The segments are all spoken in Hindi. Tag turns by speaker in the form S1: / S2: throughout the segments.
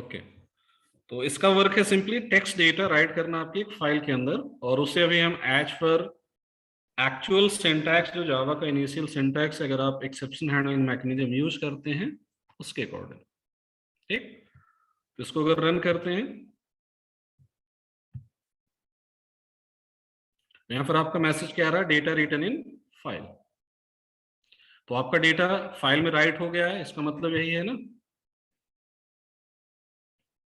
S1: ओके, तो इसका वर्क है सिंपली टेक्स्ट डेटा राइट करना आपकी एक फाइल के अंदर, और उसे अभी हम एज पर एक्चुअल सिंटैक्स, जो जावा का इनिशियल सिंटैक्स अगर आप एक्सेप्शन हैंडलिंग मैकेनिज्म यूज करते हैं उसके अकॉर्डिंग। ठीक, तो इसको अगर रन करते हैं, यहां पर आपका मैसेज क्या आ रहा है, डेटा रिटन इन फाइल। तो आपका डेटा फाइल में राइट हो गया है, इसका मतलब यही है ना।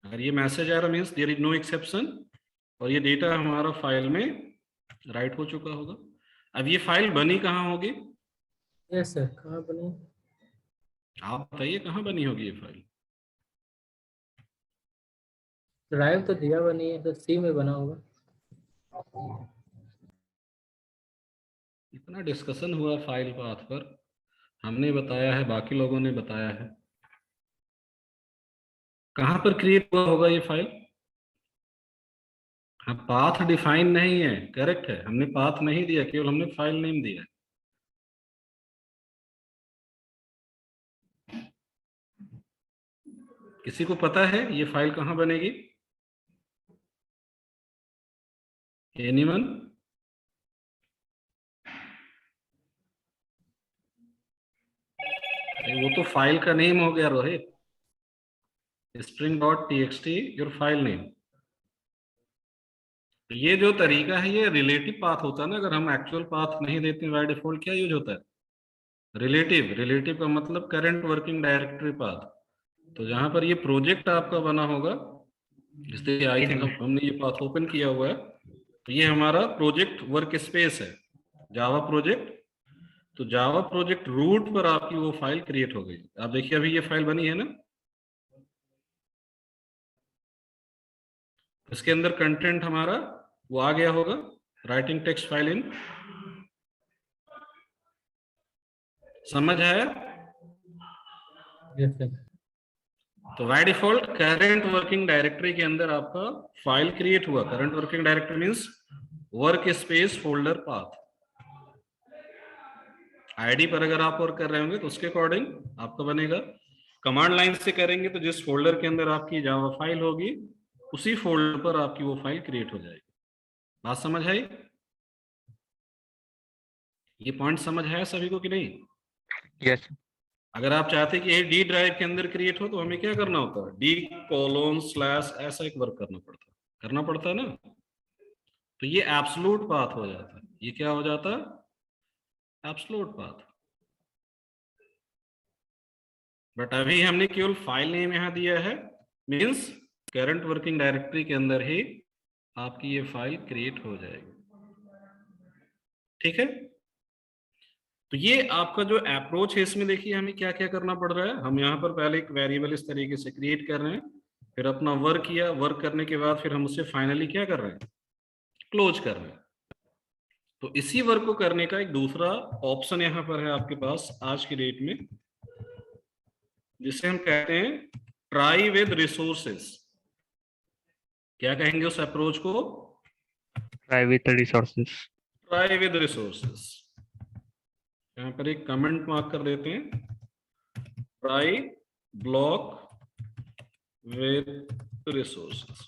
S1: अगर ये मैसेज आ रहा means there is no exception, और ये डेटा हमारा फाइल में राइट हो चुका होगा। अब ये फाइल बनी कहाँ होगी?
S2: यस सर, कहाँ बनी?
S1: आप बताइए कहाँ बनी होगी ये फाइल?
S2: ड्राइव तो दिया बनी है, तो सी में बना होगा।
S1: इतना डिस्कशन हुआ फाइल पाथ पर, हमने बताया है, बाकी लोगों ने बताया है, कहाँ पर क्रिएट हुआ होगा ये फाइल? हाँ, पाथ डिफाइन नहीं है, करेक्ट है, हमने पाथ नहीं दिया, केवल हमने फाइल नेम दिया। किसी को पता है ये फाइल कहाँ बनेगी? एनीवन? वो तो फाइल का नेम हो गया Rohit, string.txt your file name. तो ये जो तरीका है ये रिलेटिव पाथ होता है ना, अगर हम एक्चुअल पाथ नहीं देते बाय डिफॉल्ट क्या यूज होता है? रिलेटिव। रिलेटिव का मतलब करंट वर्किंग डायरेक्टरी पाथ। तो जहां पर ये प्रोजेक्ट आपका बना होगा, जैसे आई थिंक हमने ये पाथ ओपन किया हुआ है, तो ये हमारा प्रोजेक्ट वर्क स्पेस है, जावा प्रोजेक्ट। तो जावा प्रोजेक्ट रूट पर आपकी वो फाइल क्रिएट हो गई। आप देखिए अभी ये फाइल बनी है ना, इसके अंदर कंटेंट हमारा वो आ गया होगा, राइटिंग टेक्स्ट फाइल इन। समझ आया?
S2: Yes sir.
S1: तो by default current working directory के अंदर आपका फाइल क्रिएट हुआ। Current working directory means work space folder path. ID पर अगर आप वर्क कर रहे होंगे तो उसके अकॉर्डिंग आपका बनेगा। कमांड लाइन से करेंगे तो जिस फोल्डर के अंदर आपकी जावा फाइल होगी उसी फोल्डर पर आपकी वो फाइल क्रिएट हो जाएगी। बात समझ आई? ये पॉइंट समझ है सभी को कि नहीं?
S3: यस।
S1: अगर आप चाहते हैं कि ये डी ड्राइव के अंदर क्रिएट हो तो हमें क्या करना होता है, D:/ ऐसा एक वर्क करना पड़ता है ना। तो ये एब्सोल्यूट पाथ हो जाता है। ये क्या हो जाता है? Absolute path. बट अभी हमने केवल फाइल नेम यहां दिया है, मींस करंट वर्किंग डायरेक्टरी के अंदर ही आपकी ये फाइल क्रिएट हो जाएगी। ठीक है, तो ये आपका जो अप्रोच है इसमें देखिए हमें क्या क्या करना पड़ रहा है। हम यहाँ पर पहले एक वेरिएबल इस तरीके से क्रिएट कर रहे हैं, फिर अपना वर्क किया, वर्क करने के बाद फिर हम उसे फाइनली क्या कर रहे हैं, क्लोज कर रहे हैं। तो इसी वर्क को करने का एक दूसरा ऑप्शन यहाँ पर है आपके पास आज की डेट में, जिसे हम कहते हैं ट्राई विद रिसोर्सेस। क्या कहेंगे उस अप्रोच को?
S3: Try with resources.
S1: Try with resources. यहाँ पर एक कमेंट मार्क कर देते हैं, ट्राई ब्लॉक विद रिसोर्सेस।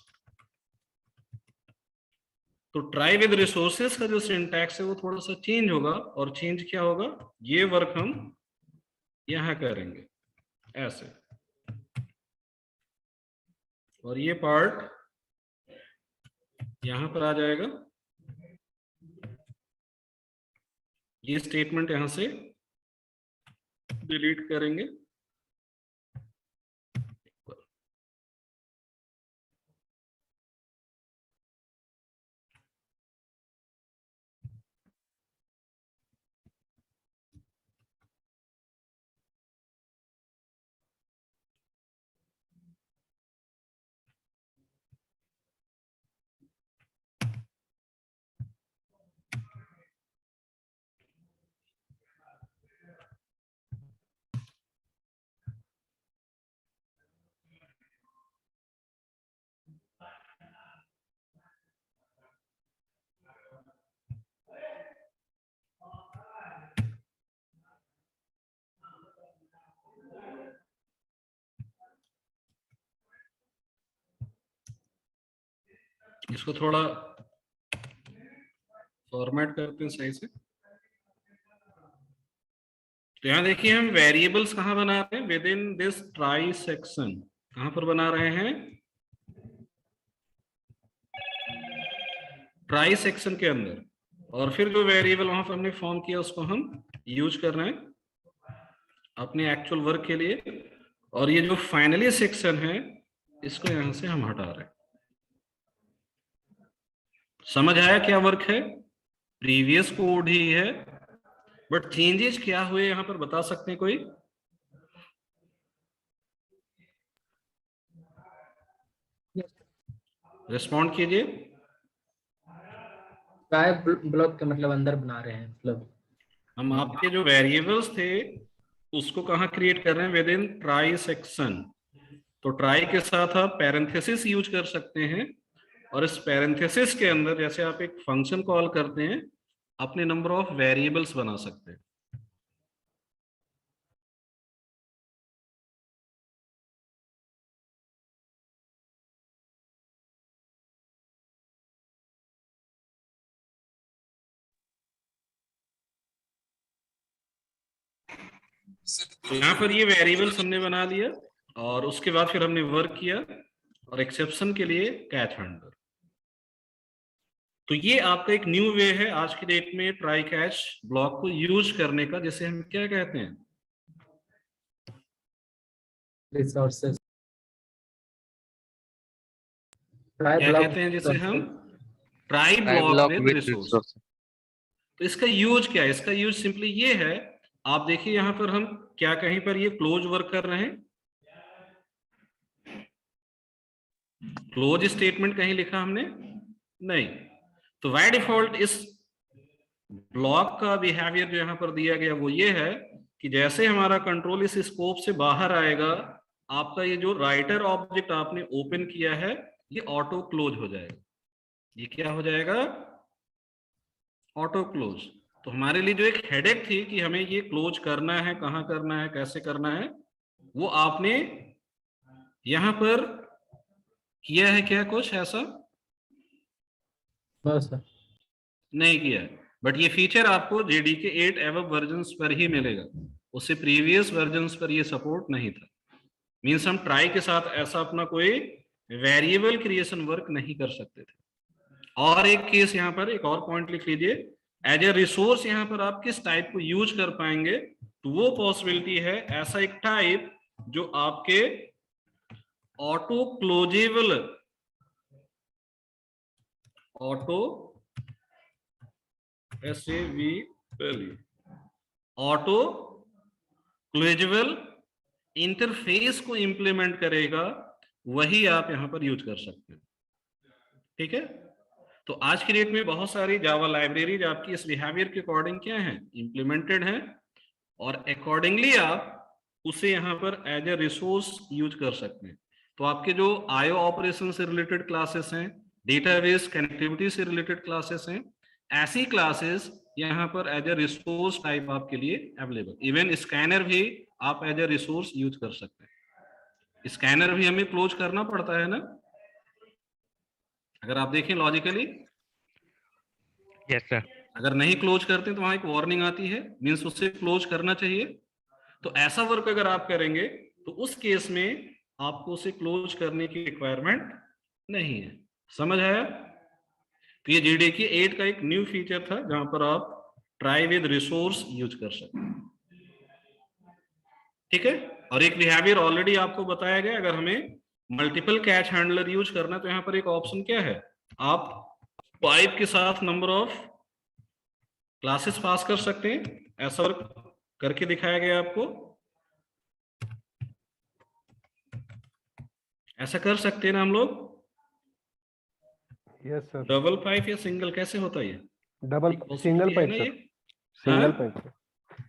S1: तो ट्राई विद रिसोर्सेस का जो सिंटैक्स है वो थोड़ा सा चेंज होगा, और चेंज क्या होगा, ये वर्क हम यहां करेंगे ऐसे, और ये पार्ट यहां पर आ जाएगा। ये स्टेटमेंट यहां से डिलीट करेंगे। इसको थोड़ा फॉर्मेट करते हैं सही से। तो यहां देखिए हम वेरिएबल्स कहां बना रहे हैं, with in this try section. कहां पर बना रहे हैं, ट्राई सेक्शन के अंदर। और फिर जो वेरिएबल वहां पर हमने फॉर्म किया उसको हम यूज कर रहे हैं अपने एक्चुअल वर्क के लिए। और ये जो फाइनली सेक्शन है इसको यहां से हम हटा रहे हैं। समझ आया क्या वर्क है, प्रीवियस कोड ही है, बट चेंजेस क्या हुए यहां पर बता सकते हैं कोई? रिस्पॉन्ड कीजिए।
S2: ट्राई ब्लॉक के मतलब अंदर बना रहे हैं, मतलब
S1: हम आपके जो वेरिएबल्स थे उसको कहां क्रिएट कर रहे हैं, विद इन ट्राई सेक्शन। तो ट्राई के साथ आप पैरेंथेसिस यूज कर सकते हैं, और इस पैरेंथेसिस के अंदर जैसे आप एक फंक्शन कॉल करते हैं अपने नंबर ऑफ वेरिएबल्स बना सकते हैं। तो यहाँ पर ये वेरिएबल्स हमने बना लिया, और उसके बाद फिर हमने वर्क किया, और एक्सेप्शन के लिए कैच हैंडलर। तो ये आपका एक न्यू वे है आज की डेट में ट्राई कैच ब्लॉक को यूज करने का, जिसे हम क्या कहते हैं,
S2: रिसोर्सेज।
S1: क्या कहते हैं जिसे हम, ट्राई ब्लॉक विद रिसोर्स। तो इसका यूज क्या है, इसका यूज सिंपली ये है, आप देखिए यहां पर हम क्या कहीं पर ये क्लोज वर्क कर रहे हैं, क्लोज स्टेटमेंट कहीं लिखा हमने नहीं। तो बाय डिफॉल्ट इस ब्लॉक का बिहेवियर जो यहां पर दिया गया वो ये है कि जैसे हमारा कंट्रोल इस स्कोप से बाहर आएगा, आपका ये जो राइटर ऑब्जेक्ट आपने ओपन किया है ये ऑटो क्लोज हो जाएगा। ये क्या हो जाएगा, ऑटो क्लोज। तो हमारे लिए जो एक हेडेक थी कि हमें ये क्लोज करना है, कहां करना है, कैसे करना है, वो आपने यहां पर किया है क्या कुछ ऐसा?
S2: बस
S1: नहीं किया है, बट ये फीचर आपको जेडीके 8 एवब वर्जन्स पर ही मिलेगा, उससे प्रीवियस वर्जन्स पर ये सपोर्ट नहीं था। मींस हम ट्राई के साथ ऐसा अपना कोई वेरिएबल क्रिएशन वर्क नहीं कर सकते थे। और एक केस यहाँ पर एक और पॉइंट लिख लीजिए, एज ए रिसोर्स यहाँ पर आप किस टाइप को यूज कर पाएंगे, तो वो पॉसिबिलिटी है ऐसा एक टाइप जो आपके auto closable, auto auto closable interface को इंप्लीमेंट करेगा, वही आप यहां पर यूज कर सकते हैं। ठीक है, तो आज की डेट में बहुत सारी जावा लाइब्रेरीज आपकी इस बिहेवियर के अकॉर्डिंग क्या है, इंप्लीमेंटेड है, और अकॉर्डिंगली आप उसे यहां पर एज ए रिसोर्स यूज कर सकते हैं। तो आपके जो आईओ ऑपरेशन से रिलेटेड क्लासेस हैं, डेटाबेस कनेक्टिविटी से रिलेटेड क्लासेस हैं, ऐसी क्लासेस यहाँ पर एज ए रिसोर्स टाइप आपके लिए अवेलेबल। इवन स्कैनर भी आप एज ए रिसोर्स यूज कर सकते हैं। स्कैनर भी हमें क्लोज करना पड़ता है ना, अगर आप देखें लॉजिकली।
S3: Yes sir.
S1: अगर नहीं क्लोज करते तो वहां एक वार्निंग आती है, मीन्स उसे क्लोज करना चाहिए। तो ऐसा वर्क अगर आप करेंगे तो उस केस में आपको उसे क्लोज करने की रिक्वायरमेंट नहीं है। समझ आया? तो ये जेडीके 8 का एक न्यू फीचर था जहां पर आप ट्राई विद रिसोर्स यूज कर सकते हैं। ठीक है, और एक बिहेवियर ऑलरेडी आपको बताया गया, अगर हमें मल्टीपल कैच हैंडलर यूज करना तो यहाँ पर एक ऑप्शन क्या है, आप पाइप के साथ नंबर ऑफ क्लासेस पास कर सकते हैं। ऐसा वर्क करके दिखाया गया आपको, ऐसा कर सकते हैं ना हम लोग?
S4: Yes sir.
S1: डबल पाइप या सिंगल कैसे होता है ये?
S4: Double single pipe sir, single pipe,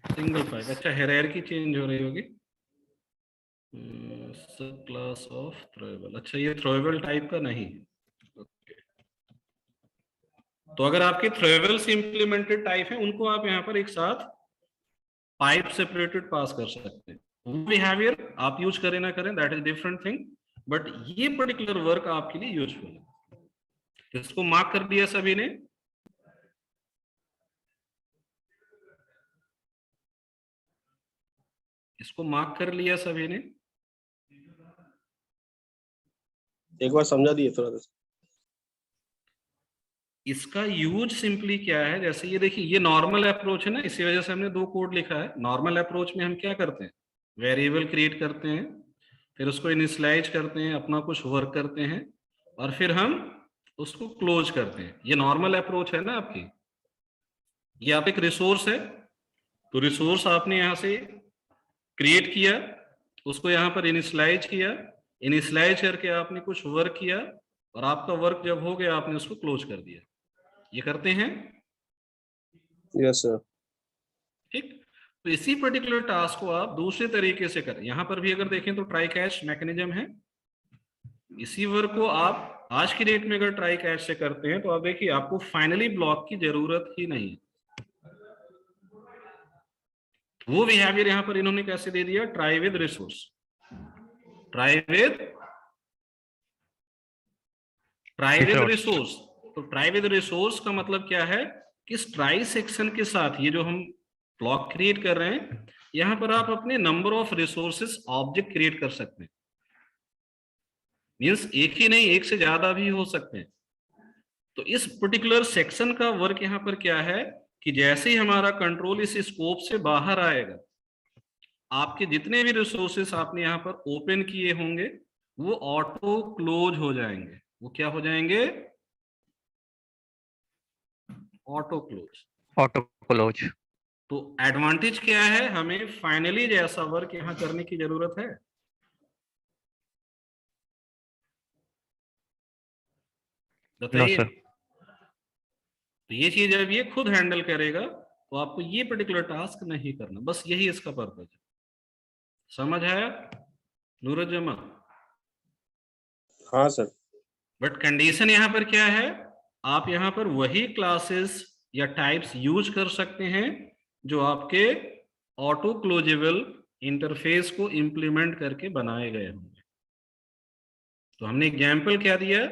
S1: single pipe. अच्छा, हायरार्की चेंज हो रही होगी, सब क्लास ऑफ थ्रोएबल। अच्छा, ये थ्रोएबल टाइप का नहीं है। Okay. तो अगर आपके थ्रोएबल से इंप्लीमेंटेड टाइप है उनको आप यहाँ पर एक साथ पाइप सेपरेटेड पास कर सकते हैं। वो बिहेवियर आप यूज करें ना करें that is different thing, but ये पर्टिकुलर वर्क आपके लिए यूजफुल है। इसको मार्क कर दिया सभी ने? इसको मार्क कर लिया सभी ने?
S5: एक बार समझा दिए थोड़ा सा।
S1: इसका यूज सिंपली क्या है, जैसे ये देखिए, ये नॉर्मल अप्रोच है ना, इसी वजह से हमने 2 कोड लिखा है। नॉर्मल अप्रोच में हम क्या करते हैं, वेरिएबल क्रिएट करते हैं, फिर उसको इनिशियलाइज करते हैं, अपना कुछ वर्क करते हैं, और फिर हम उसको क्लोज करते हैं। ये नॉर्मल अप्रोच है ना आपकी। ये आप एक रिसोर्स है, तो रिसोर्स आपने यहां से क्रिएट किया, उसको यहाँ पर इनिशियलाइज किया, इनिशियलाइज करके आपने कुछ वर्क किया, और आपका वर्क जब हो गया आपने उसको क्लोज कर दिया। ये करते हैं?
S5: Yes sir.
S1: ठीक। तो इसी पर्टिकुलर टास्क को आप दूसरे तरीके से करें। यहां पर भी अगर देखें तो ट्राई कैच मैकेनिज्म है। इसी वर्क को आप आज की डेट में अगर ट्राई कैच से करते हैं तो आप देखिए आपको फाइनली ब्लॉक की जरूरत ही नहीं है। वो बिहेवियर यहां पर इन्होंने कैसे दे दिया, try with resource. Try with resource. तो ट्राई विद रिसोर्स का मतलब क्या है कि इस ट्राई सेक्शन के साथ ये जो हम ब्लॉक क्रिएट कर रहे हैं, यहां पर आप अपने number of resources object create कर सकते हैं। मींस एक ही नहीं, एक से ज्यादा भी हो सकते हैं। तो इस पर्टिकुलर सेक्शन का वर्क यहां पर क्या है कि जैसे ही हमारा कंट्रोल इस स्कोप से बाहर आएगा, आपके जितने भी रिसोर्सेस आपने यहां पर ओपन किए होंगे वो ऑटो क्लोज हो जाएंगे। वो क्या हो जाएंगे, ऑटो क्लोज। तो एडवांटेज क्या है, हमें फाइनली जैसा वर्क यहां करने की जरूरत है। बताइए। तो ये चीज जब ये खुद हैंडल करेगा तो आपको ये पर्टिकुलर टास्क नहीं करना, बस यही इसका पर्पज है। समझ आया नूरुज्जमा?
S5: हाँ सर।
S1: बट कंडीशन यहां पर क्या है, आप यहां पर वही क्लासेस या टाइप्स यूज कर सकते हैं जो आपके ऑटो क्लोजेबल इंटरफेस को इंप्लीमेंट करके बनाए गए होंगे। तो हमने एग्जाम्पल क्या दिया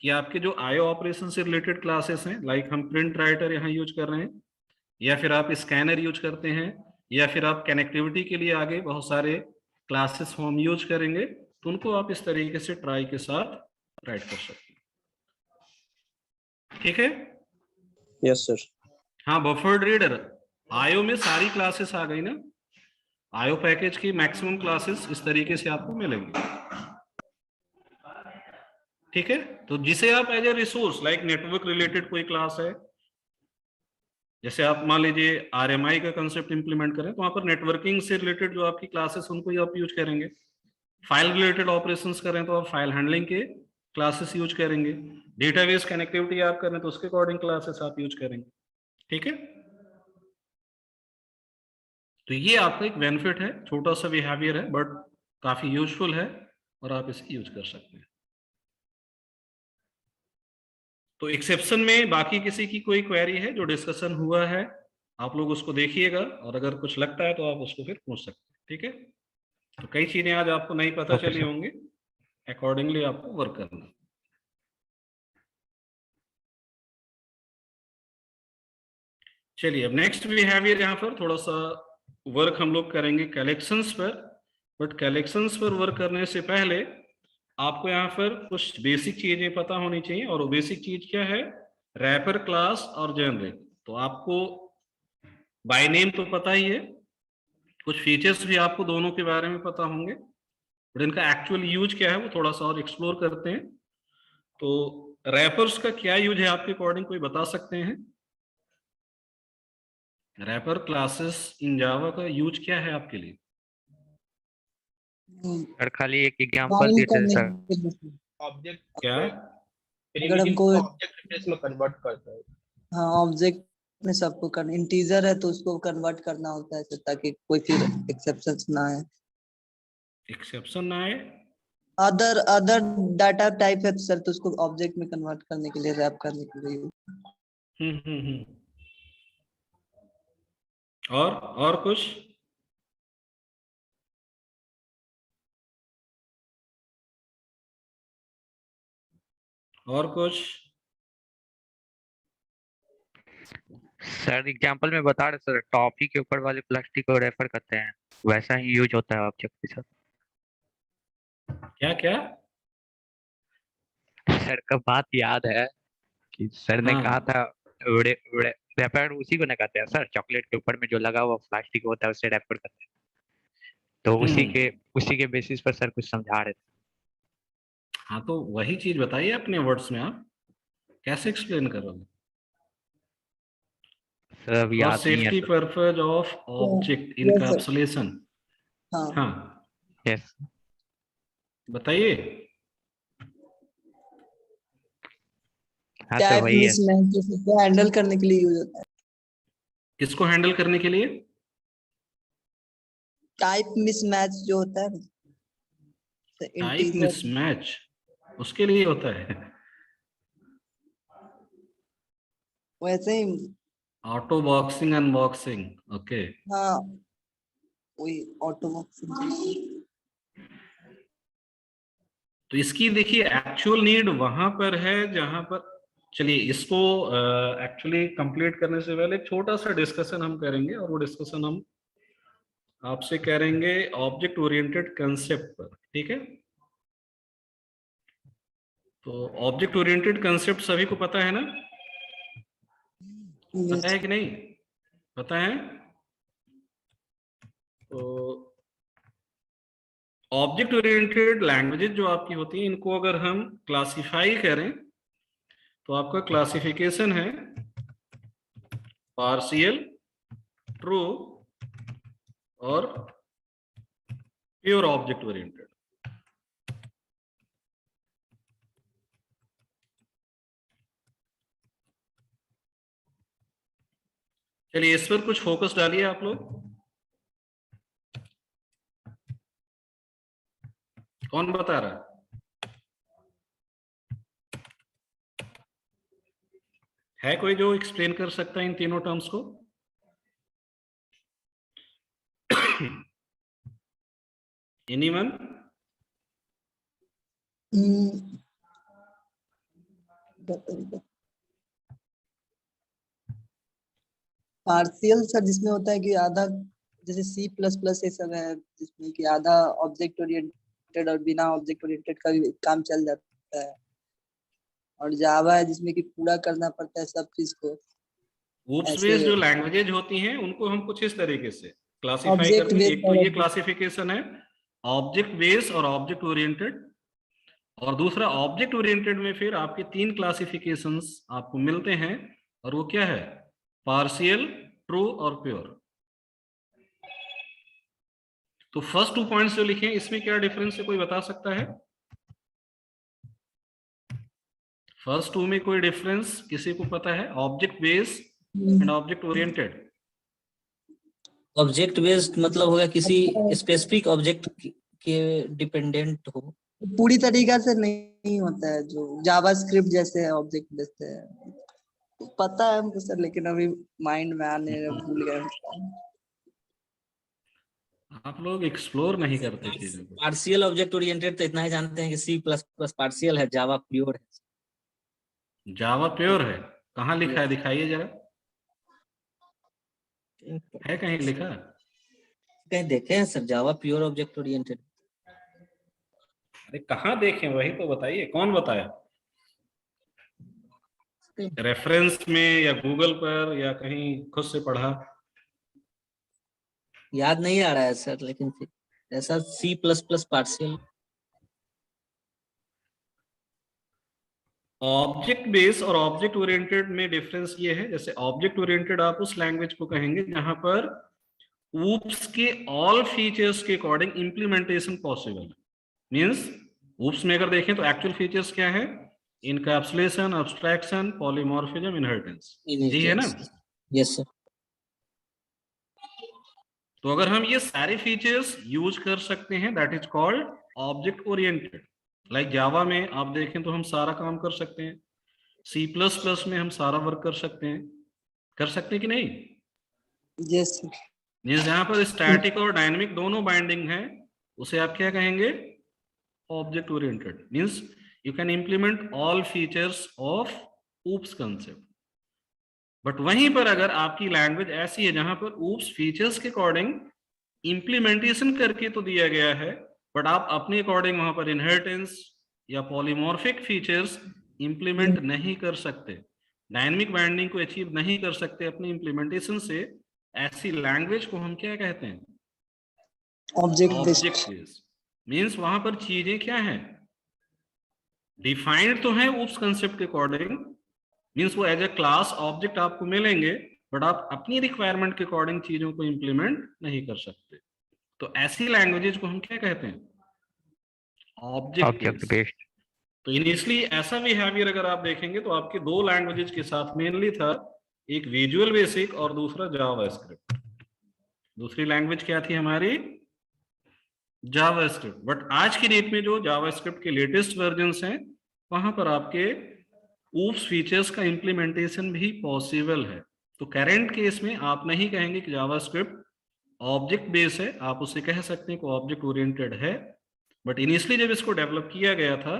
S1: कि आपके जो आईओ ऑपरेशन से रिलेटेड क्लासेस हैं, लाइक हम प्रिंट राइटर यहाँ यूज कर रहे हैं, या फिर आप स्कैनर यूज करते हैं, या फिर आप कनेक्टिविटी के लिए आगे बहुत सारे क्लासेस हम यूज करेंगे, तो उनको आप इस तरीके से ट्राई के साथ राइट कर सकते हैं। ठीक है?
S5: Yes sir.
S1: हाँ, बफर्ड रीडर आईओ में सारी क्लासेस आ गई ना, आईओ पैकेज की मैक्सिमम क्लासेस इस तरीके से आपको मिलेंगे। ठीक है? तो जिसे आप as a resource, like network related कोई क्लास है, जैसे आप मान लीजिए आरएमआई का कंसेप्ट इंप्लीमेंट करें तो वहां पर नेटवर्किंग से रिलेटेड जो आपकी क्लासेस उनको ही आप यूज करेंगे। फाइल रिलेटेड ऑपरेशंस करें तो आप फाइल हैंडलिंग के क्लासेस यूज करेंगे। डेटाबेस कनेक्टिविटी आप करें तो उसके अकॉर्डिंग क्लासेस आप यूज करेंगे। ठीक है? तो ये आपका एक बेनिफिट है, छोटा सा बिहेवियर है बट काफी यूजफुल है और आप इसे यूज कर सकते हैं। तो एक्सेप्शन में बाकी किसी की कोई क्वेरी है जो डिस्कशन हुआ है, आप लोग उसको देखिएगा और अगर कुछ लगता है तो आप उसको फिर पूछ सकते हैं। ठीक है? तो कई चीजें आज आपको नहीं पता चली होंगी, अकॉर्डिंगली आपको वर्क करना। चलिए अब नेक्स्ट बिहेवियर, यहाँ पर थोड़ा सा वर्क हम लोग करेंगे कलेक्शंस पर। बट कलेक्शंस पर वर्क करने से पहले आपको यहाँ पर कुछ बेसिक चीजें पता होनी चाहिए, और वो बेसिक चीज क्या है, रैपर क्लास और जेनरिक। तो आपको बाय नेम तो पता ही है, कुछ फीचर्स भी आपको दोनों के बारे में पता होंगे, बट इनका एक्चुअल यूज क्या है वो थोड़ा सा और एक्सप्लोर करते हैं। तो रैपर्स का क्या यूज है आपके अकॉर्डिंग, कोई बता सकते हैं? रैपर क्लासेस इन जावा का यूज क्या है आपके लिए?
S3: सर खाली एक एग्जांपल देते हैं सर।
S5: ऑब्जेक्ट
S1: क्या?
S6: अगर हमको
S5: ऑब्जेक्ट स्पेस में कन्वर्ट करता है।
S6: हाँ ऑब्जेक्ट में सबको करना, इंटीजर है तो उसको कन्वर्ट करना होता है सर, ताकि कोई फिर एक्सेप्शंस ना आए।
S1: एक्सेप्शन ना आए?
S6: अदर अदर डाटा टाइप है तो सर, तो उसको ऑब्जेक्ट में कन्वर्ट करने के लिए, रैप करने के लिए।
S1: हम्म। और कुछ? और कुछ?
S3: सर एग्जांपल में बता रहे सर, टॉफी के ऊपर वाले प्लास्टिक को रेफर करते हैं, वैसा ही यूज होता है ऑब्जेक्ट के साथ।
S1: क्या क्या?
S3: सर का बात याद है कि सर ने कहा
S1: हाँ
S3: था रेफर उसी को ना कहते हैं सर, चॉकलेट के ऊपर में जो लगा हुआ प्लास्टिक होता है उसे रेफर करते हैं। तो उसी के बेसिस पर सर कुछ समझा रहे थे।
S1: हाँ, तो वही चीज बताइए अपने वर्ड्स में, आप कैसे एक्सप्लेन करोगे?
S3: सर अब
S1: फॉर
S3: याद नहीं है
S1: safety
S3: sir.
S1: Purpose of object
S6: yes sir.
S1: Encapsulation.
S6: हाँ
S1: हाँ,
S3: यस।
S1: बताइए।
S3: हाँ सर
S6: टाइप
S3: वही है।
S6: मिसमैच को हैंडल करने के लिए यूज होता है।
S1: किसको हैंडल करने के लिए?
S6: टाइप मिसमैच जो होता है
S1: टाइप
S6: इंटीजर।
S1: मिसमैच उसके लिए होता है।
S6: वैसे ही।
S1: Auto boxing unboxing, okay.
S6: हाँ वही ऑटोबॉक्स।
S1: तो इसकी देखिए एक्चुअल नीड वहां पर है जहां पर, चलिए इसको एक्चुअली कंप्लीट करने से पहले एक छोटा सा डिस्कशन हम करेंगे, और वो डिस्कशन हम आपसे करेंगे ऑब्जेक्ट ओरिएंटेड कंसेप्ट पर, ठीक है? तो ऑब्जेक्ट ओरिएंटेड कंसेप्ट सभी को पता है ना? पता है कि नहीं? पता है? तो ऑब्जेक्ट ओरिएंटेड लैंग्वेजेस जो आपकी होती हैं, इनको अगर हम क्लासिफाई करें तो आपका क्लासिफिकेशन है पार्शियल, ट्रू और प्योर ऑब्जेक्ट ओरिएंटेड। चलिए इस पर कुछ फोकस डालिए आप लोग। कौन बता रहा है कोई जो एक्सप्लेन कर सकता है इन तीनों टर्म्स को? एनीवन?
S6: पार्शियल सर जिसमें होता है कि आधा, जैसे सी प्लस प्लस ये सब है जिसमें कि आधा ऑब्जेक्ट ओरिएंटेड और बिना ऑब्जेक्ट ओरिएंटेड का भी काम चल जाता है। और जावा है जिसमें कि पूरा करना पड़ता है सब चीज को।
S1: ऊप्स
S6: ऐसे
S1: बेस्ड जो लैंग्वेजेज होती हैं उनको हम कुछ इस तरीके से क्लासिफाई
S6: ऑब्जेक्ट
S1: करते हैं। एक
S6: बेस्ड
S1: तो
S6: और
S1: ये क्लासिफिकेशन है ऑब्जेक्ट बेस्ड और ऑब्जेक्ट ओरिएंटेड, और दूसरा ऑब्जेक्ट ओरिएंटेड में फिर आपके तीन क्लासिफिकेशंस आपको मिलते हैं, और वो क्या है? पार्शियल, ट्रू और प्योर। तो फर्स्ट 2 पॉइंट्स जो लिखे हैं इसमें क्या डिफरेंस है, कोई बता सकता है? फर्स्ट 2 में कोई डिफरेंस किसी को पता है? Object based and object oriented.
S2: Object based मतलब होगा किसी स्पेसिफिक ऑब्जेक्ट के डिपेंडेंट हो।
S6: पूरी तरीका से नहीं होता है जो जावास्क्रिप्ट जैसे ऑब्जेक्ट बेस्ड है। पता है हमको सर, लेकिन अभी माइंड में आने भूल गए।
S1: आप लोग एक्सप्लोर नहीं करते चीजों को।
S2: पार्शियल ऑब्जेक्ट ओरिएंटेड तो इतना ही जानते हैं कि सी प्लस प्लस पार्शियल है, जावा प्योर है।
S1: जावा प्योर है? कहाँ लिखा है, दिखाइए जरा। है कहीं लिखा?
S2: कहीं देखे हैं sir Java pure object oriented?
S1: अरे कहाँ देखें, वही तो बताइए, कौन बताया? रेफरेंस में या गूगल पर या कहीं खुद से पढ़ा?
S2: याद नहीं आ रहा है सर, लेकिन फिर ऐसा C plus plus partial.
S1: Object base और ऑब्जेक्ट ओरिएंटेड में डिफरेंस ये है, जैसे ऑब्जेक्ट ओरिएंटेड आप उस लैंग्वेज को कहेंगे जहां पर ऊप्स के ऑल फीचर्स के अकॉर्डिंग इंप्लीमेंटेशन पॉसिबल है। मींस ऊप्स में अगर देखें तो एक्चुअल फीचर्स क्या है? इनकैप्सुलेशन, अब्स्ट्रैक्शन, पॉलीमॉर्फिज्म, इनहेरिटेंस, यही है ना?
S2: Yes sir.
S1: तो अगर हम ये सारे फीचर्स यूज कर सकते हैं that is called object oriented. Like Java में आप देखें तो हम सारा काम कर सकते हैं, सी प्लस प्लस में हम सारा वर्क कर सकते हैं कि नहीं?
S6: यस
S1: मीन्स जहां पर स्टैटिक और डायनेमिक दोनों बाइंडिंग है उसे आप क्या कहेंगे? Object oriented. Means you can implement all features of oops concept. But वहीं पर अगर आपकी लैंग्वेज ऐसी है जहां पर ऊप्स फीचर्स के अकॉर्डिंग इंप्लीमेंटेशन करके तो दिया गया है, बट आप अपने अकॉर्डिंग वहां पर इनहेरिटेंस या पॉलीमॉर्फिक फीचर्स इंप्लीमेंट नहीं कर सकते, डायनेमिक बाइंडिंग को अचीव नहीं कर सकते अपने इंप्लीमेंटेशन से, ऐसी लैंग्वेज को हम क्या कहते हैं?
S6: Object
S1: object based. मींस वहां पर चीजें क्या हैं? डिफाइंड तो है ऊप्स कंसेप्ट के अकॉर्डिंग, मींस वो एज ए क्लास ऑब्जेक्ट आपको मिलेंगे, बट आप अपनी रिक्वायरमेंट के अकॉर्डिंग चीजों को इंप्लीमेंट नहीं कर सकते। तो ऐसी लैंग्वेजेस को हम क्या कहते हैं? Object based. तो इनिशियली ऐसा बिहेवियर अगर आप देखेंगे तो आपके दो लैंग्वेजेस के साथ मेनली था, एक विजुअल बेसिक और दूसरा जावास्क्रिप्ट। दूसरी लैंग्वेज क्या थी हमारी? जावास्क्रिप्ट। बट आज की डेट में जो जावास्क्रिप्ट के लेटेस्ट वर्जन्स हैं वहां पर आपके ऊप्स फीचर्स का इंप्लीमेंटेशन भी पॉसिबल है। तो करेंट केस में आप नहीं कहेंगे कि जावास्क्रिप्ट ऑब्जेक्ट बेस है, आप उसे कह सकते हैं कि ऑब्जेक्ट ओरिएंटेड है। बट इनिशियली जब इसको डेवलप किया गया था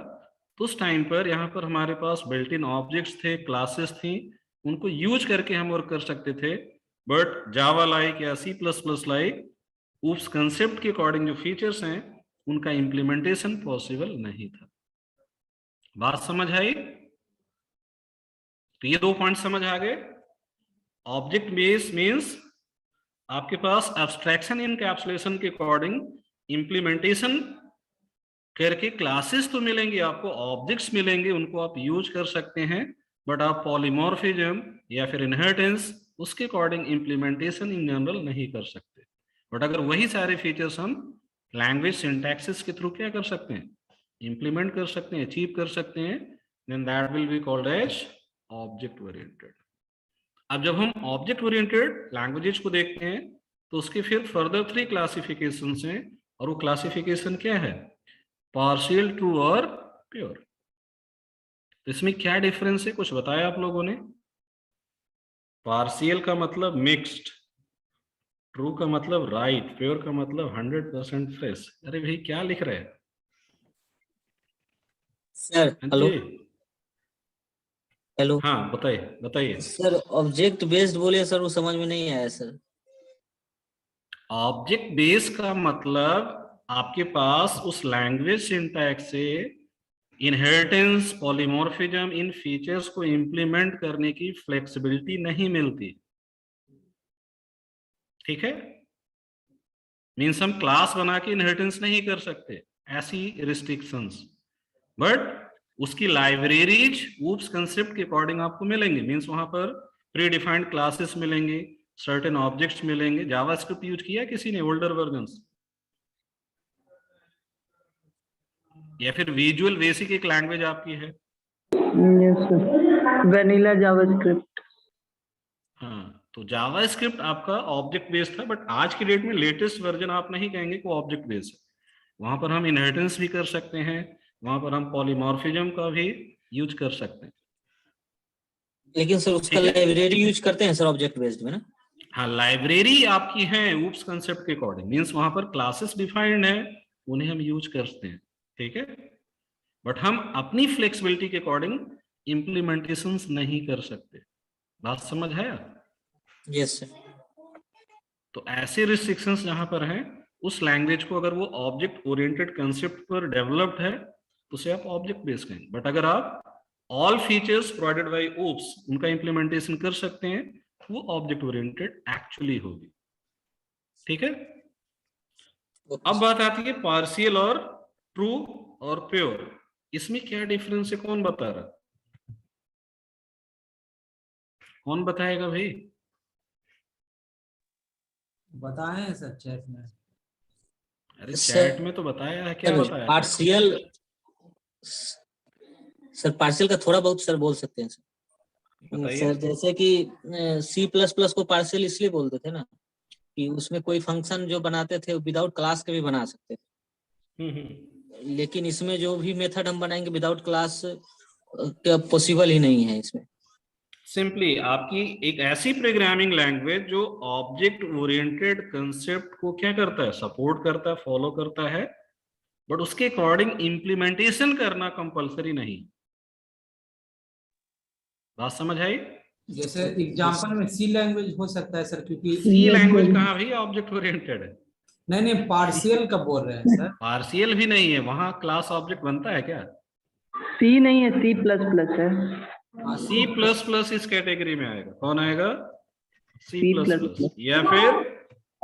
S1: तो उस टाइम पर यहाँ पर हमारे पास बिल्ट इन ऑब्जेक्ट्स थे, क्लासेस थी, उनको यूज करके हम वर्क कर सकते थे। बट जावा लाइक या C++ लाइक ऊप्स कंसेप्ट के अकॉर्डिंग जो फीचर्स हैं उनका इंप्लीमेंटेशन पॉसिबल नहीं था। बात समझ आई? तो ये दो पॉइंट समझ आ गए। ऑब्जेक्ट बेस मींस आपके पास एब्स्ट्रैक्शन इनकैप्सुलेशन के अकॉर्डिंग इंप्लीमेंटेशन करके क्लासेस तो मिलेंगे आपको, ऑब्जेक्ट्स मिलेंगे, उनको आप यूज कर सकते हैं, बट आप पॉलीमॉर्फिज्म या फिर इनहेरिटेंस उसके अकॉर्डिंग इंप्लीमेंटेशन इन जनरल नहीं कर सकते। बट अगर वही सारे फीचर्स हम लैंग्वेज सिंटैक्सिस के थ्रू क्या कर सकते हैं? इंप्लीमेंट कर सकते हैं, अचीव कर सकते हैं, then that will be called as object oriented. अब जब हम ऑब्जेक्ट ओरिएंटेड लैंग्वेजेस को देखते हैं तो उसके फिर फर्दर 3 क्लासिफिकेशंस हैं, और वो क्लासिफिकेशन क्या है? पार्शियल, ट्रू और प्योर। इसमें क्या डिफरेंस है, कुछ बताया आप लोगों ने? पार्शियल का मतलब मिक्स्ड, ट्रू का मतलब राइट, प्योर का मतलब 100% फ्रेश। अरे भाई क्या लिख रहे हैं
S2: सर? Hello hello.
S1: हाँ बताइए बताइए।
S2: सर ऑब्जेक्ट बेस्ड बोले सर, वो समझ में नहीं आया सर।
S1: ऑब्जेक्ट बेस का मतलब आपके पास उस लैंग्वेज सिंटैक्स से इनहेरिटेंस, पॉलीमॉर्फिज्म, इन फीचर्स को इंप्लीमेंट करने की फ्लेक्सिबिलिटी नहीं मिलती। ठीक है? मींस हम क्लास बना के इनहेरिटेंस नहीं कर सकते, ऐसी रिस्ट्रिक्शंस। बट उसकी लाइब्रेरीज ऊप्स कंसेप्ट के अकॉर्डिंग आपको मिलेंगे, मींस वहां पर प्री डिफाइंड क्लासेस मिलेंगे, सर्टेन ऑब्जेक्ट्स मिलेंगे। जावास्क्रिप्ट यूज किया किसी ने ओल्डर वर्जन्स? या फिर विजुअल बेसिक एक लैंग्वेज आपकी है?
S6: Yes sir, vanilla JavaScript.
S1: हाँ, तो जावास्क्रिप्ट आपका ऑब्जेक्ट बेस्ड था, बट आज की डेट में लेटेस्ट वर्जन आप नहीं कहेंगे कि वो ऑब्जेक्ट बेस्ड है। वहां पर हम इनहेरिटेंस भी कर सकते हैं, वहां पर हम पॉलीमॉर्फिज्म का भी यूज कर सकते हैं।
S2: लेकिन सर उसका लाइब्रेरी यूज करते हैं सर ऑब्जेक्ट बेस्ड में ना?
S1: हाँ, लाइब्रेरी आपकी है ऊप्स कंसेप्ट के अकॉर्डिंग, मींस वहां पर क्लासेस डिफाइंड है, उन्हें हम यूज करते हैं। ठीक है? बट हम अपनी फ्लेक्सिबिलिटी के अकॉर्डिंग इंप्लीमेंटेशंस नहीं कर सकते। बात समझ है?
S2: Yes sir.
S1: तो ऐसे रिस्ट्रिक्शंस जहां पर हैं, उस लैंग्वेज को अगर वो ऑब्जेक्ट ओरिएंटेड कंसेप्ट पर डेवलप्ड है तो उसे आप ऑब्जेक्ट बेस्ड कहेंगे। बट अगर आप all features provided by oops उनका इंप्लीमेंटेशन कर सकते हैं, वो ऑब्जेक्ट ओरिएंटेड एक्चुअली होगी। ठीक है? अब बात आती है पार्शियल और ट्रू और प्योर। इसमें क्या डिफरेंस है, कौन बता रहा? कौन बताएगा भाई?
S7: बताए हैं सर चैट में।
S1: अरे चैट में तो बताया है, क्या बताया?
S2: पार्शियल सर, पार्शियल का थोड़ा बहुत सर बोल सकते हैं सर। सर जैसे कि C++ को पार्शियल इसलिए बोलते थे ना कि उसमें कोई फंक्शन जो बनाते थे विदाउट क्लास के भी बना सकते थे। लेकिन इसमें जो भी मेथड हम बनाएंगे विदाउट क्लास पॉसिबल ही नहीं है। इसमें
S1: सिंपली आपकी एक ऐसी प्रोग्रामिंग लैंग्वेज जो ऑब्जेक्ट ओरिएंटेड कंसेप्ट को क्या करता है? सपोर्ट करता है, फॉलो करता है, बट उसके अकॉर्डिंग इंप्लीमेंटेशन करना कंपलसरी नहीं। बात समझ आई?
S7: जैसे एग्जांपल में सी लैंग्वेज हो सकता है सर, क्योंकि
S1: सी लैंग्वेज कहाँ भी ऑब्जेक्ट ओरिएंटेड है?
S7: नहीं पार्शियल का बोल रहे हैं सर।
S1: पार्शियल भी नहीं है, वहां क्लास ऑब्जेक्ट बनता है क्या?
S6: सी नहीं है, सी प्लस प्लस है।
S7: हाँ,
S1: सी प्लस प्लस इस कैटेगरी में आएगा। कौन आएगा? सी
S6: C++।
S1: प्लस प्लस या फिर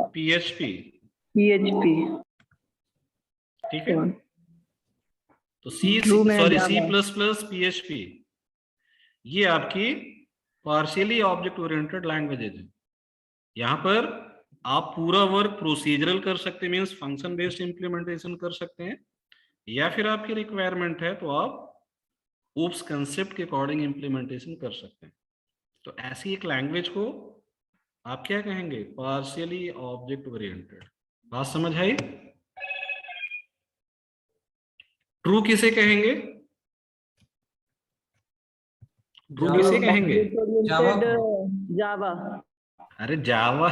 S1: PHP।
S6: PHP।
S1: ठीक है, तो सी
S6: True में
S1: sorry
S6: Java।
S1: C plus plus PHP ये आपकी पार्शियली ऑब्जेक्ट ओरिएंटेड लैंग्वेजेज है। यहाँ पर आप पूरा वर्क प्रोसीजरल कर सकते हैं, मीन्स फंक्शन बेस्ड इंप्लीमेंटेशन कर सकते हैं, या फिर आपकी रिक्वायरमेंट है तो आप ओप्स कंसेप्ट के अकॉर्डिंग इंप्लीमेंटेशन कर सकते हैं। तो ऐसी एक लैंग्वेज को आप क्या कहेंगे? Partially object oriented. बात समझ आई? ट्रू किसे कहेंगे? ट्रू किसे कहेंगे?
S6: जावा।
S1: अरे जावा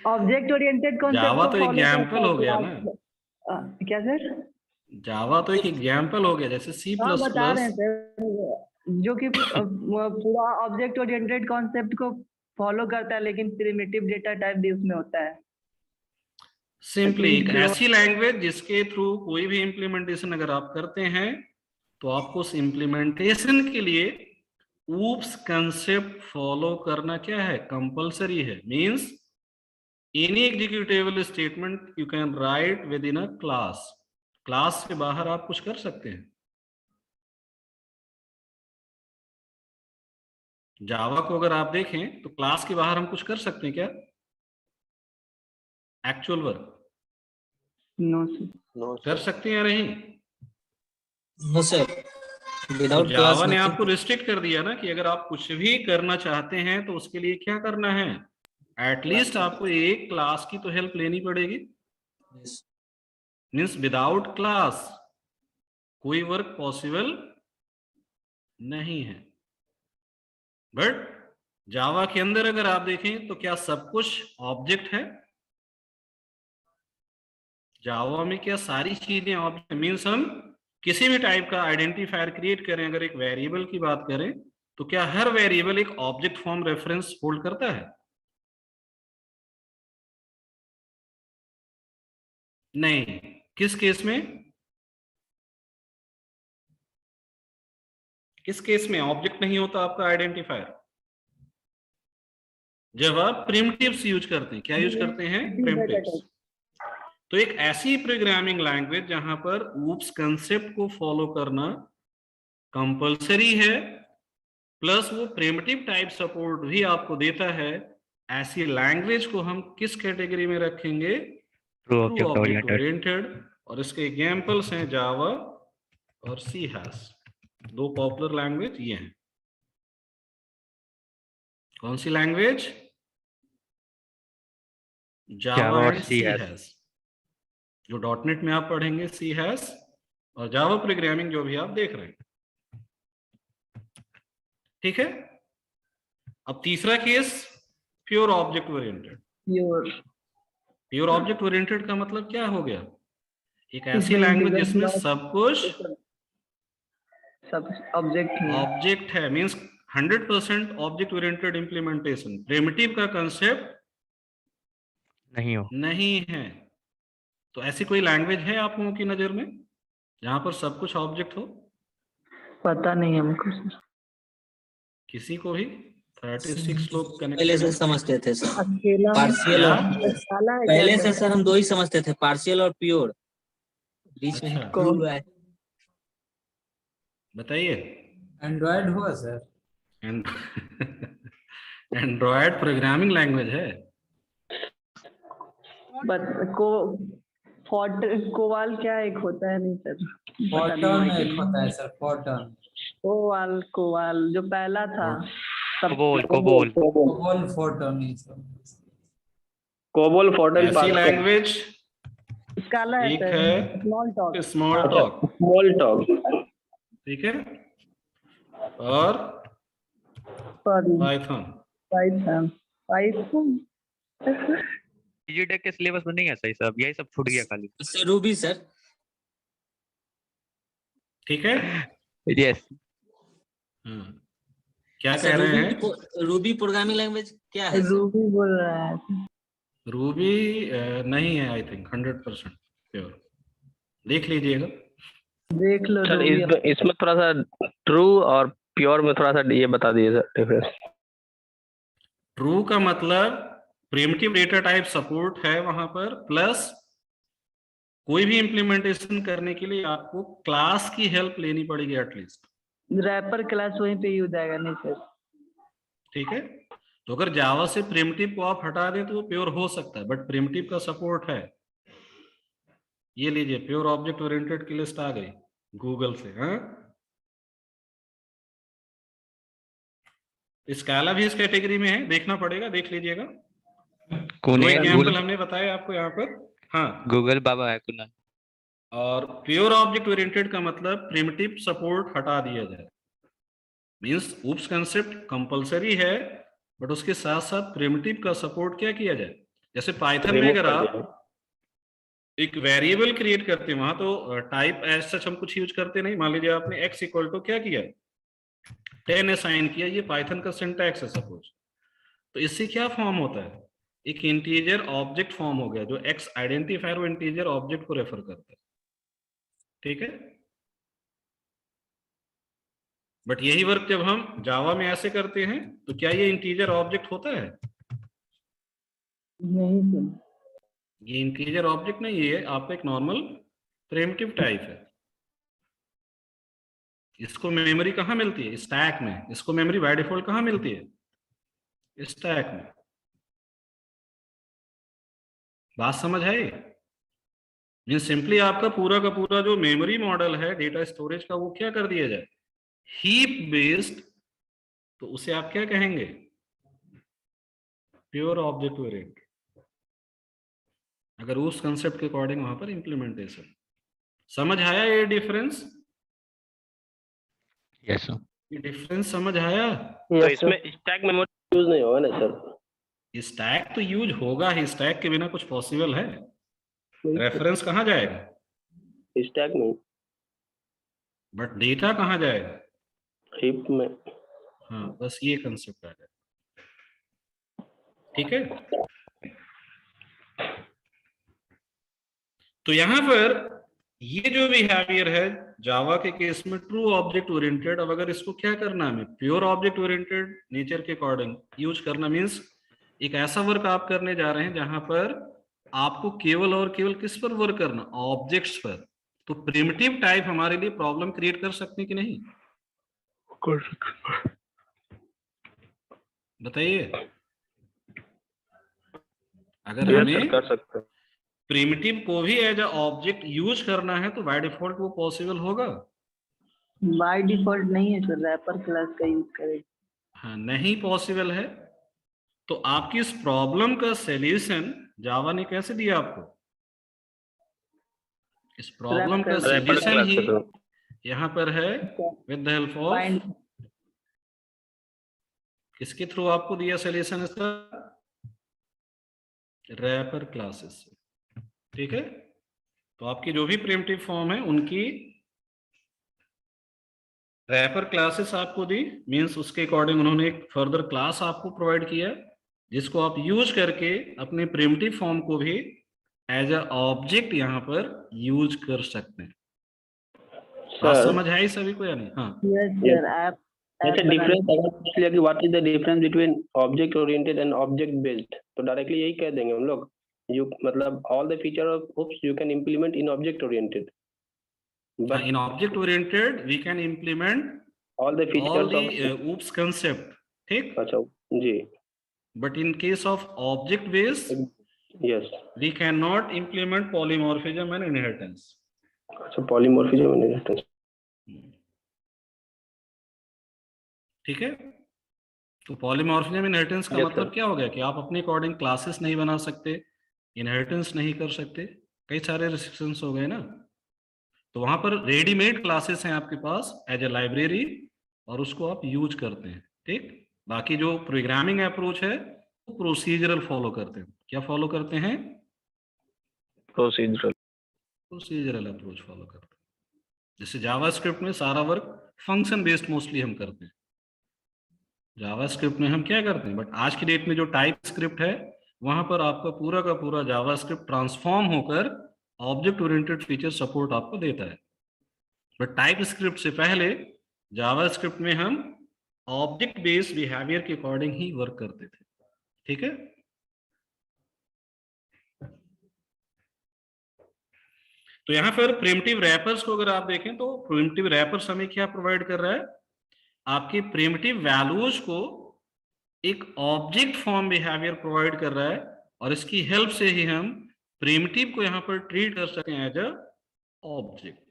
S6: ऑब्जेक्ट ओरिएंटेड कॉन्सेप्ट
S1: जावा
S6: को
S1: तो
S6: follow
S1: एग्जाम्पल
S6: करता
S1: हो गया
S6: है
S1: ना।
S6: क्या सर?
S1: जावा तो एक एग्जाम्पल हो गया, जैसे सी
S6: हाँ
S1: प्लस
S6: बता रहे हैं
S1: प्लस
S6: सर, जो कि पूरा ऑब्जेक्ट ओरिएंटेड कॉन्सेप्ट को फॉलो करता है, लेकिन प्रिमिटिव डेटा टाइप भी उसमें होता है।
S1: सिंपली एक ऐसी लैंग्वेज जिसके थ्रू कोई भी इंप्लीमेंटेशन अगर आप करते हैं तो आपको उस इंप्लीमेंटेशन के लिए ऊप्स कंसेप्ट फॉलो करना क्या है? कंपलसरी है। Means any executable statement you can write with in a class. Class के बाहर आप कुछ कर सकते हैं। जावा को अगर आप देखें तो क्लास के बाहर हम कुछ कर सकते हैं क्या? Actual work
S6: no sir.
S5: No,
S1: कर
S5: sir.
S1: सकते हैं या नहीं?
S2: नो सर,
S1: तो
S2: विदाउट
S1: जावा
S2: क्लास
S1: ने आपको रिस्ट्रिक्ट कर दिया ना कि अगर आप कुछ भी करना चाहते हैं तो उसके लिए क्या करना है? एटलीस्ट आपको एक क्लास की तो हेल्प लेनी पड़ेगी। मीन्स विदाउट क्लास कोई वर्क पॉसिबल नहीं है। बट जावा के अंदर अगर आप देखें तो क्या सब कुछ ऑब्जेक्ट है? जावा में क्या सारी चीजें ऑब्जेक्ट? मीन्स हम किसी भी टाइप का आइडेंटिफायर क्रिएट करें, अगर एक वेरिएबल की बात करें तो क्या हर वेरिएबल एक ऑब्जेक्ट फॉर्म रेफरेंस होल्ड करता है? नहीं। किस केस में? किस केस में ऑब्जेक्ट नहीं होता आपका आइडेंटिफायर? जब आप प्रिमिटिव्स यूज करते हैं। क्या यूज करते हैं? प्रिमिटिव्स। तो एक ऐसी प्रोग्रामिंग लैंग्वेज जहां पर ऊप्स कंसेप्ट को फॉलो करना कंपलसरी है, प्लस वो प्रिमिटिव टाइप सपोर्ट भी आपको देता है, ऐसी लैंग्वेज को हम किस कैटेगरी में रखेंगे?
S3: True
S1: true
S3: object
S1: object
S3: oriented.
S1: Oriented. और इसके एग्जांपल्स हैं जावा और सी हैश। दो पॉपुलर लैंग्वेज ये हैं। कौन सी लैंग्वेज? जावा
S3: और
S1: and
S3: C
S1: C
S3: hash.
S1: Hash. जो डॉटनेट में आप पढ़ेंगे सी हैश, और जावा प्रोग्रामिंग जो भी आप देख रहे हैं। ठीक है। अब तीसरा case pure object oriented. Pure object oriented का मतलब क्या हो गया? एक ऐसी लैंग्वेज जिसमें सब कुछ
S6: सब ऑब्जेक्ट
S1: है। Means 100% object oriented implementation. Primitive का कंसेप्ट नहीं है। तो ऐसी कोई लैंग्वेज है आप लोगों की नजर में जहां पर सब कुछ ऑब्जेक्ट हो?
S6: पता नहीं हमको सर।
S1: किसी को भी? 36 लोग
S2: पहले
S1: कनेक्टेड
S2: से
S1: हैं।
S2: समझते थे सर,
S6: अकेला
S2: पार्शियल और
S6: साला है
S2: पहले
S6: क्या
S2: से सर हम दो ही समझते थे, पार्शियल और प्योर। बीच में
S1: अच्छा।
S2: ट्रू है।
S1: बताइए।
S7: एंड्रॉयड हुआ सर?
S1: एंड्रॉयड प्रोग्रामिंग लैंग्वेज है।
S6: कोवाल क्या एक होता है? नहीं सर,
S7: फोटोन एक होता है सर, फोटोन।
S6: कोवाल जो पहला था।
S3: कोबोल।
S7: कोबोल फोटोन ही सर।
S5: कोबोल फोटोन
S1: ऐसी लैंग्वेज
S6: काला है
S1: एक
S6: सर।
S1: है
S6: small talk.
S1: Small talk.
S5: Small talk.
S1: ठीक है। और पाइथन।
S6: पाइथन
S3: जीटेक के सिलेबस में नहीं है सही सब, यही सब छूट गया खाली।
S2: Ruby sir.
S1: ठीक है।
S3: यस।
S1: क्या कह रहे हैं?
S2: रूबी प्रोग्रामिंग लैंग्वेज क्या है?
S6: रूबी बोल रहा है।
S1: रूबी नहीं है आई थिंक 100% प्योर। देख लीजिएगा।
S6: देख लो
S5: सर
S6: रूबी।
S5: इसमें थोड़ा सा ट्रू और प्योर में थोड़ा सा ये बता दीजिए सर डिफरेंस।
S1: ट्रू का मतलब प्रिमिटिव डेटा टाइप सपोर्ट है वहां पर, प्लस कोई भी इंप्लीमेंटेशन करने के लिए आपको क्लास की हेल्प लेनी पड़ेगी एटलीस्ट।
S6: रैपर क्लास वहीं पे यूज आएगा नहीं सर?
S1: ठीक है, तो अगर जावा से प्रिमिटिव को आप हटा दें तो वो प्योर हो सकता है, बट प्रिमिटिव का सपोर्ट है। ये लीजिए, प्योर ऑब्जेक्ट ओरिएंटेड की लिस्ट आ गई गूगल से। हाँ, स्काला भी इस कैटेगरी में है, देखना पड़ेगा, देख लीजिएगा। दो एग्जाम्पल हमने बताया आपको यहाँ पर। हाँ,
S3: गूगल बाबा है कुनाल।
S1: और प्योर ऑब्जेक्ट ओरिएंटेड का मतलब प्रिमिटिव सपोर्ट हटा दिया जाए, मींस ऊप्स कंसेप्ट कंपलसरी है, बट उसके साथ साथ प्रिमिटिव का सपोर्ट क्या किया जाए। जैसे पाइथन में अगर आप एक वेरिएबल क्रिएट करते हैं, वहां तो टाइप एज सच हम कुछ यूज करते नहीं। मान लीजिए आपने x इक्वल टू क्या किया, 10 असाइन किया, ये पाइथन का सिंटैक्स है सपोज, तो इससे क्या फॉर्म होता है, एक इंटीजर ऑब्जेक्ट फॉर्म हो गया, जो x आइडेंटिफायर वो इंटीजर ऑब्जेक्ट को रेफर करता है। ठीक है, बट यही वर्क जब हम जावा में ऐसे करते हैं तो क्या ये इंटीजर ऑब्जेक्ट होता है?
S6: नहीं सर।
S1: ये इंटीजर ऑब्जेक्ट नहीं, ये आपका एक नॉर्मल प्रिमिटिव टाइप है। इसको मेमोरी कहाँ मिलती है? स्टैक में। इसको मेमोरी बाय डिफॉल्ट कहाँ मिलती है? स्टैक में। बात समझ है? मीन सिंपली आपका पूरा का पूरा जो मेमोरी मॉडल है डेटा स्टोरेज का, वो क्या कर दिया जाए, हीप बेस्ड, तो उसे आप क्या कहेंगे, प्योर ऑब्जेक्ट ओरिएंटेड। अगर उस कंसेप्ट के अकॉर्डिंग वहां पर इंप्लीमेंटेशन। समझ आया ये डिफरेंस?
S3: Yes sir.
S1: ये डिफरेंस समझ आया?
S5: तो इसमें स्टैक मेमोरी यूज नहीं होगा ना सर?
S1: स्टैक तो यूज होगा ही, स्टैक के बिना कुछ पॉसिबल है? रेफरेंस कहाँ जाएगा?
S5: स्टैक में।
S1: बट डेटा कहाँ जाएगा?
S5: हीप में।
S1: हाँ, बस ये कंसेप्ट आ जाएगा। ठीक है, तो यहां पर ये जो बिहेवियर है जावा के केस में ट्रू ऑब्जेक्ट ओरिएंटेड, अब अगर इसको क्या करना है, प्योर ऑब्जेक्ट ओरिएंटेड नेचर के अकॉर्डिंग यूज करना, मींस एक ऐसा वर्क आप करने जा रहे हैं जहां पर आपको केवल और केवल किस पर वर्क करना, ऑब्जेक्ट्स पर। तो प्रिमिटिव टाइप हमारे लिए प्रॉब्लम क्रिएट कर सकते हैं कि नहीं?
S5: कर सकते,
S1: बताइए। अगर हमें
S5: कर सकते हैं।
S1: प्रिमिटिव को भी एज अ ऑब्जेक्ट यूज करना है तो बाय डिफॉल्ट वो पॉसिबल होगा?
S6: बाय डिफॉल्ट नहीं है सर, रैपर क्लास का यूज करें।
S1: हाँ, नहीं पॉसिबल है। तो आपकी इस प्रॉब्लम का सॉल्यूशन जावा ने कैसे दिया आपको? इस प्रॉब्लम का सॉल्यूशन ही यहाँ पर है विद द हेल्प ऑफ, किसके थ्रू आपको दिया सॉल्यूशन इसका? रैपर क्लासेस से। ठीक है, तो आपकी जो भी प्रिमिटिव फॉर्म है उनकी रैपर क्लासेस आपको दी, मींस उसके अकॉर्डिंग उन्होंने एक फर्दर क्लास आपको प्रोवाइड किया जिसको आप यूज करके अपने प्रिमिटिव फॉर्म को भी एज अ ऑब्जेक्ट यहाँ पर यूज कर सकते हैं। बात समझ आई सभी को या नहीं? हाँ,
S6: यस सर। आप
S5: ऐसे डिफरेंस अगर पूछ लिया कि what is the difference between object oriented and object based, तो डायरेक्टली यही कह देंगे हम लोग, यू मतलब all the feature of oops you can implement in object oriented,
S1: but in object oriented we can implement
S5: all the features
S1: all the
S5: of
S1: oops concept. ठीक,
S5: अच्छा जी,
S1: but in case of object based
S5: yes,
S1: we cannot implement polymorphism and inheritance.
S5: अच्छा पॉलीमॉर्फिज्म एंड इनहेरिटेंस।
S1: ठीक है, तो पॉलीमॉर्फिज्म इनहेरिटेंस का
S5: Yes,
S1: मतलब
S5: sir.
S1: क्या हो गया कि आप अपने अकॉर्डिंग क्लासेस नहीं बना सकते, इनहेरिटेंस नहीं कर सकते, कई सारे रिस्ट्रिक्शंस हो गए ना। तो वहां पर रेडीमेड क्लासेस हैं आपके पास एज ए लाइब्रेरी और उसको आप यूज करते हैं। ठीक, बाकी जो प्रोग्रामिंग अप्रोच है वो प्रोसीजरल फॉलो करते हैं। क्या फॉलो करते हैं? प्रोसीजरल अप्रोच फॉलो करते हैं। जैसे जावास्क्रिप्ट में सारा वर्क फंक्शन बेस्ड मोस्टली हम करते हैं, जावास्क्रिप्ट में हम क्या करते हैं, बट आज की डेट में जो टाइप स्क्रिप्ट है वहां पर आपका पूरा का पूरा जावास्क्रिप्ट ट्रांसफॉर्म होकर ऑब्जेक्ट ओरिएंटेड फीचर सपोर्ट आपको देता है। बट टाइप स्क्रिप्ट से पहले जावास्क्रिप्ट में हम ऑब्जेक्ट बेस्ड बिहेवियर के अकॉर्डिंग ही वर्क करते थे। ठीक है, तो यहां पर प्रिमिटिव रैपर्स को अगर आप देखें तो प्रिमिटिव रैपर्स हमें क्या प्रोवाइड कर रहा है, आपके प्रिमिटिव वैल्यूज को एक ऑब्जेक्ट फॉर्म बिहेवियर प्रोवाइड कर रहा है, और इसकी हेल्प से ही हम प्रिमिटिव को यहां पर ट्रीट कर सकते हैं एज अ ऑब्जेक्ट।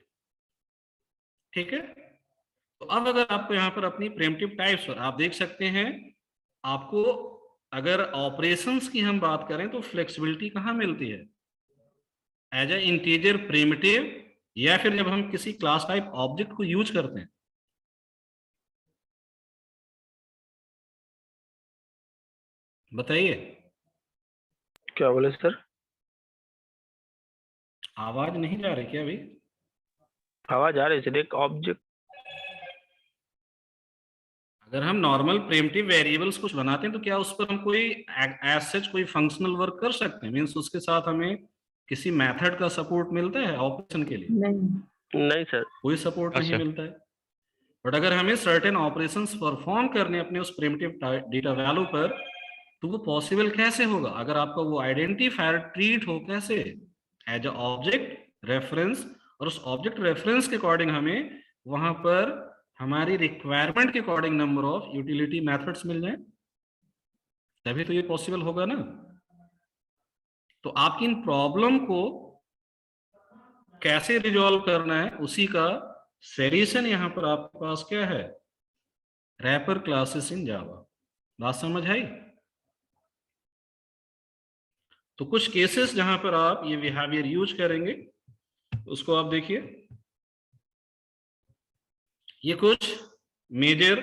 S1: ठीक है, तो अब अगर आपको यहां पर अपनी प्रिमिटिव टाइप्स पर आप देख सकते हैं, आपको अगर ऑपरेशंस की हम बात करें तो फ्लेक्सिबिलिटी कहां मिलती है, एज अ इंटीजर प्रिमिटिव, या फिर जब हम किसी क्लास टाइप ऑब्जेक्ट को यूज करते हैं। बताइए,
S5: क्या बोले सर?
S1: आवाज नहीं जा रही क्या अभी?
S5: आवाज आ रही सर। एक ऑब्जेक्ट,
S1: अगर हम नॉर्मल प्रिमिटिव वेरिएबल्स कुछ बनाते हैं तो क्या उस पर हम कोई एज सच कोई फंक्शनल वर्क कर सकते हैं, मींस उसके साथ हमें किसी मेथड का सपोर्ट मिलता है ऑपरेशन के लिए?
S5: नहीं सर।
S1: कोई सपोर्ट नहीं मिलता है। बट अगर हमें सर्टेन ऑपरेशंस परफॉर्म करने अपने उस प्रिमिटिव डेटा वैल्यू पर, तो वो पॉसिबल कैसे होगा, अगर आपका वो आइडेंटिफायर ट्रीट हो कैसे, एज अ ऑब्जेक्ट रेफरेंस, और उस ऑब्जेक्ट रेफरेंस के अकॉर्डिंग हमें वहां पर हमारी रिक्वायरमेंट के according number of utility methods मिल जाए, तभी तो ये पॉसिबल होगा ना। तो आपकी इन प्रॉब्लम को कैसे रिजॉल्व करना है उसी का सॉल्यूशन यहां पर आपके पास क्या है, रैपर क्लासेस इन जावा। बात समझ आई? तो कुछ केसेस जहां पर आप ये बिहेवियर यूज करेंगे उसको आप देखिए। ये कुछ मेजर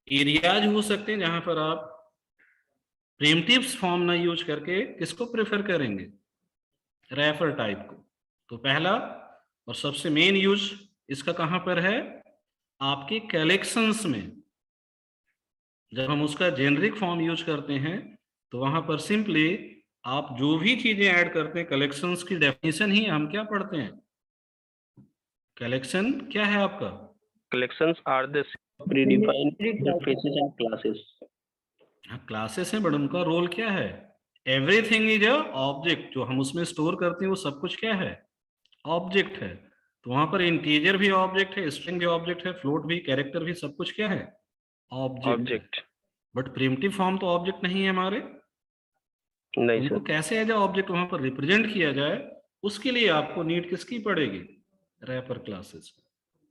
S1: एरियाज हो सकते हैं जहां पर आप प्रिमिटिव्स फॉर्म ना यूज करके किसको प्रेफर करेंगे, रेफर टाइप को। तो पहला और सबसे मेन यूज इसका कहां पर है, आपके कलेक्शंस में। जब हम उसका जेनरिक फॉर्म यूज करते हैं तो वहां पर सिंपली आप जो भी चीजें ऐड करते हैं, कलेक्शंस की डेफिनेशन ही हम क्या पढ़ते हैं, कलेक्शन क्या है आपका,
S5: collections are the predefined interfaces and classes.
S1: Classes हैं, बट उनका रोल क्या है, एवरीथिंग इज अ ऑब्जेक्ट। जो हम उसमें स्टोर करते हैं वो सब कुछ क्या है, ऑब्जेक्ट है। तो वहां पर इंटीजर भी ऑब्जेक्ट है, स्ट्रिंग भी ऑब्जेक्ट है, फ्लोट भी, कैरेक्टर भी, सब कुछ क्या है, ऑब्जेक्ट। बट प्रिमिटिव फॉर्म तो ऑब्जेक्ट नहीं है हमारे,
S5: नहीं
S1: उनको
S5: सर।
S1: कैसे एज ऑब्जेक्ट वहां पर रिप्रेजेंट किया जाए, उसके लिए आपको नीड किसकी पड़ेगी, रैपर क्लासेस।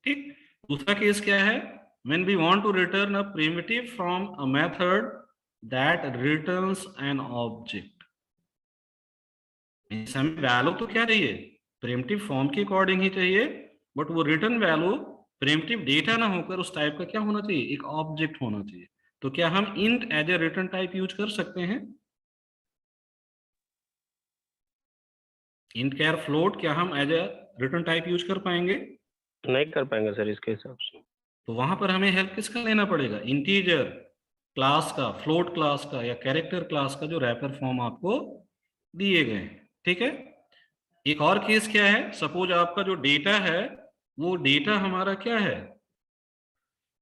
S1: ठीक, दूसरा केस क्या है, when we want to return a primitive from a method that returns an object, हमें वैल्यू तो क्या चाहिए, प्रिमिटिव फॉर्म के अकॉर्डिंग ही चाहिए, बट वो रिटर्न वैल्यू प्रिमिटिव डेटा ना होकर उस टाइप का क्या होना चाहिए, एक ऑब्जेक्ट होना चाहिए। तो क्या हम int as a return type use कर सकते हैं, इंट कैर फ्लोट, क्या हम as a return type use कर पाएंगे?
S5: नहीं कर पाएंगे सर इसके हिसाब से।
S1: तो वहां पर हमें हेल्प किसका लेना पड़ेगा, इंटीजर क्लास का, फ्लोट क्लास का, या कैरेक्टर क्लास का, जो रैपर फॉर्म आपको दिए गए हैं। ठीक है, एक और केस क्या है, सपोज आपका जो डेटा है वो डेटा हमारा क्या है,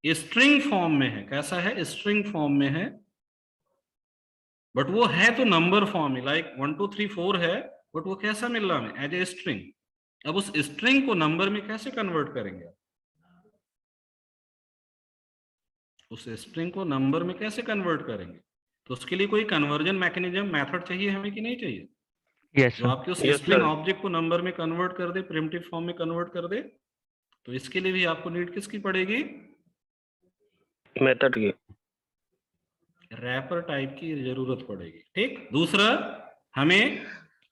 S1: स्ट्रिंग फॉर्म में है। कैसा है, स्ट्रिंग फॉर्म में है, बट वो है तो नंबर फॉर्म में, लाइक 1 2 3 4 है, बट वो कैसा मिल रहा है, एज ए स्ट्रिंग। अब उस स्ट्रिंग को नंबर में कैसे कन्वर्ट करेंगे, उस स्ट्रिंग को नंबर में कैसे कन्वर्ट करेंगे? तो उसके लिए कोई कन्वर्जन मैकेनिज्म मेथड चाहिए हमें कि नहीं चाहिए?
S3: यस
S1: जो आपके उस स्ट्रिंग ऑब्जेक्ट को नंबर में कन्वर्ट कर दे, प्रिमिटिव फॉर्म में कन्वर्ट कर दे। तो इसके लिए भी आपको नीड किसकी पड़ेगी,
S5: मेथड की,
S1: रैपर टाइप की जरूरत पड़ेगी। ठीक, दूसरा हमें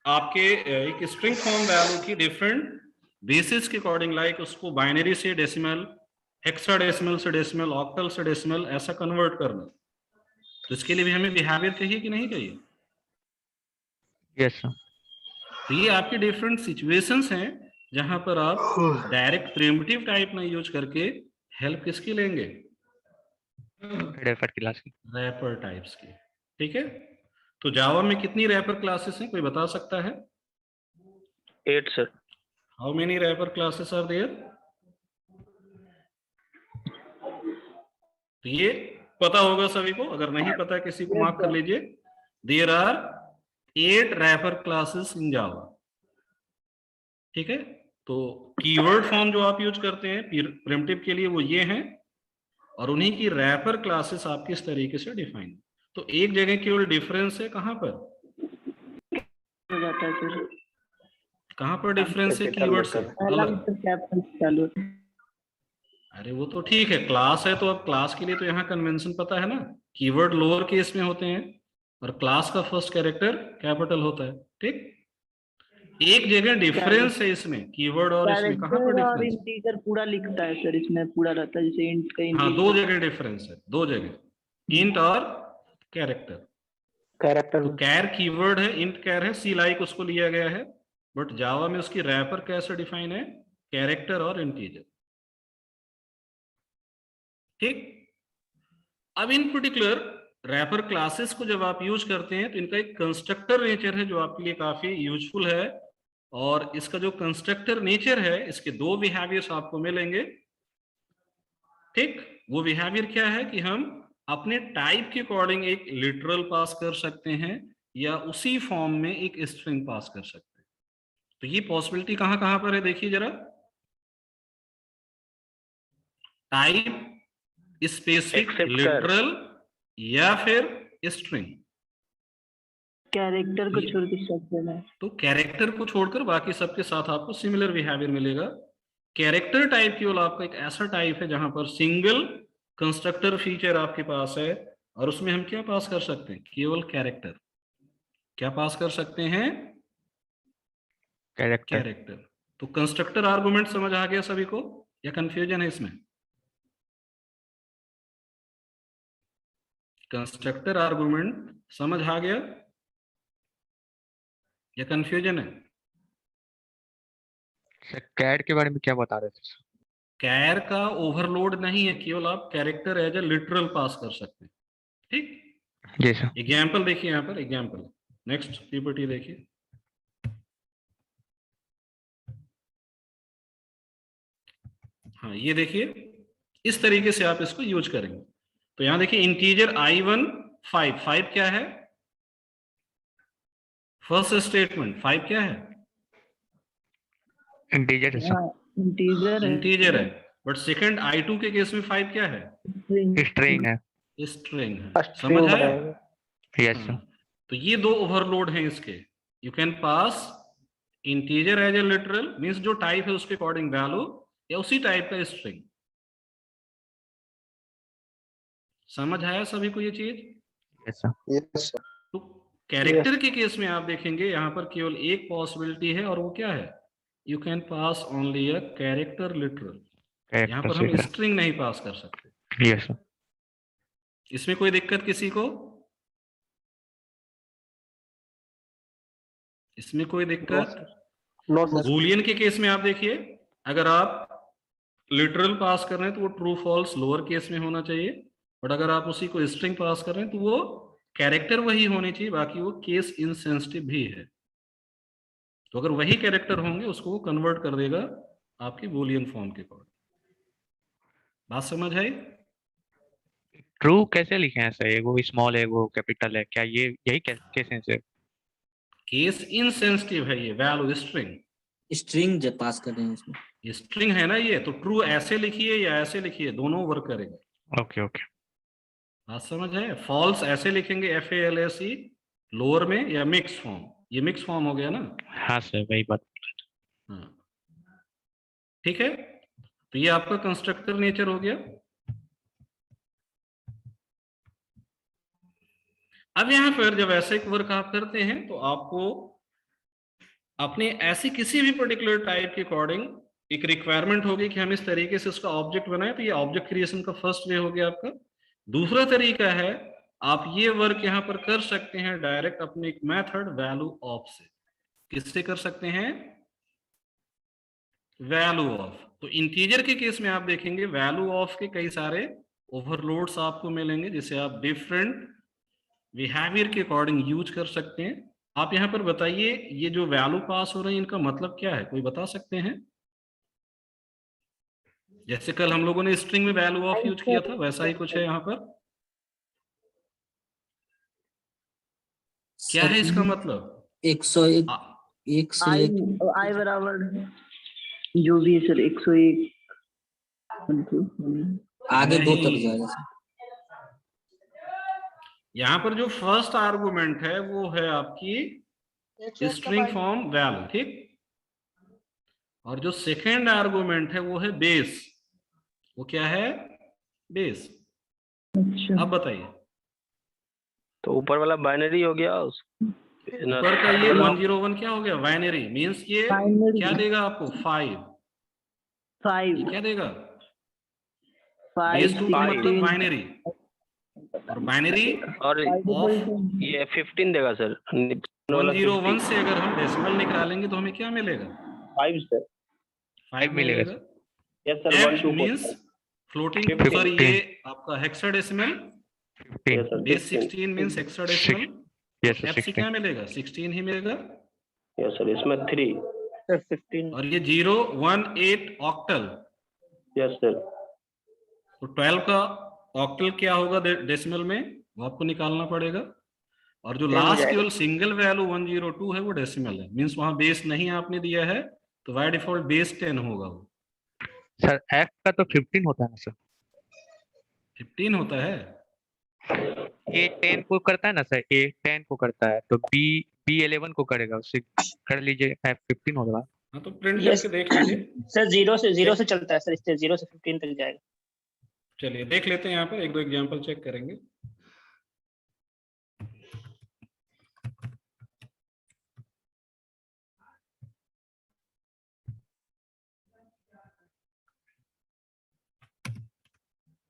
S1: आपके एक स्ट्रिंग फॉर्म वैल्यू की डिफरेंट बेसिस के अकॉर्डिंग, लाइक उसको बाइनरी से डेसिमल, हेक्साडेसिमल से डेसिमल, ऑक्टल से डेसिमल, ऐसा कन्वर्ट करना। तो इसके लिए भी हमें बिहेवियर चाहिए कि नहीं चाहिए?
S3: Yes sir.
S1: तो ये आपके डिफरेंट सिचुएशंस हैं जहां पर आप डायरेक्ट प्रिमिटिव टाइप ना यूज करके हेल्प किसकी लेंगे,
S3: रैपर क्लास की।
S1: रैपर टाइप्स की, ठीक है। तो जावा में कितनी रैपर क्लासेस हैं, कोई बता सकता है?
S5: 8 सर।
S1: How many wrapper classes are there? तो ये पता होगा सभी को, अगर नहीं पता किसी को मार्क कर लीजिए। There are 8 wrapper classes in Java, ठीक है। तो कीवर्ड फॉर्म जो आप यूज करते हैं प्रिमिटिव के लिए वो ये हैं, और उन्हीं की रैपर क्लासेस आपकी इस तरीके से डिफाइन। तो एक जगह केवल डिफरेंस है, कहां पर
S6: हो जाता है फिर
S1: कहां पर डिफरेंस है कीवर्ड से अलग? अरे वो तो ठीक है, क्लास है तो अब क्लास के लिए तो यहाँ कन्वेंशन पता है ना, कीवर्ड लोअर केस में होते हैं और क्लास का फर्स्ट कैरेक्टर कैपिटल होता है, ठीक। एक जगह डिफरेंस है इसमें कीवर्ड और इसमें, कहां पर डिफरेंस?
S6: इंटीजर पूरा लिखता है सर, इसमें पूरा रहता है, जैसे इंट का
S1: हाँ, दो जगह डिफरेंस है, दो जगह, इंट और कैरेक्टर।
S5: कैरेक्टर
S1: तो कैर कीवर्ड है, इंट कैर है, सी लाइक उसको लिया गया है, बट जावा में उसकी रैपर कैसे डिफाइन है? कैरेक्टर और इंटीजर, ठीक। अब इन पर्टिकुलर रैपर क्लासेस को जब आप यूज करते हैं तो इनका एक कंस्ट्रक्टर नेचर है जो आपके लिए काफी यूजफुल है, और इसका जो कंस्ट्रक्टर नेचर है इसके दो बिहेवियर्स आपको मिलेंगे, ठीक। वो बिहेवियर क्या है कि हम अपने टाइप के अकॉर्डिंग एक लिटरल पास कर सकते हैं या उसी फॉर्म में एक स्ट्रिंग पास कर सकते हैं। तो ये पॉसिबिलिटी कहां कहां पर है, देखिए जरा। टाइप स्पेसिफिक लिटरल या फिर स्ट्रिंग।
S6: कैरेक्टर को छोड़ के सब देना है।
S1: तो कैरेक्टर को छोड़कर बाकी सबके साथ आपको सिमिलर बिहेवियर मिलेगा। कैरेक्टर टाइप केवल आपका एक ऐसा टाइप है जहां पर सिंगल कंस्ट्रक्टर फीचर आपके पास है, और उसमें हम क्या पास कर सकते हैं? केवल कैरेक्टर। क्या पास कर सकते हैं? कैरेक्टर। तो कंस्ट्रक्टर आर्गुमेंट समझ आ गया सभी को, या कंफ्यूजन है इसमें? कंस्ट्रक्टर आर्गुमेंट समझ आ गया या कंफ्यूजन है?
S3: कैड के बारे में क्या बता रहे थे?
S1: कैर का ओवरलोड नहीं है, केवल आप कैरेक्टर एज ए लिटरल पास कर सकते हैं, ठीक।
S3: जी सर।
S1: एग्जाम्पल देखिए यहाँ पर, एग्जाम्पल नेक्स्ट पीपीटी देखिए। हाँ, ये देखिए इस तरीके से आप इसको यूज करेंगे। तो यहां देखिए इंटीजर i1 5 क्या है? फर्स्ट स्टेटमेंट 5 क्या है?
S3: इंटीजर
S1: इंटीजर है, बट सेकंड i2 के केस में 5 क्या है?
S3: स्ट्रिंग है।
S1: स्ट्रिंग है, समझ आया?
S3: Yes sir.
S1: तो ये दो ओवरलोड हैं इसके। You can pass integer as a literal, means जो टाइप है उसके अकॉर्डिंग वैल्यू, या उसी टाइप का स्ट्रिंग। समझ आया सभी को ये चीज?
S3: Yes sir.
S1: तो कैरेक्टर के केस में आप देखेंगे यहाँ पर केवल एक पॉसिबिलिटी है, और वो क्या है? You can pass only a character literal. यहाँ पर हम स्ट्रिंग नहीं पास कर सकते।
S3: Yes sir.
S1: इसमें कोई दिक्कत किसी को? इसमें कोई दिक्कत? बूलियन के केस में आप देखिए, अगर आप लिटरल पास कर रहे हैं तो वो ट्रू फॉल्स लोअर केस में होना चाहिए, बट अगर आप उसी को स्ट्रिंग पास कर रहे हैं तो वो कैरेक्टर वही होनी चाहिए, बाकी वो केस इनसेंसिटिव भी है। तो अगर वही कैरेक्टर होंगे उसको वो कन्वर्ट कर देगा आपकी बूलियन फॉर्म के अकॉर्डिंग। बात समझ आई?
S3: ट्रू कैसे लिखे हैं सर? एगो स्मॉल है, एगो कैपिटल है, क्या ये यही केस है?
S1: केस इनसेंसिटिव है ये वैल्यू
S2: स्ट्रिंग जब पास कर रहे हैं इसमें,
S1: स्ट्रिंग है ना ये, तो ट्रू ऐसे लिखिए या ऐसे लिखिए, दोनों वर्क करेगा।
S3: ओके।
S1: बात समझ है? फॉल्स ऐसे लिखेंगे FALSE लोअर में, या मिक्स फॉर्म, ये मिक्स फॉर्म हो गया ना।
S3: हाँ सर, वही बात।
S1: हाँ, ठीक है। तो ये आपका कंस्ट्रक्टर नेचर हो गया। अब यहां पर जब ऐसे एक वर्क आप करते हैं तो आपको अपने ऐसी किसी भी पर्टिकुलर टाइप के अकॉर्डिंग एक रिक्वायरमेंट होगी कि हम इस तरीके से उसका ऑब्जेक्ट बनाएं, तो ये ऑब्जेक्ट क्रिएशन का फर्स्ट वे हो गया आपका। दूसरा तरीका है, आप ये वर्क यहां पर कर सकते हैं डायरेक्ट अपने एक मेथड वैल्यू ऑफ से। किससे कर सकते हैं? Value of. तो इंटीजर के केस में आप देखेंगे वैल्यू ऑफ के कई सारे ओवरलोड्स आपको मिलेंगे जिसे आप डिफरेंट बिहेवियर के अकॉर्डिंग यूज कर सकते हैं। आप यहाँ पर बताइए ये जो वैल्यू पास हो रही है इनका मतलब क्या है, कोई बता सकते हैं? जैसे कल हम लोगों ने स्ट्रिंग में वैल्यू ऑफ यूज किया था वैसा ही कुछ है यहाँ पर। क्या है इसका मतलब?
S2: 101 1 से लेके
S6: आई बराबर जो भी है सर 101
S2: आगे 2 तक
S1: नहीं।
S2: जाएगा सर।
S1: यहाँ पर जो फर्स्ट आर्गुमेंट है वो है आपकी स्ट्रिंग फॉर्म वैल्यू, ठीक। और जो सेकेंड आर्गुमेंट है वो है बेस। वो क्या है? बेस।
S6: अच्छा
S1: अब बताइए।
S5: तो ऊपर वाला बाइनरी हो गया
S1: ऊपर का ये 101 क्या हो गया? बाइनरी। मींस ये
S6: Binary।
S1: क्या देगा आपको? 5।
S6: 5
S1: क्या देगा?
S6: 5
S1: बेस 2 का मतलब बाइनरी। और बाइनरी
S5: और
S1: ऑफ
S5: ये 15 देगा सर।
S1: 101 से अगर हम डेसिमल निकालेंगे तो हमें क्या मिलेगा?
S5: 5 सर।
S1: 5
S3: मिलेगा।
S1: मिलेगा।
S5: Yes sir 1 2
S1: means floating,
S5: 15।
S1: Sorry ये आपका hexadecimal.
S3: 15
S1: base 16 means hexadecimal.
S3: Yes sir
S1: F से
S3: 16
S1: क्या मिलेगा? 16 ही मिलेगा।
S5: यस सर इसमें 3
S6: सर 15
S1: और ये 0 1 8 ऑक्टल।
S5: Yes sir.
S1: तो 12 का ऑक्टल क्या होगा डेसिमल में वो आपको निकालना पड़ेगा। और जो लास्ट केवल सिंगल वैल्यू 102 है वो डेसिमल है। मींस वहां बेस नहीं आपने दिया है तो बाय डिफॉल्ट बेस 10 होगा वो।
S3: सर एफ का तो 15 होता है ना सर।
S1: 15 होता है।
S3: ए 10 को करता है ना सर, ए 10 को करता है तो बी 11 को करेगा, उससे कर लीजिए एफ 15 होगा।
S1: हाँ तो प्रिंट करके देख लीजिए।
S6: सर 0 से चलता है सर, इससे 0 से 15 तक जाएगा।
S1: चलिए देख लेते हैं, यहाँ पर एक दो एग्जांपल चेक करेंगे।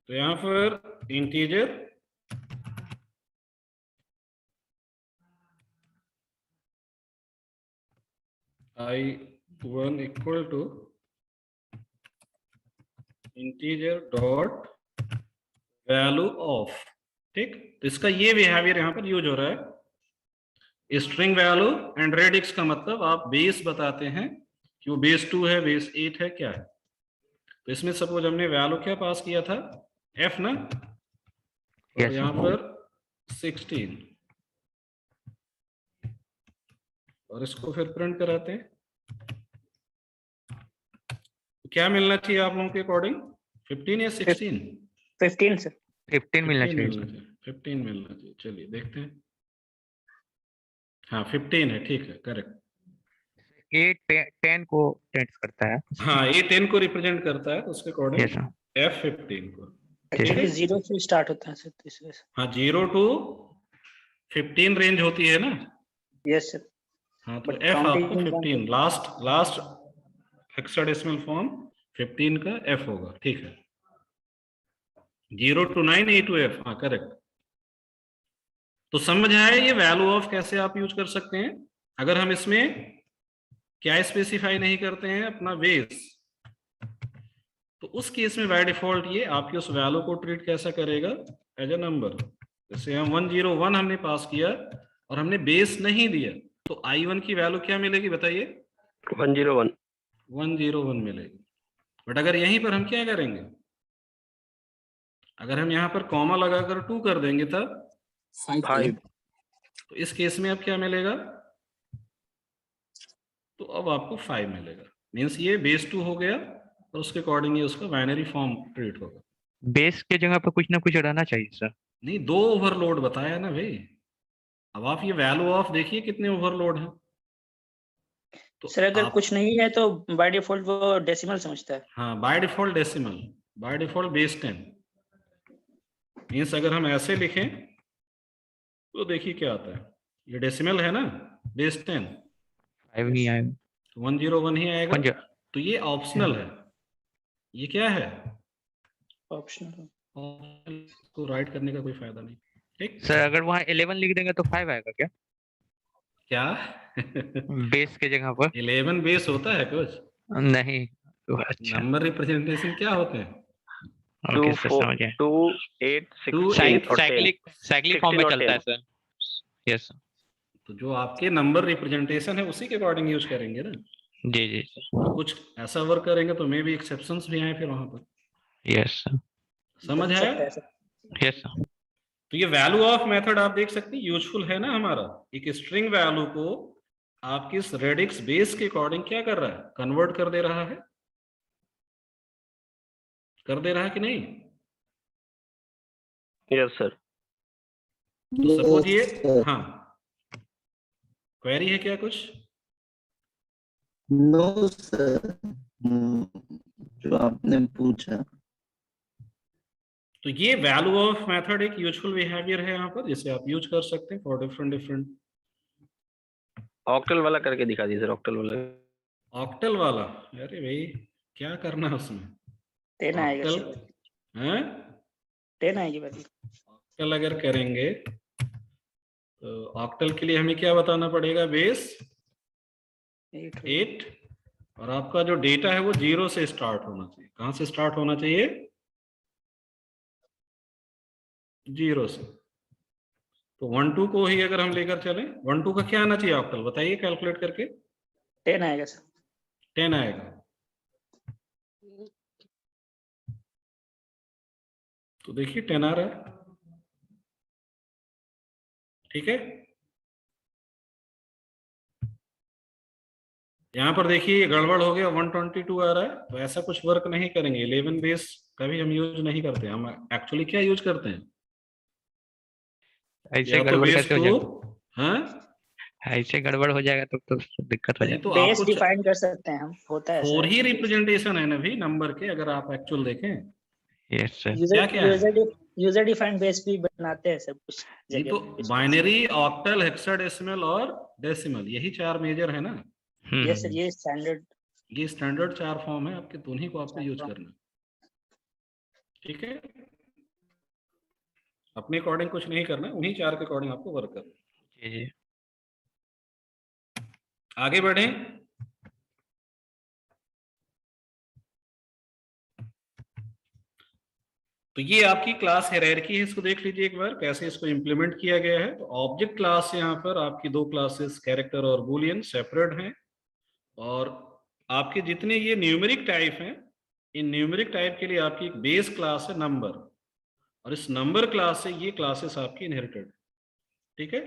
S1: तो यहाँ पर integer I1 equal to integer dot value of, ठीक। तो इसका ये बिहेवियर यहाँ पर यूज हो रहा है। स्ट्रिंग वैल्यू एंड रेडिक्स का मतलब आप बेस बताते हैं कि वो बेस 2 है, बेस 8 है, क्या है। तो इसमें सपोज हमने वैल्यू क्या पास किया था? f ना। और
S3: Yes,
S1: यहाँ
S3: sir.
S1: पर 16 और इसको फिर प्रिंट कराते हैं। तो क्या मिलना चाहिए आप लोगों के अकॉर्डिंग? 15 या 16?
S6: 15 सर।
S3: 15 मिलना
S1: 15
S3: चाहिए
S1: मिलना चाहिए। 15 मिलना चाहिए। चलिए देखते हैं। हाँ 15 है, ठीक है, करेक्ट।
S3: ए 10 को टेंस करता है।
S1: हाँ ये 10 को रिप्रेजेंट करता है तो उसके अकॉर्डिंग
S3: यस सर।
S1: F15 को।
S6: एक्चुअली 0 से स्टार्ट होता है सर, तो इस वजह से।
S1: हाँ 0 to 15 रेंज होती है ना।
S6: Yes sir.
S1: हाँ तो
S6: But
S1: F आपको
S6: counting
S1: 15 लास्ट हेक्साडेसिमल फॉर्म 15 का F होगा, ठीक है। 0 to 9 A to F, हाँ करेक्ट। तो समझ आया ये वैल्यू ऑफ कैसे आप यूज कर सकते हैं। अगर हम इसमें क्या स्पेसिफाई नहीं करते हैं अपना बेस, तो उस केस में बाय डिफॉल्ट ये आपकी उस वैल्यू को ट्रीट कैसा करेगा? As a number. जैसे हम 101 हमने पास किया और हमने बेस नहीं दिया तो I1 की वैल्यू क्या मिलेगी बताइए? 101 मिलेगी। बट अगर यहीं पर हम क्या करेंगे, अगर हम यहाँ पर कॉमा लगाकर 2 कर देंगे तब
S5: 5
S1: तो इस केस में अब क्या मिलेगा? तो अब आपको 5 मिलेगा। मीन्स ये बेस 2 हो गया और उसके अकॉर्डिंग ये उसका बाइनरी फॉर्म ट्रीट होगा।
S3: बेस के जगह पर कुछ ना कुछ रहना चाहिए सर।
S1: नहीं, 2 ओवरलोड बताया ना भाई। अब आप ये वैल्यू ऑफ देखिए कितने ओवरलोड है। तो
S6: सर अगर कुछ नहीं है तो बाय डिफॉल्ट वो डेसिमल समझता है।
S1: हाँ by default decimal, by default base 10। Means अगर हम ऐसे लिखें तो देखिए क्या आता है। ये डेसिमल है ना, बेस 10
S3: 5 नहीं आएगा,
S1: 101 ही आएगा। तो ये ऑप्शनल है। ये क्या है?
S6: ऑप्शनल।
S1: को राइट करने का कोई फायदा नहीं, ठीक।
S3: सर अगर वहाँ 11 लिख देंगे तो 5 आएगा क्या?
S1: क्या?
S3: बेस के जगह पर
S1: 11 बेस होता है कुछ
S3: नहीं? तो अच्छा,
S1: नंबर रिप्रेजेंटेशन क्या होते हैं?
S3: ओके
S5: 2
S3: सर
S5: 4
S3: समझ गए।
S5: 2 8 16 और 10
S3: साइक्लिक फॉर्म में
S5: 16 और
S3: चलता है
S5: 10।
S3: सर। यस
S1: तो जो आपके नंबर रिप्रेजेंटेशन है उसी के अकॉर्डिंग यूज करेंगे ना।
S3: जी जी
S1: तो कुछ ऐसा वर्क करेंगे तो मे भी एक्सेप्शंस भी आए फिर वहां पर।
S3: यस सर
S1: समझ
S2: बन
S1: आया?
S2: सकता है सर।
S3: Yes sir.
S1: तो ये वैल्यू ऑफ मेथड आप देख सकते हैं यूजफुल है ना हमारा। एक स्ट्रिंग वैल्यू को आपकी इस रेडिक्स बेस के अकॉर्डिंग क्या कर रहा है, कन्वर्ट कर दे रहा है, कर दे रहा है कि नहीं?
S5: Yes sir.
S1: तो सपोज ये, हाँ क्वेरी है क्या कुछ?
S6: नो सर, जो आपने पूछा।
S1: तो ये वैल्यू ऑफ मेथड एक यूजफुल बिहेवियर है यहाँ पर, जिसे आप यूज कर सकते हैं फॉर डिफरेंट
S5: ऑक्टल वाला करके दिखा दीजिए सर, ऑक्टल वाला।
S1: ऑक्टल वाला। अरे भाई क्या करना है उसमें?
S2: 10 आएगा
S1: ऑक्टल
S2: सर,
S1: है?
S2: 10 आएगी वैल्यू।
S1: ऑक्टल अगर करेंगे तो ऑक्टल के लिए हमें क्या बताना पड़ेगा? बेस 8 और आपका जो डेटा है वो 0 से स्टार्ट होना चाहिए। कहां से स्टार्ट होना चाहिए? 0 से। तो 1 2 को ही अगर हम लेकर चलें, 1 2 का क्या आना चाहिए ऑक्टल, बताइए कैलकुलेट करके।
S2: 10 आएगा सर।
S1: 10 आएगा। तो देखिए 10 आ रहा है, ठीक है। यहाँ पर देखिए ये गड़बड़ हो गया, 122 आ रहा है। तो ऐसा कुछ वर्क नहीं करेंगे। 11 बेस कभी हम यूज नहीं करते। हम एक्चुअली क्या यूज करते हैं?
S3: ऐसे
S1: या तो
S3: गड़बड़
S1: बेस
S3: कैसे हो
S1: 2,
S3: जाएगा?
S1: हाँ
S3: ऐसे गड़बड़ हो जाएगा तो दिक्कत हो
S1: नहीं
S3: जाएगी।
S1: तो
S2: बेस
S1: आपको
S2: डिफाइन कर सकते हैं हम, होता है
S1: 4 ही
S2: सर।
S1: रिप्रेजेंटेशन है ना भी नंबर के, अगर आप एक्चुअल देखें।
S3: Yes sir.
S1: क्या क्या है?
S2: यूजर डिफाइंड बेस भी बनाते हैं सब कुछ
S1: ये
S2: जगह
S1: तो
S2: पे।
S1: बाइनरी, ऑक्टल, हेक्साडेसिमल और डेसिमल, यही 4 मेजर है ना।
S2: ये सर ये स्टैंडर्ड।
S1: ये स्टैंडर्ड 4 फॉर्म है आपके, उन्हीं को आपको यूज करना है, ठीक है। अपने अकॉर्डिंग कुछ नहीं करना है, उन्हीं 4 के अकॉर्डिंग आपको वर्क करना है।
S3: जी जी।
S1: आगे बढ़े। तो ये आपकी क्लास हायरार्की है, इसको देख लीजिए एक बार कैसे इसको इंप्लीमेंट किया गया है। तो ऑब्जेक्ट क्लास यहाँ पर आपकी 2 क्लासेस कैरेक्टर और बूलियन सेपरेट हैं, और आपके जितने ये न्यूमेरिक टाइप हैं, इन न्यूमेरिक टाइप के लिए आपकी एक बेस क्लास है नंबर, और इस नंबर क्लास से ये क्लासेस आपकी इनहेरिटेड, ठीक है।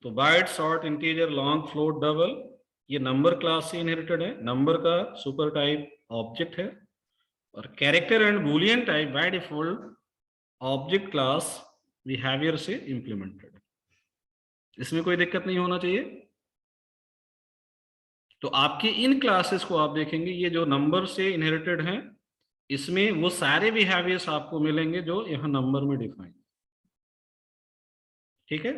S1: तो byte, short, integer, long, float, double, ये नंबर क्लास से इनहेरिटेड है। नंबर का सुपर टाइप ऑब्जेक्ट है, और character and boolean type by default object class behaviour से इंप्लीमेंटेड। इसमें कोई दिक्कत नहीं होना चाहिए। तो आपके इन क्लासेस को आप देखेंगे, ये जो नंबर से इनहेरिटेड हैं, इसमें वो सारे बिहेवियर्स आपको मिलेंगे जो यहाँ नंबर में डिफाइन, ठीक है।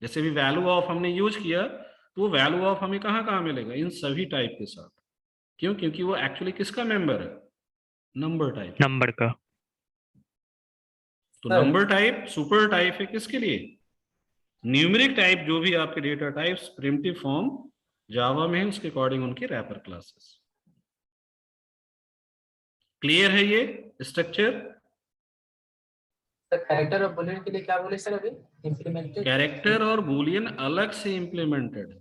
S1: जैसे भी वैल्यू ऑफ हमने यूज किया, तो वो वैल्यू ऑफ हमें कहाँ कहाँ मिलेगा? इन सभी टाइप के साथ। क्यों? क्योंकि वो एक्चुअली किसका मेंबर है? Number type.
S3: नंबर का।
S1: तो नंबर टाइप सुपर टाइप है किसके लिए? न्यूमेरिक टाइप जो भी आपके डेटा टाइप्स प्रिमिटिव फॉर्म जावा में है, उसके अकॉर्डिंग उनके रैपर क्लासेस। क्लियर है ये स्ट्रक्चर?
S7: कैरेक्टर और बुलेट के लिए क्या बोले सर अभी? इम्प्लीमेंटेड
S1: कैरेक्टर और बूलियन अलग से इंप्लीमेंटेड,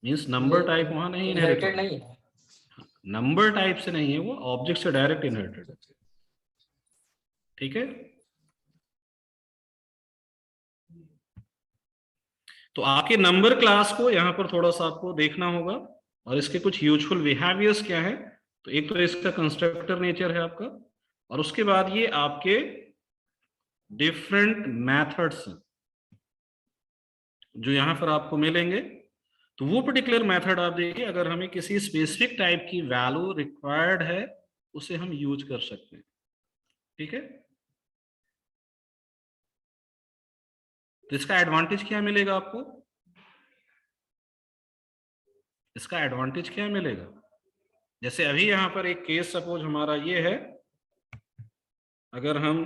S1: मींस नंबर टाइप वहां नहीं इनहेरिटेड
S7: नहीं है।
S1: नंबर टाइप से नहीं है, वो ऑब्जेक्ट से डायरेक्ट इनहेरिटेड है, ठीक है। तो आपके नंबर क्लास को यहां पर थोड़ा सा आपको देखना होगा, और इसके कुछ यूजफुल बिहेवियर्स क्या है। तो एक तो इसका कंस्ट्रक्टर नेचर है आपका, और उसके बाद ये आपके डिफरेंट मेथड्स जो यहां पर आपको मिलेंगे। तो वो पर्टिकुलर मेथड आप देखिए, अगर हमें किसी स्पेसिफिक टाइप की वैल्यू रिक्वायर्ड है, उसे हम यूज कर सकते हैं, ठीक है। तो इसका एडवांटेज क्या मिलेगा आपको? इसका एडवांटेज क्या मिलेगा? जैसे अभी यहां पर एक केस सपोज हमारा ये है, अगर हम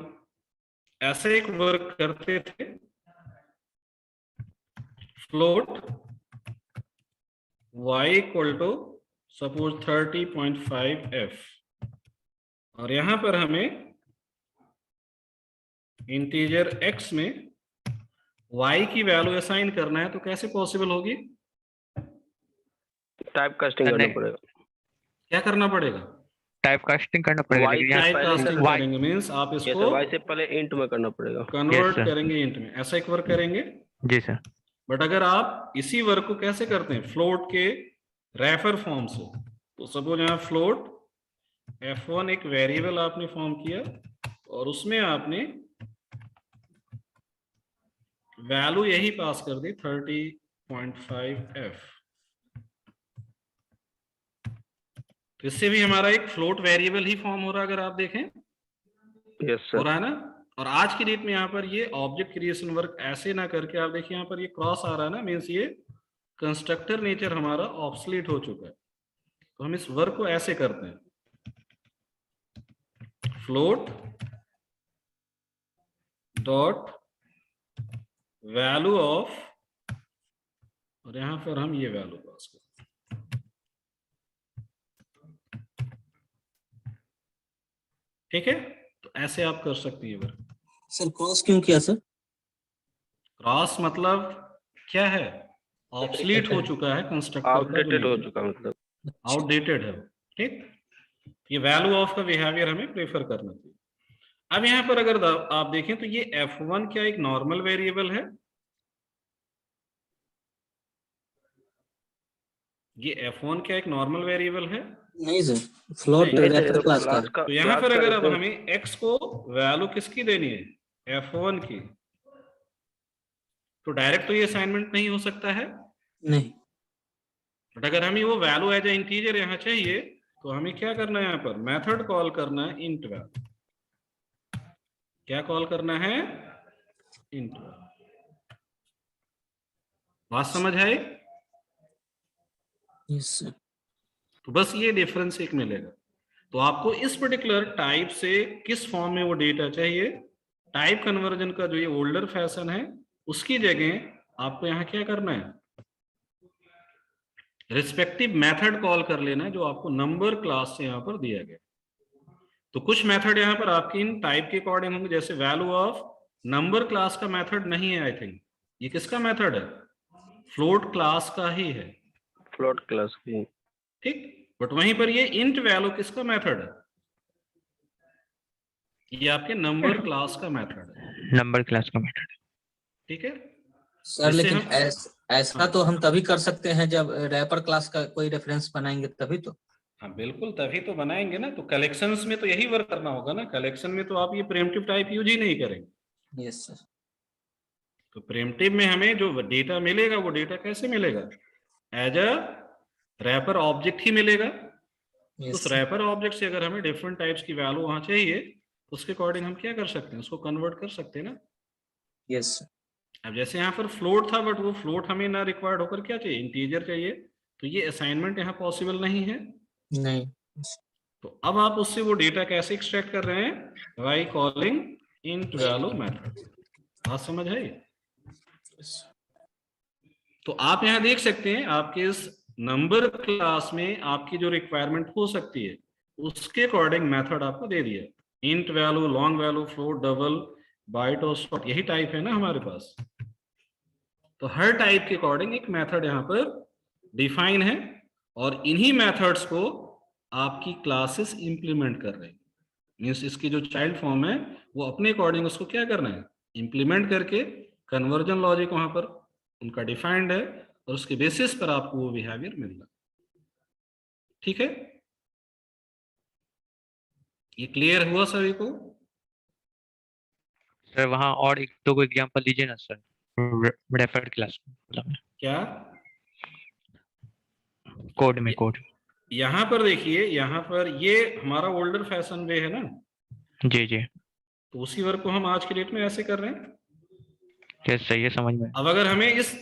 S1: ऐसे एक वर्क करते थे, float y equal to suppose 30.5f, और यहां पर हमें इंटीजर x में y की वैल्यू असाइन करना है तो कैसे पॉसिबल होगी?
S5: टाइप कास्टिंग करना पड़ेगा।
S1: क्या करना पड़ेगा?
S3: टाइप कास्टिंग करना पड़ेगा,
S5: Y
S3: लेकिन
S5: से
S3: यहाँ
S1: टाइप कास्टिंग
S3: Y
S1: करेंगे मीन्स आप
S5: ये
S1: इसको
S5: सर y से पहले इंट में करना पड़ेगा।
S1: Convert
S3: sir.
S1: करेंगे इंट में, ऐसा एक वर्क करेंगे।
S3: जी सर।
S1: बट अगर आप इसी वर्क को कैसे करते हैं, फ्लोट के रेफर फॉर्म से, तो सपोज यहाँ फ्लोट f1 एक वेरिएबल आपने फॉर्म किया और उसमें आपने वैल्यू यही पास कर दी 30.5f। तो इससे भी हमारा एक फ्लोट वेरिएबल ही फॉर्म हो रहा है, अगर आप देखें
S5: यस
S1: हो
S5: सर।
S1: रहा है ना। और आज की डेट में यहाँ पर ये ऑब्जेक्ट क्रिएशन वर्क ऐसे ना करके आप देखिए यहाँ पर ये क्रॉस आ रहा है ना, मीन्स ये कंस्ट्रक्टर नेचर हमारा ऑब्सलीट हो चुका है। तो हम इस वर्क को ऐसे करते हैं, फ्लोट डॉट वैल्यू ऑफ, और यहां पर हम ये वैल्यू पास करते हैं। ठीक है, तो ऐसे आप कर सकते हैं वर्क।
S2: सर क्रॉस क्यों किया सर?
S1: क्रॉस मतलब क्या है, ऑब्सलीट हो चुका है कंस्ट्रक्टर,
S5: आउटडेटेड हो चुका मतलब,
S1: आउटडेटेड है। ठीक, ये वैल्यू ऑफ का बिहेवियर हमें प्रेफर करना चाहिए। अब यहाँ पर अगर आप देखें तो ये f1 क्या एक नॉर्मल वेरिएबल है? ये f1 क्या एक नॉर्मल वेरिएबल है?
S2: नहीं सर, फ्लोट
S1: नहीं,
S2: रेफर क्लास का।
S1: तो यहाँ पर अगर अब हमें x को वैल्यू किसकी देनी है, f1 की, तो डायरेक्ट तो ये असाइनमेंट नहीं हो सकता है।
S2: नहीं,
S1: बट अगर हमें वो वैल्यू एज ए इंटीजर यहाँ चाहिए तो हमें क्या करना है, यहाँ पर मेथड कॉल करना है इंट वैल्यू। क्या कॉल करना है? Int value. बात समझ आए?
S2: Yes sir.
S1: तो बस ये डिफरेंस एक मिलेगा। तो आपको इस पर्टिकुलर टाइप से किस फॉर्म में वो डेटा चाहिए, टाइप कन्वर्जन का जो ये ओल्डर फैशन है उसकी जगह आपको यहाँ क्या करना है, रिस्पेक्टिव मेथड कॉल कर लेना है जो आपको नंबर क्लास से यहाँ पर दिया गया। तो कुछ मेथड यहाँ पर आपकी इन टाइप के अकॉर्डिंग होंगे, जैसे वैल्यू ऑफ नंबर क्लास का मेथड नहीं है, आई थिंक ये किसका मेथड है, फ्लोट क्लास का ही है,
S5: फ्लोट क्लास की।
S1: ठीक। बट वहीं पर ये इंट वैल्यू किसका मेथड है, ये आपके नंबर क्लास का मेथड है,
S3: नंबर क्लास का मेथड।
S1: ठीक है
S2: सर लेकिन ऐसा तो हम तभी कर सकते हैं जब रैपर क्लास का कोई रेफरेंस बनाएंगे तभी तो।
S1: हाँ बिल्कुल, तभी तो बनाएंगे ना। तो कलेक्शंस में तो यही वर्क करना होगा ना, कलेक्शन में तो आप ये प्रीएम्प्टिव टाइप यूज ही नहीं करेंगे।
S2: Yes sir.
S1: तो प्रीएम्प्टिव में हमें जो डेटा मिलेगा वो डेटा कैसे मिलेगा, एज अ रैपर ऑब्जेक्ट ही मिलेगा। उस रैपर ऑब्जेक्ट से अगर हमें डिफरेंट टाइप्स की वैल्यू वहां चाहिए तो उसके अकॉर्डिंग हम क्या कर सकते हैं, उसको कन्वर्ट कर सकते हैं ना।
S2: यस।
S1: अब जैसे यहाँ पर फ्लोट था, बट वो फ्लोट हमें ना रिक्वायर्ड होकर क्या चाहिए, इंटीजर चाहिए, तो ये असाइनमेंट यहाँ पॉसिबल नहीं है।
S2: नहीं।
S1: तो अब आप उससे वो डेटा कैसे एक्सट्रैक्ट कर रहे हैं, by calling int value method. बात समझ है? तो आप यहाँ देख सकते हैं आपके इस नंबर क्लास में आपकी जो रिक्वायरमेंट हो सकती है उसके अकॉर्डिंग मेथड आपको दे दिया, int value, long value, float, double, byte और शॉर्ट, यही टाइप है ना हमारे पास। तो हर टाइप के अकॉर्डिंग एक मेथड यहाँ पर डिफाइन है और इन्हीं मेथड्स को आपकी क्लासेस इंप्लीमेंट कर रहे हैं। मीन्स इसकी जो चाइल्ड फॉर्म है वो अपने अकॉर्डिंग उसको क्या करना है, इंप्लीमेंट करके कन्वर्जन लॉजिक वहां पर उनका डिफाइंड है और उसके बेसिस पर आपको वो बिहेवियर मिल रहा। ठीक है, ये क्लियर हुआ सभी को?
S3: सर वहाँ और एक दो एग्जांपल दीजिए ना सर, रेफर्ड क्लास
S1: क्या
S3: कोड में। कोड
S1: यहाँ पर देखिए, यहाँ पर ये हमारा ओल्डर फैशन वे है ना।
S3: जी जी,
S1: तो उसी वर्क को हम आज की डेट में ऐसे कर रहे हैं।
S3: क्या सही है, समझ में।
S1: अब अगर हमें इस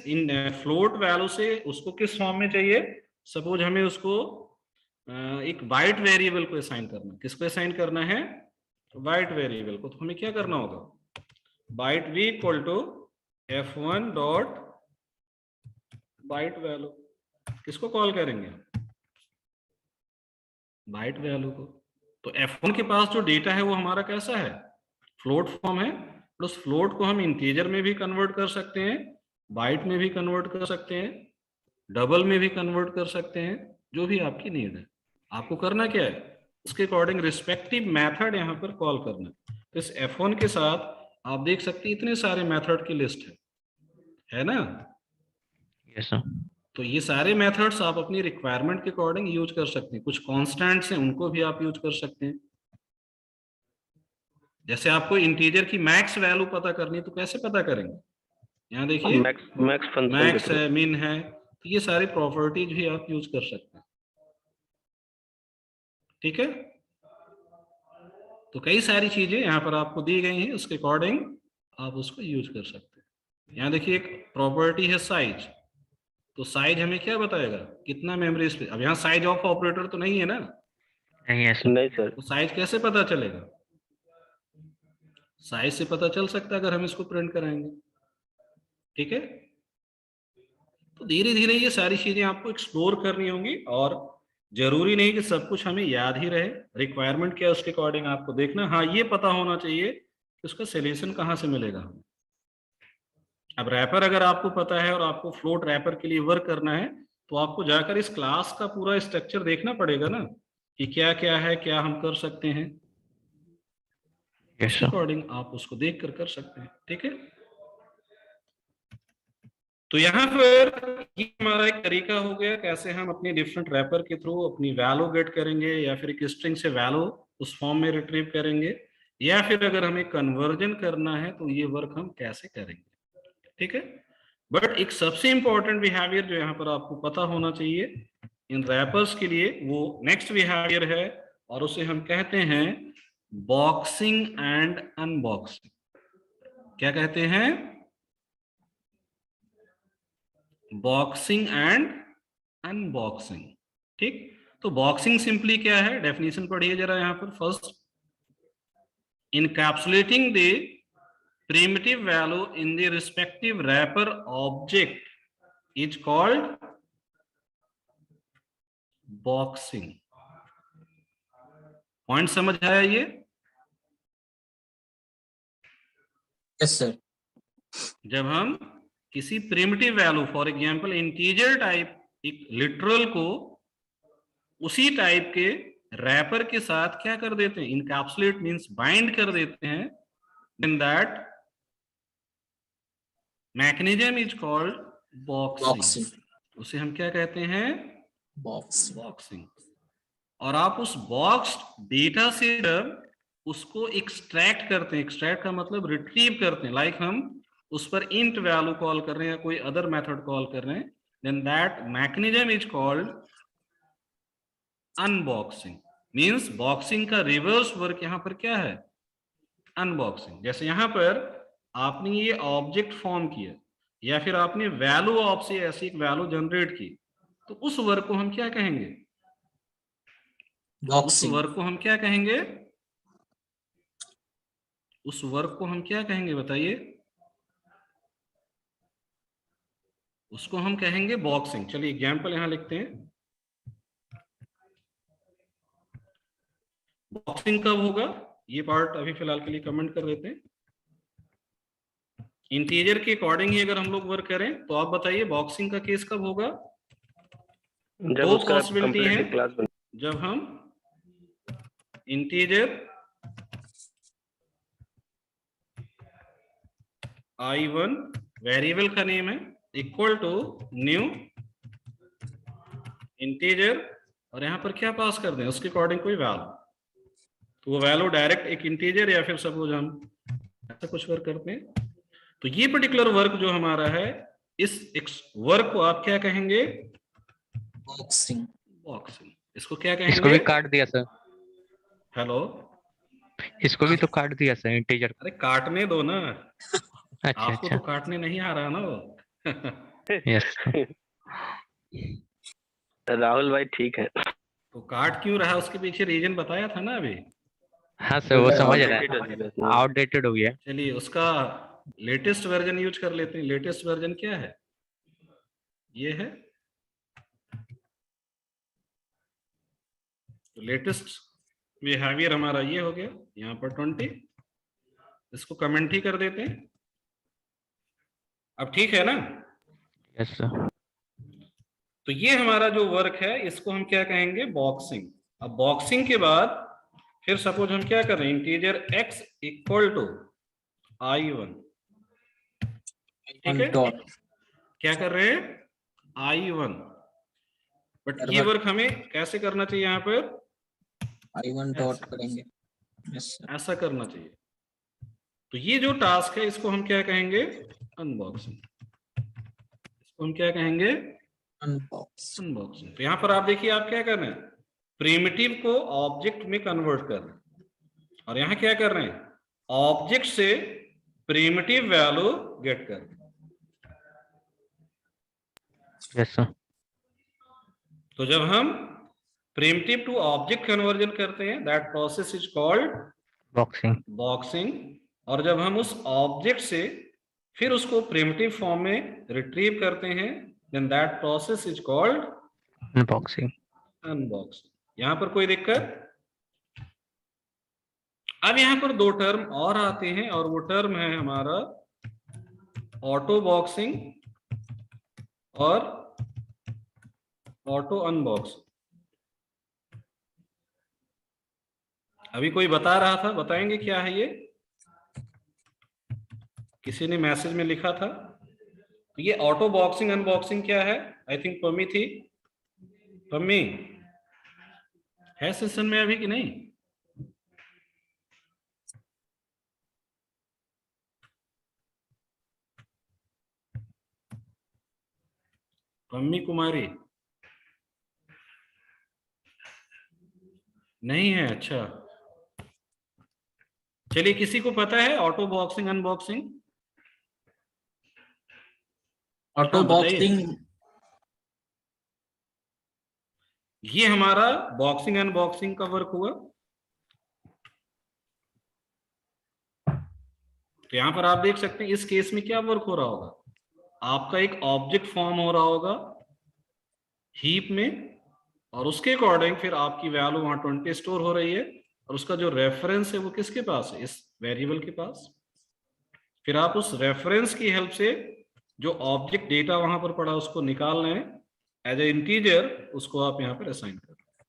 S1: फ्लोट वैल्यू से उसको किस फॉर्म में चाहिए, सपोज हमें उसको एक बाइट वेरिएबल को असाइन करना है। किसको असाइन करना है, बाइट वेरिएबल को। तो हमें क्या करना होगा, byte v equal to f1 dot byte value. किसको कॉल करेंगे, बाइट वैल्यू को। तो f1 के पास जो डेटा है वो हमारा कैसा है, फ्लोट फॉर्म है। और उस फ्लोट को हम इंटीजर में भी कन्वर्ट कर सकते हैं, बाइट में भी कन्वर्ट कर सकते हैं, डबल में भी कन्वर्ट कर सकते हैं, जो भी आपकी नीड है। आपको करना क्या है, उसके अकॉर्डिंग रिस्पेक्टिव मेथड यहाँ पर कॉल करना है। तो इस F1 के साथ आप देख सकते हैं इतने सारे मेथड की लिस्ट है ना।
S3: Yes sir.
S1: तो ये सारे मेथड्स आप अपनी रिक्वायरमेंट के अकॉर्डिंग यूज कर सकते हैं। कुछ कॉन्स्टेंट्स हैं उनको भी आप यूज कर सकते हैं। जैसे आपको इंटीजर की मैक्स वैल्यू पता करनी है तो कैसे पता करेंगे, यहाँ देखिए
S5: मैक्स फंक्शन
S1: मैक्स है, मिन है, तो ये सारी प्रॉपर्टीज भी आप यूज कर सकते हैं। ठीक है, तो कई सारी चीजें यहाँ पर आपको दी गई हैं, उसके अकॉर्डिंग आप उसको यूज कर सकते हैं। यहाँ देखिए एक प्रॉपर्टी है साइज, तो साइज हमें क्या बताएगा, कितना मेमोरी स्पेस। अब यहाँ साइज ऑफ ऑपरेटर तो नहीं है ना,
S3: नहीं है सर।
S5: नहीं सर।
S1: तो साइज कैसे पता चलेगा, साइज से पता चल सकता है अगर हम इसको प्रिंट कराएंगे। ठीक है, तो धीरे धीरे ये सारी चीजें आपको एक्सप्लोर करनी होंगी, और जरूरी नहीं कि सब कुछ हमें याद ही रहे। रिक्वायरमेंट क्या है उसके अकॉर्डिंग आपको देखना। हाँ, ये पता होना चाहिए कि उसका सोल्यूशन कहाँ से मिलेगा हमें। अब रैपर अगर आपको पता है और आपको फ्लोट रैपर के लिए वर्क करना है, तो आपको जाकर इस क्लास का पूरा स्ट्रक्चर देखना पड़ेगा ना, कि क्या क्या है, क्या हम कर सकते हैं।
S3: यस
S1: उसके
S3: सर।
S1: अकॉर्डिंग आप उसको देख कर सकते हैं। ठीक है, तो यहाँ पर ये हमारा एक तरीका हो गया कैसे हम अपने डिफरेंट रैपर के थ्रू अपनी वैल्यू गेट करेंगे, या फिर एक स्ट्रिंग से वैल्यू उस फॉर्म में रिट्रीव करेंगे, या फिर अगर हमें कन्वर्जन करना है तो ये वर्क हम कैसे करेंगे। ठीक है, बट एक सबसे इंपॉर्टेंट बिहेवियर जो यहाँ पर आपको पता होना चाहिए इन रैपर्स के लिए, वो नेक्स्ट बिहेवियर है, और उसे हम कहते हैं बॉक्सिंग एंड अनबॉक्सिंग। क्या कहते हैं, बॉक्सिंग एंड अनबॉक्सिंग। ठीक, तो बॉक्सिंग सिंपली क्या है, डेफिनेशन पढ़िए जरा यहाँ पर। First, इनकैप्सुलेटिंग the primitive value in the respective wrapper object is called boxing. Point समझ आया ये?
S2: Yes sir.
S1: जब हम किसी primitive value, for example integer type, एक लिटरल को उसी टाइप के रैपर के साथ क्या कर देते हैं, इनकैप्सुलेट मींस बाइंड कर देते हैं, then that mechanism is called boxing. उसे हम क्या कहते हैं, बॉक्सिंग। और आप उस बॉक्स डेटा से जब उसको एक्सट्रैक्ट करते हैं, एक्सट्रैक्ट का मतलब रिट्रीव करते हैं, लाइक हम उस पर इंट वैल्यू कॉल कर रहे हैं या कोई अदर मेथड कॉल कर रहे हैं, then that mechanism is called unboxing. Means boxing का रिवर्स वर्क यहाँ पर क्या है, अनबॉक्सिंग। जैसे यहाँ पर आपने ये ऑब्जेक्ट फॉर्म किया, या फिर आपने वैल्यू ऑफ से ऐसी एक वैल्यू जनरेट की, तो उस वर्क को हम क्या कहेंगे, उस वर्क को हम क्या कहेंगे, उस वर्क को हम क्या कहेंगे बताइए, उसको हम कहेंगे बॉक्सिंग। चलिए एग्जांपल यहां लिखते हैं। बॉक्सिंग कब होगा, ये पार्ट अभी फिलहाल के लिए कमेंट कर देते हैं। इंटीजर के अकॉर्डिंग ही अगर हम लोग वर्क करें तो आप बताइए बॉक्सिंग का केस कब होगा। दो पॉसिबिलिटी है, जब हम इंटीजर i1 वेरिएबल का नेम है इक्वल टू न्यू इंटीजर, और यहां पर क्या पास कर दें, उसके अकॉर्डिंग कोई वैल्यू, तो वो वैल्यू डायरेक्ट एक इंटीजर, या फिर सपोज हम ऐसा कुछ वर्क करते हैं। तो ये पर्टिकुलर वर्क जो हमारा है, इस वर्क को आप क्या कहेंगे,
S2: बॉक्सिंग।
S1: बॉक्सिंग। इसको क्या कहेंगे,
S3: इसको भी काट दिया सर।
S1: हेलो,
S3: इसको भी तो काट दिया सर इंटीजर।
S1: अरे काटने दो ना।
S3: अच्छा
S1: आपको
S3: अच्छा।
S1: तो काटने नहीं आ रहा ना वो।
S3: यस
S5: राहुल भाई ठीक है।
S1: तो काट क्यों रहा, उसके पीछे रीजन बताया था ना अभी।
S3: हाँ सर, वो समझ रहा है, आउटडेटेड हो गया।
S1: चलिए उसका लेटेस्ट वर्जन यूज कर लेते हैं। लेटेस्ट वर्जन क्या है, ये है। तो लेटेस्ट बिहेवियर हमारा ये हो गया, यहाँ पर 20, इसको कमेंट ही कर देते हैं। अब ठीक है ना?
S3: Yes sir.
S1: तो ये हमारा जो वर्क है इसको हम क्या कहेंगे? बॉक्सिंग। अब बॉक्सिंग के बाद फिर सपोज हम क्या कर रहे हैं? Integer x equal to i1, ठीक है? क्या कर रहे हैं? i1। बट ये वर्क हमें कैसे करना चाहिए? यहाँ पर
S2: i1 डॉट करेंगे। यस
S1: ऐसा करना चाहिए। तो ये जो टास्क है इसको हम क्या कहेंगे? अनबॉक्सिंग। इसको हम क्या कहेंगे? अनबॉक्सिंग। तो यहाँ पर आप देखिए, आप क्या कर रहे हैं? प्रिमिटिव को ऑब्जेक्ट में कन्वर्ट कर रहे हैं, और यहाँ क्या कर रहे हैं? ऑब्जेक्ट से प्रिमिटिव वैल्यू गेट कर रहे हैं।
S3: Yes sir.
S1: तो जब हम प्रिमिटिव टू ऑब्जेक्ट कन्वर्जन करते हैं, that process is called boxing. और जब हम उस ऑब्जेक्ट से फिर उसको प्रिमिटिव फॉर्म में रिट्रीव करते हैं, then that process is called unboxing. यहां पर कोई दिक्कत? अब यहां पर दो टर्म और आते हैं, और वो टर्म है हमारा ऑटो बॉक्सिंग और ऑटो अनबॉक्सिंग। अभी कोई बता रहा था, बताएंगे क्या है ये? किसी ने मैसेज में लिखा था। तो ये ऑटो बॉक्सिंग अनबॉक्सिंग क्या है? आई थिंक पम्मी थी। पम्मी है सेशन में अभी कि नहीं? पम्मी कुमारी नहीं है? अच्छा, चलिए, किसी को पता है auto boxing unboxing?
S2: Auto boxing
S1: ये हमारा बॉक्सिंग अनबॉक्सिंग का वर्क हुआ। तो यहां पर आप देख सकते हैं इस केस में क्या वर्क हो रहा होगा? आपका एक ऑब्जेक्ट फॉर्म हो रहा होगा हीप में, और उसके अकॉर्डिंग फिर आपकी वैल्यू वहां 20 स्टोर हो रही है, और उसका जो रेफरेंस है वो किसके पास है? इस वेरिएबल के पास। फिर आप उस रेफरेंस की हेल्प से जो ऑब्जेक्ट डेटा वहां पर पड़ा उसको निकाल रहे हैं एज ए इंटीजर, उसको आप यहां पर असाइन कर रहे हैं।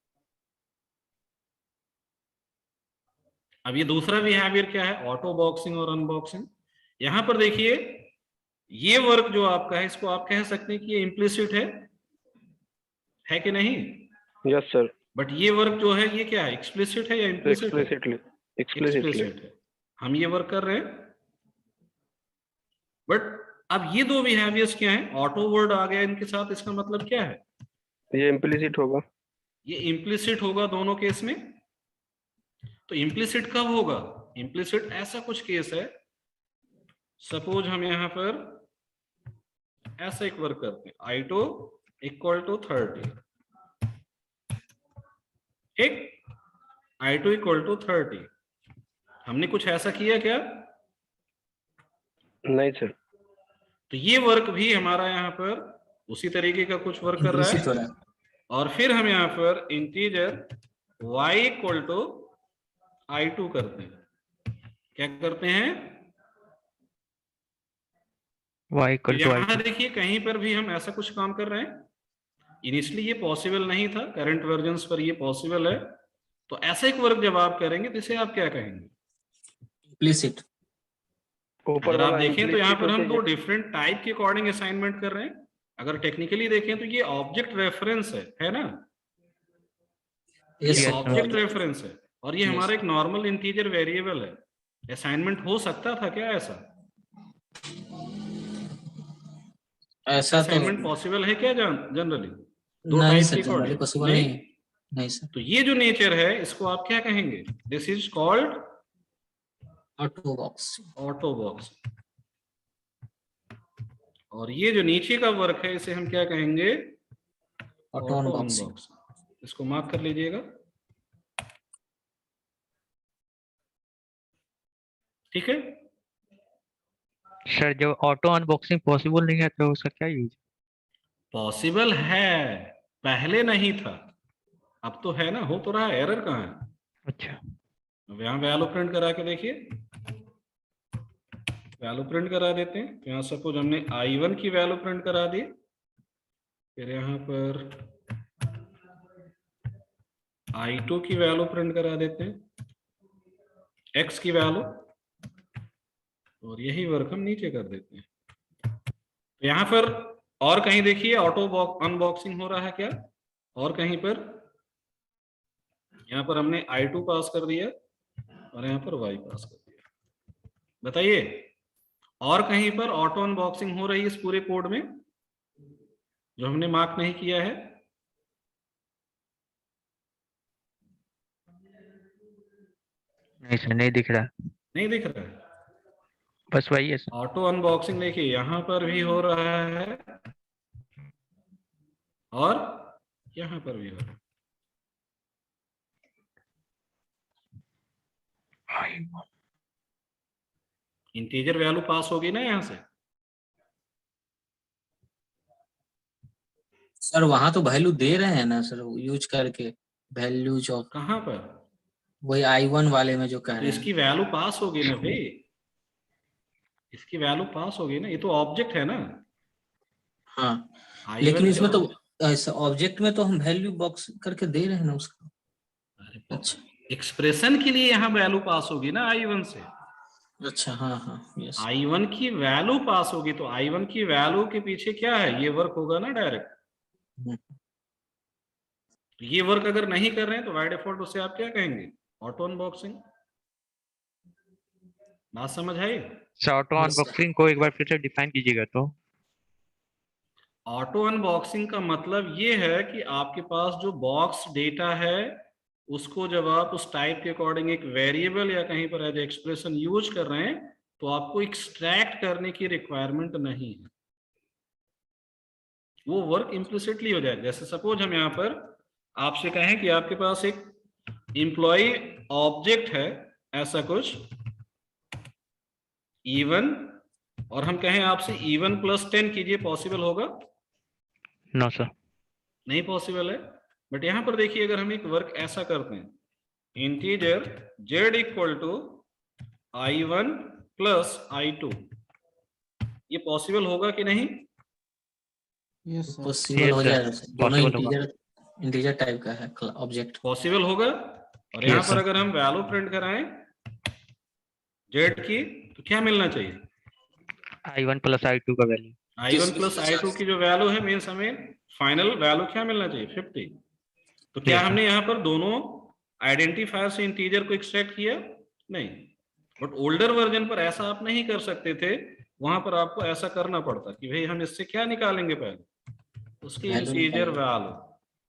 S1: अब ये दूसरा बिहेवियर क्या है? ऑटो बॉक्सिंग और अनबॉक्सिंग। यहां पर देखिए, ये वर्क जो आपका है इसको आप कह सकते हैं कि ये इम्प्लिसिट है कि नहीं?
S5: Yes sir.
S1: बट ये वर्क जो है ये क्या है? एक्सप्लिसिट है या इम्प्लिसिट है?
S5: एक्सप्लिसिटली
S1: है। हम ये वर्क कर रहे हैं। बट अब ये दो बिहेवियर्स क्या है? ऑटो वर्ड आ गया इनके साथ, इसका मतलब क्या है?
S5: ये इम्प्लिसिट होगा।
S1: ये इम्प्लिसिट होगा दोनों केस में। तो इम्प्लिसिट कब होगा? इम्प्लिसिट ऐसा कुछ केस है, सपोज हम यहां पर ऐसा एक वर्क करते हैं, i2 इक्वल टू 30, ठीक? i2 equal to 30। हमने कुछ ऐसा किया क्या?
S5: नहीं सर।
S1: तो ये वर्क भी हमारा यहाँ पर उसी तरीके का कुछ वर्क कर रहा है। और फिर हम यहाँ पर integer y equal to i2 करते हैं। क्या करते हैं?
S3: y equal to i2।
S1: देखिए, कहीं पर भी हम ऐसा कुछ काम कर रहे हैं। इनिशियली ये पॉसिबल नहीं था, करंट वर्जन्स पर ये पॉसिबल है। तो ऐसा एक वर्क जब आप करेंगे तो इसे आप क्या कहेंगे?
S2: इम्प्लिसिट।
S1: अगर आप देखें तो यहाँ पर हम दो डिफरेंट टाइप के अकॉर्डिंग असाइनमेंट कर रहे हैं। अगर टेक्निकली देखें तो ये ऑब्जेक्ट रेफरेंस है ना? ये ऑब्जेक्ट रेफरेंस है, और ये हमारा एक नॉर्मल इंटीजर वेरिएबल है। असाइनमेंट हो सकता था क्या ऐसा?
S2: ऐसा
S1: असाइनमेंट पॉसिबल है क्या जनरली? दो
S2: नहीं
S1: टाइप
S2: सर,
S1: के
S2: जनरली पॉसिबल नहीं सर।
S1: तो ये जो नेचर है इसको आप क्या कहेंगे? This is called
S2: auto boxing.
S1: Auto boxing. और ये जो नीचे का वर्क है इसे हम क्या कहेंगे?
S2: Auto unboxing.
S1: इसको मार्क कर लीजिएगा, ठीक है?
S3: सर जब ऑटो अनबॉक्सिंग पॉसिबल नहीं है तो उसका क्या यूज?
S1: पॉसिबल है, पहले नहीं था, अब तो है ना। हो तो रहा है, एरर कहाँ है?
S3: अच्छा,
S1: अब यहाँ वैल्यू प्रिंट करा के देखिए। वैल्यू प्रिंट करा देते हैं। तो यहाँ सपोज हमने I1 की वैल्यू प्रिंट करा दी, फिर यहाँ पर I2 की वैल्यू प्रिंट करा देते हैं, X की वैल्यू, और यही वर्क हम नीचे कर देते हैं। तो यहाँ पर और कहीं देखिए ऑटो अनबॉक्सिंग हो रहा है क्या? और कहीं पर यहाँ पर हमने I2 पास कर दिया और यहाँ पर Y पास कर दिया। बताइए और कहीं पर ऑटो अनबॉक्सिंग हो रही है इस पूरे कोड में जो हमने मार्क नहीं किया है?
S3: नहीं सर, नहीं दिख रहा,
S1: नहीं दिख रहा है?
S3: बस वही है सर।
S1: ऑटो अनबॉक्सिंग देखिए यहाँ पर भी हो रहा है और यहाँ पर भी हो रहा है। इंटीजर वैल्यू पास होगी ना यहाँ से?
S2: सर वहां तो वैल्यू दे रहे हैं ना सर, यूज करके वैल्यूज ऑफ,
S1: कहाँ पर?
S2: वही I1 वाले में जो कह
S1: तो
S2: रहे
S1: इसकी
S2: हैं।
S1: वैल्यू पास होगी ना भाई, इसकी वैल्यू पास होगी ना, ये तो ऑब्जेक्ट है ना।
S2: हाँ
S1: I1
S2: लेकिन इसमें
S1: क्या-
S2: तो ऐसा ऑब्जेक्ट में तो हम वैल्यू बॉक्स करके दे रहे हैं ना उसका।
S1: अरे
S2: अच्छा
S1: एक्सप्रेशन के लिए यहाँ वैल्यू पास होगी ना I1 से।
S2: अच्छा, हाँ हाँ यस।
S1: I1 की वैल्यू पास होगी तो I1 की वैल्यू के पीछे क्या है, ये वर्क होगा ना डायरेक्ट। ये वर्क अगर नहीं कर रहे हैं तो बाय डिफॉल्ट उसे आप क्या कहेंगे? Auto unboxing. बात समझ आई?
S3: सर ऑटो अनबॉक्सिंग को एक बार फिर से डिफाइन कीजिएगा तो।
S1: ऑटो अनबॉक्सिंग का मतलब ये है कि आपके पास जो बॉक्स डेटा है उसको जब आप उस टाइप के अकॉर्डिंग एक वेरिएबल या कहीं पर एज एक्सप्रेशन यूज कर रहे हैं तो आपको एक्सट्रैक्ट करने की रिक्वायरमेंट नहीं है, वो वर्क इम्प्लिसिटली हो जाएगा। जैसे सपोज हम यहाँ पर आपसे कहें कि आपके पास एक एम्प्लॉय ऑब्जेक्ट है ऐसा कुछ E1 और हम कहें आपसे E1 + 10 कीजिए, पॉसिबल होगा?
S3: नो सर,
S1: नहीं पॉसिबल है। बट यहां पर देखिए अगर हम एक वर्क ऐसा करते हैं, इंटीजर z = I1 + I2, ये पॉसिबल होगा कि नहीं?
S6: Yes sir.
S2: पॉसिबल
S3: Yes,
S2: हो
S3: sir.
S2: जाएगा सर, दोनों
S3: Possible होगा।
S2: इंटीजर टाइप का है ऑब्जेक्ट।
S1: पॉसिबल होगा। और यहाँ
S3: Yes,
S1: पर
S3: sir.
S1: अगर हम वैल्यू प्रिंट कराएं z की तो क्या मिलना चाहिए?
S3: I1 + I2 का वैल्यू।
S1: I1 + I2 की जो वैल्यू है मीन्स हमें फाइनल वैल्यू क्या मिलना चाहिए? 50। तो क्या
S3: Yes, sir.
S1: हमने यहाँ पर दोनों आइडेंटिफायर से इंटीजर को एक्सट्रैक्ट किया? नहीं। बट ओल्डर वर्जन पर ऐसा आप नहीं कर सकते थे, वहां पर आपको ऐसा करना पड़ता कि भाई हम इससे क्या निकालेंगे, पहले उसकी
S2: Value
S1: इंटीजर
S2: निकालेंगे।
S1: वैल्यू,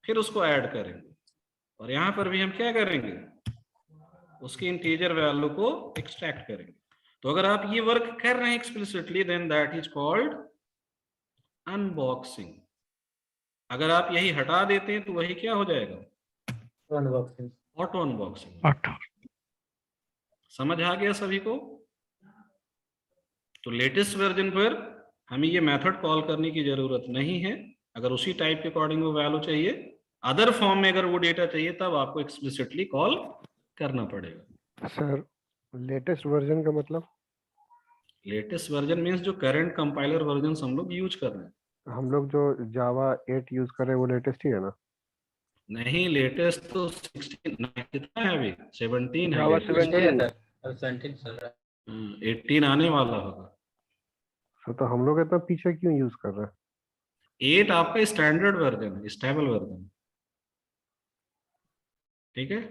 S1: फिर उसको ऐड करेंगे। और यहाँ पर भी हम क्या करेंगे, उसकी इंटीजर वैल्यू को एक्सट्रैक्ट करेंगे। तो अगर आप ये वर्क कर रहे हैं explicitly then that is called unboxing. अगर आप यही हटा देते हैं तो वही क्या हो जाएगा?
S2: अनबॉक्सिंग।
S1: Auto unboxing.
S3: ऑटो।
S1: समझ आ गया सभी को? तो लेटेस्ट वर्जन पर हमें ये मेथड कॉल करने की जरूरत नहीं है। अगर उसी टाइप के अकॉर्डिंग वो वैल्यू चाहिए, अदर फॉर्म में अगर वो डेटा चाहिए, तब आपको एक्सप्लिसिटली कॉल करना पड़ेगा।
S4: सर लेटेस्ट वर्जन का मतलब?
S1: लेटेस्ट वर्जन मींस जो करंट कंपाइलर वर्जन हम लोग यूज कर रहे हैं।
S4: हम लोग जो जावा 8 यूज कर रहे हैं वो लेटेस्ट ही है ना?
S1: नहीं, लेटेस्ट तो 16 कितना है अभी? 17 है।
S5: Java 17
S1: 18 आने वाला होगा।
S4: सर तो हम लोग इतना पीछे क्यों यूज कर रहे हैं?
S1: 8 आपका स्टैंडर्ड वर्जन है, स्टेबल वर्जन। ठीक है,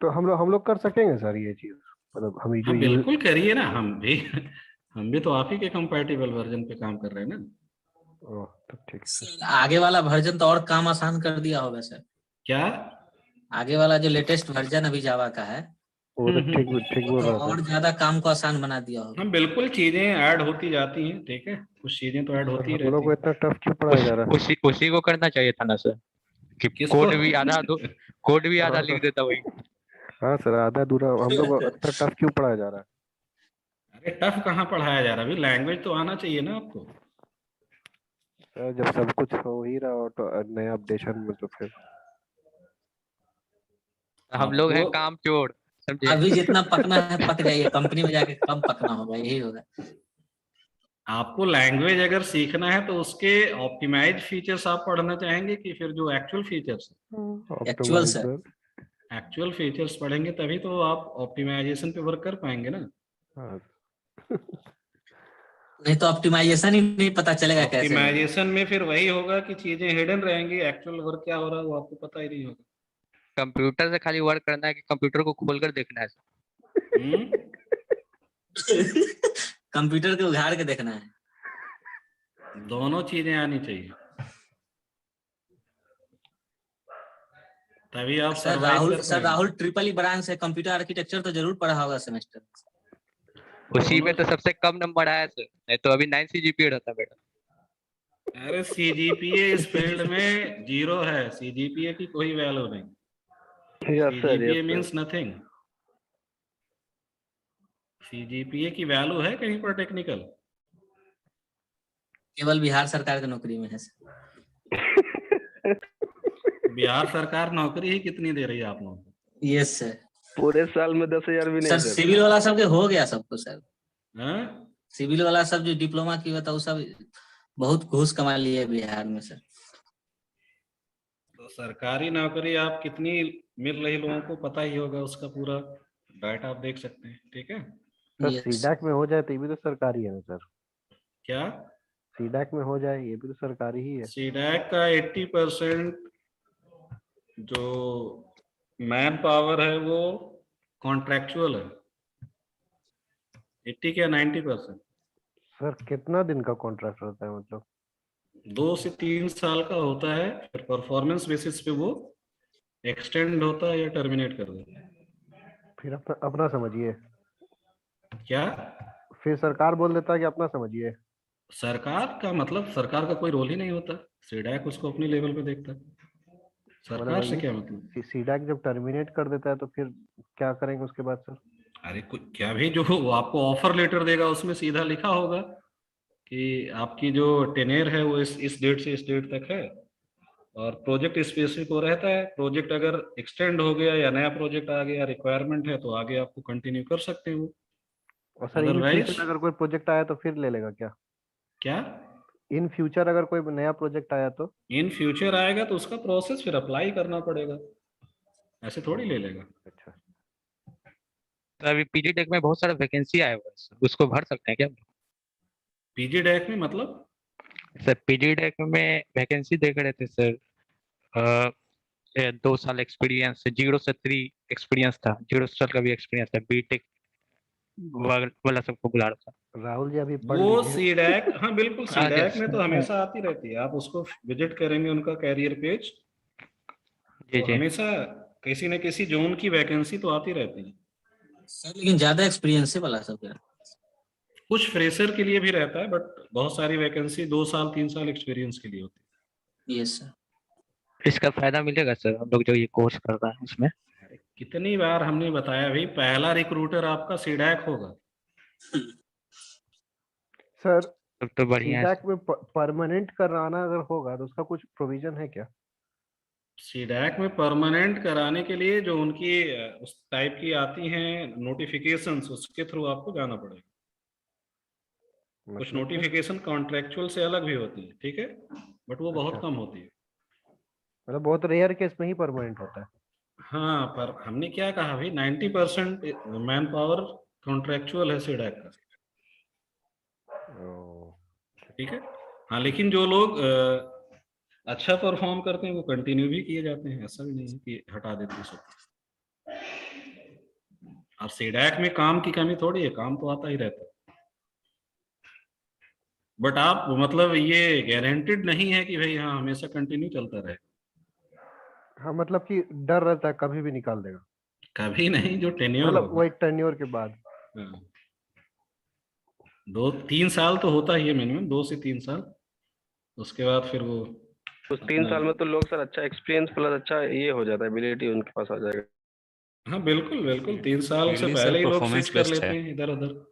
S4: तो हम लोग कर सकेंगे सर ये चीज, मतलब हम जो
S1: हाँ
S4: यूज।
S1: बिल्कुल करिए ना, हम भी तो आप ही के कंपैटिबल वर्जन पे काम कर रहे हैं ना।
S4: तो ठीक है।
S2: आगे वाला वर्जन तो और काम आसान कर दिया होगा सर।
S1: क्या?
S2: आगे वाला जो लेटेस्ट वर्जन अभी जावा का है,
S4: वो तो ठीक ठीक बोल
S2: तो
S4: रहा
S2: और
S4: था।
S2: ज्यादा काम को आसान बना दिया होगा।
S1: हम बिल्कुल चीजें ऐड होती जाती हैं, ठीक है, कुछ चीजें तो ऐड
S4: सर
S1: होती ही
S4: हम लोग
S1: रहती
S4: को
S1: हैं।
S4: इतना टफ क्यों पढ़ाया जा रहा है?
S3: उसी को करना चाहिए था ना सर, कि
S1: किसको?
S3: कोड भी आधा
S4: हाँ
S3: लिख देता वही।
S4: हाँ सर, आधा अधूरा हम लोग को इतना टफ क्यों पढ़ाया जा रहा है?
S1: अरे टफ कहाँ पढ़ाया जा रहा है, अभी लैंग्वेज तो आना चाहिए ना आपको।
S4: सर जब सब कुछ हो ही रहा हो तो नया अपडेशन में तो फिर
S3: हम लोग हैं
S1: आपको
S3: काम चोर, समझे?
S2: अभी जितना पकना है पक जाइए, कंपनी में जाके कम पकना होगा, यही होगा।
S1: आपको लैंग्वेज अगर सीखना है तो उसके ऑप्टिमाइज फीचर्स आप पढ़ना चाहेंगे कि फिर जो actual features
S2: actual sir,
S4: optimiser.
S1: Actual features पढ़ेंगे तभी तो आप ऑप्टिमाइजेशन पे वर्क कर पाएंगे ना।
S4: हाँ,
S2: नहीं तो ऑप्टिमाइजेशन ही नहीं पता चलेगा कैसे होगा।
S1: ऑप्टिमाइजेशन में फिर वही होगा कि चीजें हिडन रहेंगी, एक्चुअल वर्क क्या हो रहा है वो आपको पता ही नहीं होगा।
S3: कंप्यूटर से खाली वर्क करना है कि कंप्यूटर को खोलकर देखना है?
S1: हम्म?
S2: कंप्यूटर के उघाड़ के देखना है।
S1: दोनों चीजें आनी चाहिए तभी आप
S2: सर
S1: सर्वाइव कर पाएंगे।
S2: राहुल ट्रिपल ई ब्रांच है, कंप्यूटर आर्किटेक्चर तो जरूर पढ़ा होगा सेमेस्टर।
S3: उसी में तो सबसे कम नंबर आया सर, नहीं तो अभी 9 CGPA रहता मेरा।
S1: अरे सीजीपीए इस फील्ड में 0 है, सीजीपीए की कोई वैल्यू नहीं।
S4: Yes sir,
S1: CGPA
S4: yes
S1: means nothing. CGPA की वैल्यू है कहीं पर टेक्निकल?
S2: केवल बिहार सरकार की नौकरी में है सर।
S1: बिहार सरकार नौकरी ही कितनी दे रही है आप लोगों को?
S2: Yes sir.
S4: पूरे साल में 10,000 भी नहीं
S2: सर
S4: सर।
S2: सिविल वाला सबके हो गया सबको सर।
S1: हाँ?
S2: सिविल वाला सब जो डिप्लोमा की होता है वो सब बहुत घूस कमा लिए बिहार में सर।
S1: तो सरकारी नौकरी आप कितनी मिल रही लोगों को पता ही होगा, उसका पूरा डाटा आप देख सकते हैं। ठीक है,
S4: सर
S2: Yes.
S4: सीडैक में हो जाए तो ये भी तो सरकारी है ना सर?
S1: क्या
S4: सीडैक में हो जाए ये भी तो सरकारी ही है।
S1: सीडैक का 80% जो मैन पावर है वो कॉन्ट्रेक्चुअल है। 80 क्या 90%?
S4: सर कितना दिन का कॉन्ट्रैक्ट रहता है मतलब?
S1: 2 से 3 साल का होता है, फिर परफॉर्मेंस बेसिस पे वो एक्सटेंड होता है या टर्मिनेट कर देता है।
S4: फिर अपना समझिए।
S1: क्या
S4: फिर सरकार बोल देता है कि अपना समझिए।
S1: सरकार का मतलब सरकार का कोई रोल ही नहीं होता, सीडैक उसको अपने लेवल पे देखता है। सरकार से क्या मतलब?
S4: सीडैक जब टर्मिनेट कर देता है तो फिर क्या करेंगे उसके बाद सर?
S1: अरे क्या भी जो वो आपको ऑफर लेटर देगा उसमें सीधा लिखा होगा कि आपकी जो टेनेर है वो इस डेट से इस डेट तक है, और प्रोजेक्ट स्पेसिफिक वो रहता है। प्रोजेक्ट अगर एक्सटेंड हो गया या नया प्रोजेक्ट आ गया, रिक्वायरमेंट है, तो आगे आपको कंटिन्यू कर सकते हो।
S4: और सर इन
S1: अदरवाइज
S4: फ्यूचर अगर कोई प्रोजेक्ट आया तो फिर ले लेगा क्या?
S1: क्या
S4: इन फ्यूचर अगर कोई नया प्रोजेक्ट आया तो?
S1: इन फ्यूचर आएगा तो उसका प्रोसेस फिर अप्लाई करना पड़ेगा, ऐसे थोड़ी ले लेगा।
S4: अच्छा
S3: तो अभी पीजी टेक में बहुत सारा वैकेंसी आया हुआ है सर, उसको भर सकते हैं क्या?
S1: पीजी डैक में मतलब?
S3: सर पीजी टेक में वैकेंसी देख रहे थे सर। 2 साल एक्सपीरियंस, 0 से 3 एक्सपीरियंस था, 0 साल का भी एक्सपीरियंस था, बीटेक वाला सबको बुला रहा था।
S4: राहुल जी अभी पढ़
S1: वो
S4: लीजिए।
S1: सीडैक, हाँ बिल्कुल,
S3: आ गया।
S1: सीडैक में तो हमेशा आती रहती है। आप उसको विजिट करेंगे उनका कैरियर पेज,
S3: जी
S1: तो
S3: जी।
S1: हमेशा किसी न किसी जोन की वैकेंसी तो आती रहती है।
S2: सर लेकिन ज्यादा एक्सपीरियंस वाला सब क्या?
S1: कुछ फ्रेशर के लिए भी रहता है, बट बहुत सारी वैकेंसी 2 साल 3 साल एक्सपीरियंस के लिए होती
S2: यस सर।
S3: इसका फायदा मिलेगा सर हम लोग जो ये कोर्स कर रहा है उसमें?
S1: है। कितनी बार हमने बताया भाई, पहला रिक्रूटर आपका सीडैक होगा।
S4: सर
S3: तब तो बढ़िया है।
S4: सीडैक में परमानेंट कराना अगर होगा तो उसका कुछ प्रोविजन है क्या?
S1: सीडैक में परमानेंट कराने के लिए जो उनकी उस टाइप की आती हैं नोटिफिकेशंस, उसके थ्रू आपको जाना पड़ेगा। कुछ
S4: मतलब
S1: नोटिफिकेशन कॉन्ट्रेक्चुअल से अलग भी होती है, ठीक है, बट वो बहुत
S4: अच्छा।
S1: कम होती है।
S4: मतलब बहुत रेयर केस में ही परमानेंट होता है।
S1: हाँ, पर हमने क्या कहा भाई, 90% मैन पावर कॉन्ट्रेक्चुअल है सीडैक का,
S4: ओ,
S1: ठीक है। हाँ, लेकिन जो लोग अच्छा परफॉर्म करते हैं वो कंटिन्यू भी किए जाते हैं, ऐसा भी नहीं है कि हटा देते हैं सब। और सीडैक में काम की कमी थोड़ी है, काम तो आता ही रहता है, बट आप मतलब ये गारंटेड नहीं है कि भाई हाँ हमेशा कंटिन्यू चलता रहे।
S4: हाँ मतलब कि डर रहता है कभी भी निकाल देगा।
S1: कभी नहीं, जो टेन्योर
S4: मतलब
S1: होगा।
S4: वो एक टेन्योर के बाद।
S1: हाँ। 2-3 साल तो होता ही है मिनिमम, 2 से 3 साल, उसके बाद फिर वो
S5: उस 3 साल में तो लोग सर अच्छा एक्सपीरियंस प्लस अच्छा ये हो जाता है, एबिलिटी उनके पास आ जाएगा।
S1: हाँ बिल्कुल बिल्कुल, 3 साल से
S8: फील्ड ही
S1: पहले
S8: सर
S1: ही लोग
S8: परफॉर्मेंस
S1: स्विच कर
S8: बेस्ट
S1: लेते
S8: है
S1: हैं इधर उधर।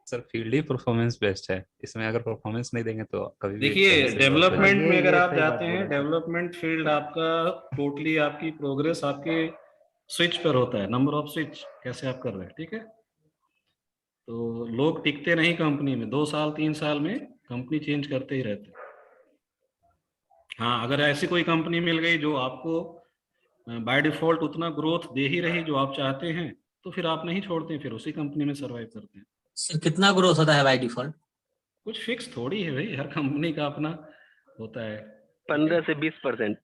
S8: सर, फील्ड ही परफॉर्मेंस बेस्ट है। इसमें अगर परफॉर्मेंस नहीं देंगे तो कभी भी
S1: देखिए
S8: कहीं से भी बहुत
S1: डेवलपमेंट
S8: बड़ी-
S1: में अगर
S4: ये
S1: आप
S4: सही बात
S1: जाते
S4: बोले
S1: हैं,
S4: सर।
S1: डेवलपमेंट फील्ड आपका टोटली आपकी प्रोग्रेस आपके स्विच पर होता है, नंबर ऑफ स्विच कैसे आप कर रहे हैं, ठीक है। तो लोग टिकते नहीं कंपनी में, 2 साल 3 साल में कंपनी चेंज करते ही रहते हैं। हाँ, अगर ऐसी कोई कंपनी मिल गई जो आपको बाय डिफॉल्ट उतना ग्रोथ दे ही रही जो आप चाहते हैं, तो फिर आप नहीं छोड़ते हैं, फिर उसी कंपनी में सर्वाइव करते हैं।
S2: सर कितना ग्रोथ होता है बाय डिफॉल्ट?
S1: कुछ फिक्स थोड़ी है भाई, हर कंपनी का अपना होता है।
S5: 15 से 20%।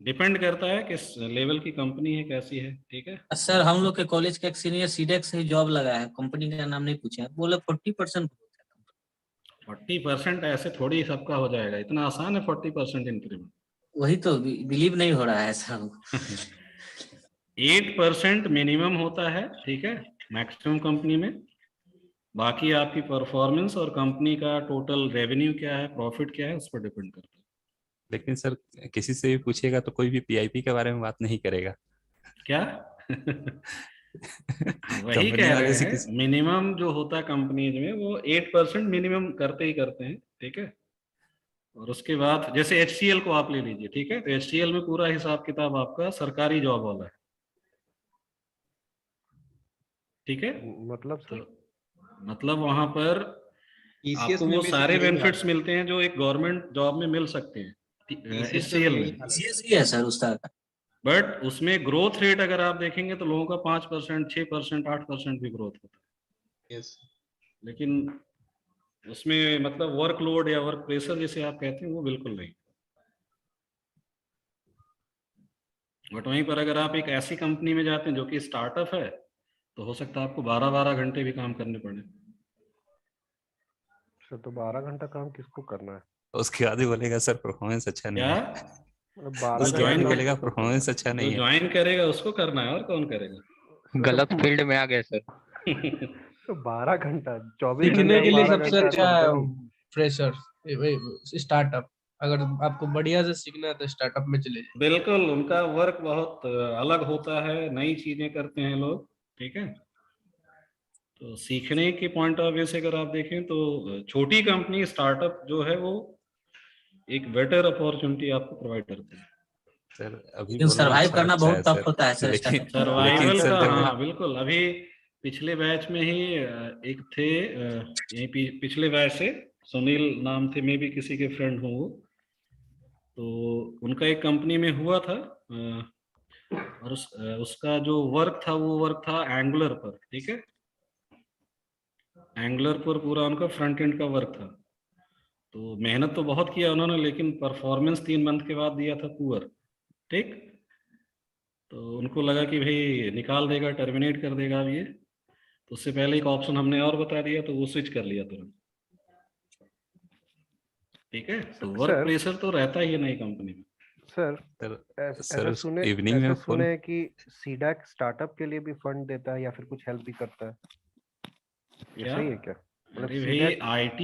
S1: डिपेंड करता है किस लेवल की कंपनी है, कैसी है, ठीक है।
S2: सर हम लोग के कॉलेज का एक सीनियर सीडेक्स से जॉब लगा है, कंपनी का नाम नहीं पूछा, बोले 40%
S1: 40% ऐसे थोड़ी सबका हो जाएगा, इतना आसान है 40% इंक्रीमेंट।
S2: वही तो बिलीव नहीं हो रहा है सर।
S1: 8% मिनिमम होता है, ठीक है, मैक्सिमम कंपनी में। बाकी आपकी परफॉर्मेंस और कंपनी का टोटल रेवेन्यू क्या है, प्रॉफिट क्या है, उस पर डिपेंड करता है।
S8: लेकिन सर किसी से भी पूछिएगा तो कोई भी पीआईपी के बारे में बात नहीं करेगा।
S1: क्या? वही
S8: कंपनी
S1: कह
S8: वाले
S1: रहे
S8: से
S1: हैं, मिनिमम जो होता है कंपनीज में वो 8% मिनिमम करते ही करते हैं, ठीक है। और उसके बाद जैसे HCL को आप ले लीजिए, ठीक है, तो HCL में पूरा हिसाब किताब आपका सरकारी जॉब वाला है, ठीक है।
S4: मतलब
S1: तो
S4: सर
S1: मतलब वहां पर आपको वो सारे बेनिफिट्स मिलते हैं जो एक गवर्नमेंट जॉब में मिल सकते हैं HCL में।
S2: सीएससी है सर उसका।
S1: बट उसमें ग्रोथ रेट अगर आप देखेंगे तो लोगों का 5%, 6%, 8% भी ग्रोथ होता है।
S9: यस।
S1: लेकिन उसमें मतलब वर्कलोड या वर्क प्रेशर जिसे आप कहते हैं वो बिल्कुल नहीं। बट वहीं पर अगर आप एक ऐसी कंपनी में जाते हैं जो कि स्टार्टअप है, तो हो सकता है आपको 12-12 घंटे भी काम करने पड़े।
S4: सर तो 12 घंटा काम किसको करना है?
S8: उसके बाद ही बोलेगा सर परफॉर्मेंस अच्छा नहीं
S1: क्या?
S8: है।
S4: 12
S8: उसके बाद
S4: घंटा
S8: ही
S4: काम
S8: बोलेगा
S4: किसको करना
S8: परफॉर्मेंस
S4: है?
S8: अच्छा
S1: जो
S8: नहीं है।
S1: ज्वाइन करेगा उसको करना है, और कौन करेगा?
S4: सर
S3: गलत फील्ड में आ गए सर।
S4: तो 12 घंटा 24
S7: सीखने
S4: घंटा
S7: के लिए
S4: 12
S7: सबसे
S4: घंटा
S7: अच्छा है
S4: कंपनी।
S7: Fresher startup. अगर आपको बढ़िया से सीखना है तो स्टार्टअप में चले जाइए।
S1: बिल्कुल, उनका वर्क बहुत अलग होता है, नई चीजें करते हैं लोग, ठीक है। तो सीखने के पॉइंट ऑफ व्यू से अगर आप देखें तो छोटी कंपनी स्टार्टअप जो है वो एक बेटर अपॉर्चुनिटी आपको प्रोवाइड करते हैं।
S8: सर अभी
S2: लेकिन
S8: बोलना
S2: सरवाइव
S8: अच्छा
S2: करना
S8: अच्छा है
S2: बहुत टफ
S8: सर,
S2: होता है सर
S8: लेकिन
S2: स्टार्टअप।
S8: लेकिन
S1: सर्वाइवल
S8: सर
S1: का,
S8: जब
S1: हाँ बिल्कुल। अभी पिछले बैच में ही एक थे, यही पिछले बैच से सुनील नाम थे, मे भी किसी के फ्रेंड हों वो, तो उनका एक कंपनी में हुआ था, और उसका जो वर्क था वो वर्क था एंगुलर पर, ठीक है। एंगुलर पर पूरा उनका फ्रंट एंड का वर्क था। तो मेहनत तो बहुत किया उन्होंने, लेकिन परफॉर्मेंस 3 मंथ के बाद दिया था पुअर, ठीक। तो उनको लगा कि भाई निकाल देगा, टर्मिनेट कर देगा अब ये, तो उससे पहले एक ऑप्शन हमने और बता दिया, तो वो स्विच कर लिया तुरंत, ठीक है। तो वर्क
S4: सर
S1: प्रेशर तो रहता ही है नई कंपनी में।
S4: सर
S8: सर
S4: ऐसा
S8: उस
S4: सुने
S8: इवनिंग में
S4: ऐसा
S8: फोन
S4: सुने कि सीडैक स्टार्टअप के लिए भी फंड देता है या फिर कुछ हेल्प भी करता है, ये
S1: क्या?
S4: सही है क्या? मतलब
S1: अरे भाई
S4: सीडैक
S1: IT,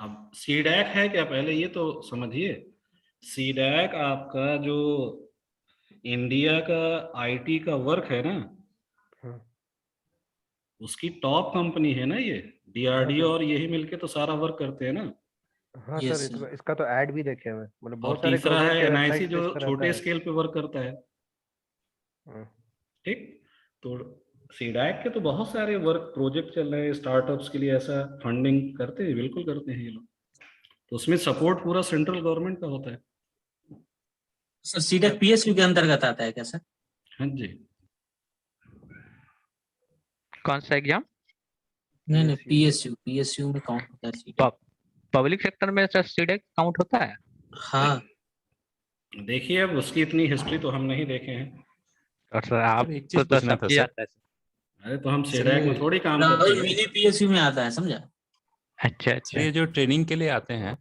S1: अब सीडैक है क्या, पहले ये तो समझिए। सीडैक आपका जो इंडिया का IT का वर्क है ना,
S4: हाँ
S1: उसकी टॉप कंपनी है ना ये।
S4: हाँ
S1: DRDO
S4: सर,
S1: और यही मिलके तो सारा वर्क करते हैं ना।
S4: हाँ सर
S2: यस
S4: इसका तो ऐड भी देखे हुए, मतलब
S1: और
S4: बहुत सारे
S1: तीसरा
S4: गवर्नमेंट
S1: है
S4: के
S1: NIC
S4: वेबसाइट पे
S1: जो
S4: इसका रहता
S1: छोटे
S4: है।
S1: स्केल पे वर्क करता है,
S4: हाँ।
S1: ठीक। तो सीडैक के तो बहुत सारे वर्क प्रोजेक्ट चल रहे हैं स्टार्टअप्स के लिए, ऐसा फंडिंग करते हैं, बिल्कुल करते हैं ये लोग। तो उसमें सपोर्ट पूरा सेंट्रल गवर्नमेंट का होता है।
S2: सर सीडेक PSU के अंतर्गत आता है क्या सर?
S1: हाँ जी।
S3: कौन सा एग्जाम?
S2: नहीं PSU में काउंट होता है सीडेक।
S3: पब्लिक सेक्टर में सर सीडेक काउंट होता है?
S2: हाँ
S1: देखिए, अब उसकी इतनी हिस्ट्री तो हम नहीं देखे हैं।
S3: और सर आप
S8: एक
S3: तो
S8: चीज पूछना था
S3: सब चीज
S8: सर।
S3: आता है सर।
S1: अरे तो हम
S8: सर
S1: सीडैक में थोड़ी काम करते
S2: राहुल
S1: हैं।
S2: मिनी PSU में आता है, समझा?
S3: अच्छा
S8: सर
S3: अच्छा।
S8: ये जो ट्रेनिंग के लिए आते हैं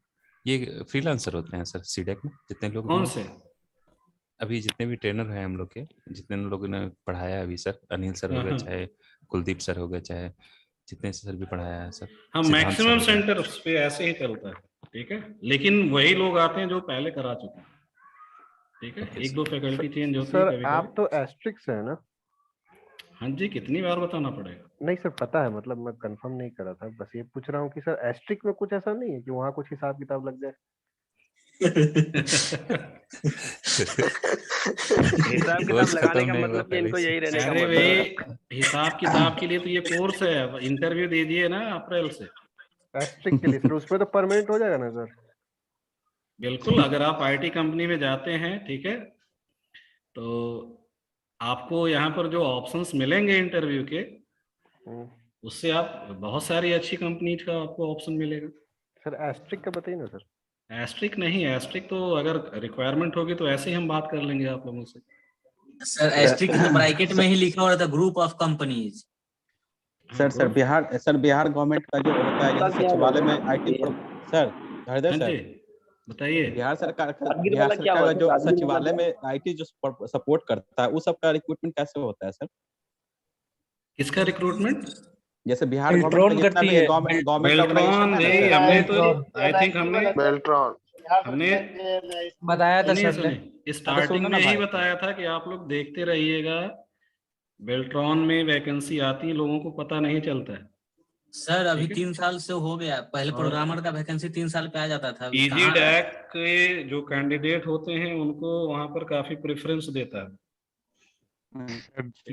S8: ये फ्रीलांसर होते हैं सर सीडेक में, जितने लोग भी
S1: कौन
S8: हैं?
S1: से?
S8: अभी जितने भी ट्रेनर हैं हम लोग के, जितने लोगों ने पढ़ाया अभी, सर अनिल सर हो
S1: हाँ
S8: गए,
S1: हाँ
S8: चाहे कुलदीप सर हो गए, चाहे जितने सर भी पढ़ाया है, सर
S1: हाँ,
S8: सिद्धांत सर
S1: मैक्सिमम
S8: हो गए।
S1: सेंटर्स पे ऐसे ही चलता है, ठीक है। लेकिन वही लोग आते हैं जो पहले करा चुके हैं, ठीक है।
S8: ओके
S1: एक
S8: सर।
S1: दो फैकल्टी चेंज होती है
S4: सर
S1: कभी
S4: आप
S1: कभी।
S4: तो एस्ट्रिक्स है ना?
S1: हाँ जी, कितनी बार बताना पड़ेगा?
S4: नहीं सर पता है, मतलब मैं कंफर्म नहीं करा था, बस ये पूछ रहा हूँ कि सर एस्ट्रिक में कुछ ऐसा नहीं है कि वहाँ कुछ हिसाब किताब लग जाए?
S5: हिसाब किताब
S8: कोर्स
S5: लगाने
S8: खत्म
S5: का
S8: नहीं हुआ
S5: मतलब कि
S8: पहले
S5: इनको
S8: से।
S5: यही रहने का
S1: अरे
S5: मतलब है।
S1: भाई हिसाब किताब के लिए तो ये कोर्स है, इंटरव्यू दीजिए ना अप्रैल से।
S4: एस्ट्रिक के लिए सर उसमें तो परमानेंट हो जाएगा ना सर?
S1: बिल्कुल, अगर आप आईटी कंपनी में जाते हैं, ठीक है, तो आपको यहाँ पर जो ऑप्शंस मिलेंगे इंटरव्यू के,
S4: हम्म।
S1: उससे आप बहुत सारी अच्छी कंपनी का आपको ऑप्शन मिलेगा।
S4: सर एस्ट्रिक का बताइए ना सर।
S1: एस्ट्रिक नहीं, एस्ट्रिक तो अगर रिक्वायरमेंट होगी तो ऐसे ही हम बात कर लेंगे आप लोगों से।
S2: सर एस्ट्रिक तो ब्रैकेट में ही लिखा हुआ था, group of companies.
S9: Sir Bihar government का जो होता है जैसे सचिवालय में आईटी सर हृदय सर,
S1: बताइए।
S9: बिहार सरकार
S5: राजगीर वाला क्या
S9: का
S5: हुआ
S9: जो
S5: राजगीर वाला
S9: सचिवालय में आईटी जो सपोर्ट करता है उस सबका रिक्रूटमेंट कैसे होता है सर?
S1: किसका रिक्रूटमेंट?
S9: जैसे बिहार
S7: बेल्ट्रॉन
S9: गवर्नमेंट का जितना
S7: करती
S9: भी
S7: है,
S9: गवर्नमेंट ऑर्गेनाइजेशन है
S1: नहीं,
S9: ना
S1: हमने तो
S7: बेल्ट्रॉन।
S1: आई थिंक हमने
S7: बताया था सर ने।
S1: सुनिए स्टार्टिंग में ही बताया था कि आप लोग देखते रहिएगा, बेल्ट्रॉन में वैकेंसी आती है, लोगों को पता नहीं चलता है।
S2: सर अभी
S1: ठीक है?
S2: 3 साल से हो गया, पहले
S1: और
S2: प्रोग्रामर का वैकेंसी 3 साल पे आ जाता था, अभी
S1: इजी
S2: कहाँ?
S1: डैक के जो कैंडिडेट होते हैं उनको वहां पर काफी प्रेफरेंस देता है।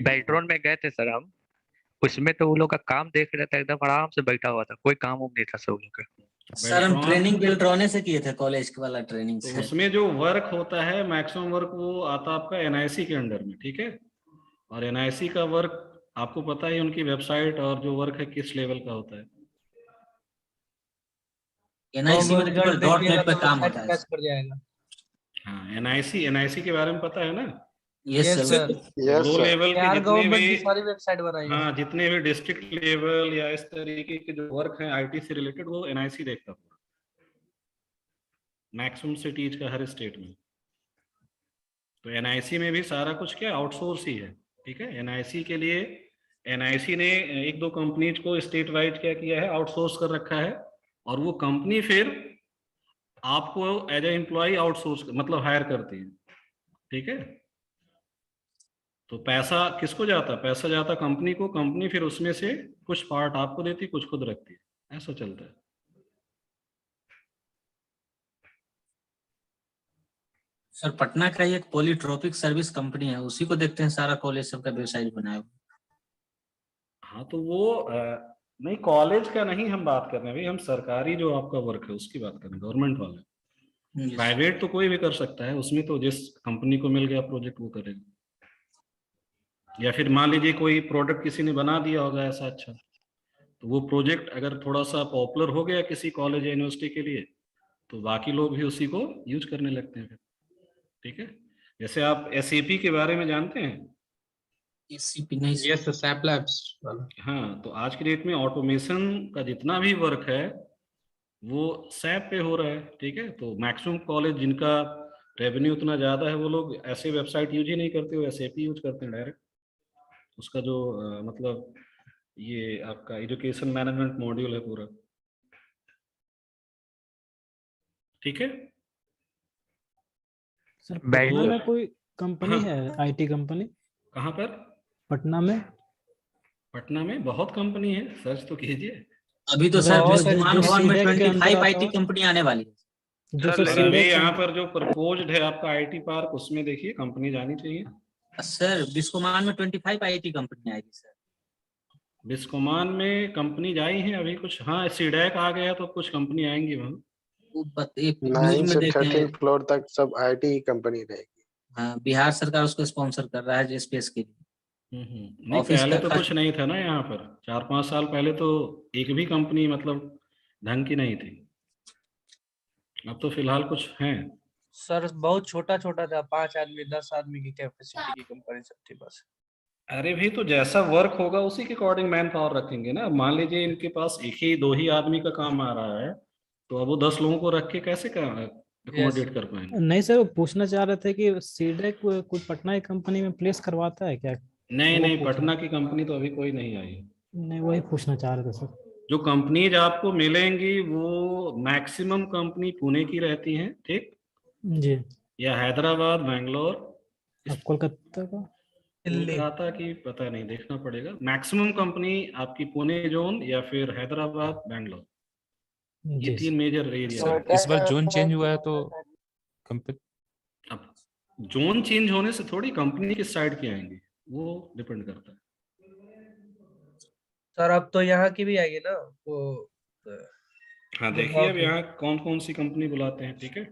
S3: बेल्ट्रॉन में गए थे सर हम, उसमें तो वो लोग का काम देख रहे थे, एकदम आराम से बैठा हुआ था, कोई काम नहीं था सब लोग का।
S2: सर हम ट्रेनिंग बेल्ट्रॉने से किए थे, कॉलेज वाला ट्रेनिंग
S1: तो
S2: से।
S1: उसमें जो वर्क होता है मैक्सिमम वर्क वो आता आपका एनआईसी के अंडर में, ठीक है, और एनआईसी का वर्क आपको पता है उनकी वेबसाइट और जो वर्क है किस लेवल का होता है।
S2: एनआईसी में केवल .NET पे काम होता है।
S7: कर जाएगा।
S1: हाँ, एनआईसी के बारे में पता है ना?
S2: Yes sir.
S1: लो लेवल के जितने
S7: गवर्नमेंट की
S1: भी,
S7: सारी वेबसाइट बनाई है।
S1: हाँ, जितने भी डिस्ट्रिक्ट लेवल या इस तरीके के जो वर्क है आईटी से रिलेटेड वो एनआईसी देखता है मैक्सिमम सिटीज का हर स्टेट में। तो एनआईसी में भी सारा कुछ क्या आउटसोर्स ही है, ठीक है। एनआईसी के लिए एनआईसी ने एक दो कंपनीज को स्टेट वाइड क्या किया है, आउटसोर्स कर रखा है, और वो कंपनी फिर आपको एज ए एम्प्लॉय आउटसोर्स मतलब हायर करती है, ठीक है। तो पैसा किसको जाता है? पैसा जाता कंपनी को, कंपनी फिर उसमें से कुछ पार्ट आपको देती, कुछ खुद रखती है, ऐसा चलता है।
S2: सर पटना का एक पॉलीट्रॉपिक सर्विस कंपनी है, उसी को देखते हैं, सारा कॉलेज सबका वेबसाइट बनाया हुआ।
S1: हाँ तो वो नहीं, कॉलेज का नहीं हम बात कर रहे हैं भाई, हम सरकारी जो आपका वर्क है उसकी बात कर रहे हैं, गवर्नमेंट वाले। प्राइवेट तो कोई भी कर सकता है, उसमें तो जिस कंपनी को मिल गया प्रोजेक्ट वो करेगा, या फिर मान लीजिए कोई प्रोडक्ट किसी ने बना दिया होगा ऐसा अच्छा, तो वो प्रोजेक्ट अगर थोड़ा सा पॉपुलर हो गया किसी कॉलेज या यूनिवर्सिटी के लिए तो बाकी लोग भी उसी को यूज करने लगते हैं, ठीक है। जैसे आप SAP के बारे में जानते हैं?
S2: SAP नहीं।
S7: यस सर, सैप लैब्स वाला।
S1: हाँ, तो आज की डेट में ऑटोमेशन का जितना भी वर्क है वो सैप पे हो रहा है, ठीक है। तो मैक्सिमम कॉलेज जिनका रेवेन्यू उतना ज्यादा है वो लोग ऐसे वेबसाइट यूज ही नहीं करते, वो SAP यूज करते हैं डायरेक्ट। उसका जो मतलब ये आपका एजुकेशन मैनेजमेंट मॉड्यूल है पूरा, ठीक है।
S10: सर पटना में कोई कंपनी
S1: हाँ।
S10: है, आईटी कंपनी?
S1: कहाँ पर?
S10: पटना में?
S1: पटना में बहुत कंपनी है, सर्च तो कीजिए।
S2: अभी तो सर
S10: जो
S2: भवन में
S10: सीडेक के
S2: 25
S10: अंदर
S2: आईटी
S10: आता
S2: कंपनी आने वाली है।
S10: जो सर
S1: अभी
S10: सीडेक
S1: यहाँ पर जो प्रपोज्ड है आपका आईटी पार्क, उसमें देखिए कंपनी जानी चाहिए।
S2: सर बिस्कोमान में 25 आईटी कंपनी आएगी सर।
S1: बिस्कोमान में कंपनी आई है अभी कुछ, हाँ सीडेक आ गया तो कुछ कंपनी आएंगी वहाँ।
S2: न्यूज में देखे हैं।
S11: 13th फ्लोर तक सब आईटी कंपनी रहेगी।
S2: हाँ, बिहार सरकार उसको स्पॉन्सर कर रहा है स्पेस के लिए।
S1: नहीं पहले तो कुछ नहीं था ना यहाँ पर, 4-5 साल पहले तो एक भी कंपनी मतलब ढंग की नहीं थी, अब तो फिलहाल कुछ हैं।
S7: सर बहुत छोटा छोटा था, 5 आदमी 10 आदमी की कैपेसिटी की कंपनी सब थी बस।
S1: अरे भाई तो जैसा वर्क होगा उसी के अकॉर्डिंग मैन पावर रखेंगे ना। मान लीजिए इनके पास एक ही 2 ही आदमी का काम आ रहा है तो अब वो 10 लोगों को रख के कैसे अकोमोडेट कर पाएंगे?
S10: नहीं सर, वो पूछना चाह रहे थे कि सीडेक कोई पटना की कंपनी में प्लेस करवाता है क्या?
S1: नहीं, पटना की कंपनी तो अभी कोई नहीं आई।
S10: नहीं, वही पूछना चाह रहे थे सर।
S1: जो कंपनीज आपको मिलेंगी वो मैक्सिमम कंपनी पुणे की रहती हैं, ठीक
S10: जी।
S1: या हैदराबाद, बेंगलोर,
S10: कोलकाता का,
S1: कोलकाता की पता नहीं, देखना पड़ेगा। मैक्सिमम कंपनी आपकी पुणे जोन या फिर हैदराबाद, बेंगलोर, ये 3 मेजर एरिया।
S8: इस बार जोन चेंज हुआ है तो
S1: अब जोन चेंज होने से थोड़ी कंपनी किस साइड की आएंगी, वो डिपेंड करता है।
S7: सर अब तो यहाँ की भी आएगी ना वो।
S1: हाँ देखिए अब यहाँ कौन कौन सी कंपनी बुलाते हैं, ठीक है।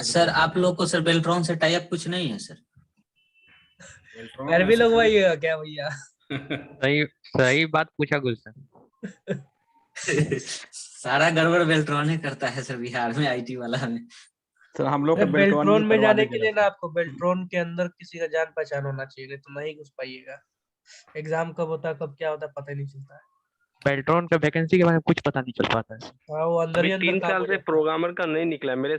S2: सर आप लोग को सर बेल्ट्रॉन से टाई अप कुछ नहीं है सर?
S7: पैर भी लगवाइएगा क्या भैया?
S3: सही सही बात पूछा गुलशन।
S2: सारा गड़बड़ बेल्ट्रॉन ही करता है सर बिहार में, आईटी वाला में।
S9: सर हम लोग
S7: बेल्ट्रॉन में जाने के लिए ना आपको बेल्ट्रॉन के अंदर किसी का जान पहचान होना चाहिए, नहीं तो नहीं घुस पाइएगा। एग्जाम कब होता है कब क्या होता है पता ही नहीं चलता है।
S3: बेल्ट्रॉन का वैकेंसी के बारे में कुछ पता नहीं चल पाता है।
S7: हाँ वो अंदर ही अंदर
S5: 3 साल से प्रोग्रामर का नहीं निकला है। मेरे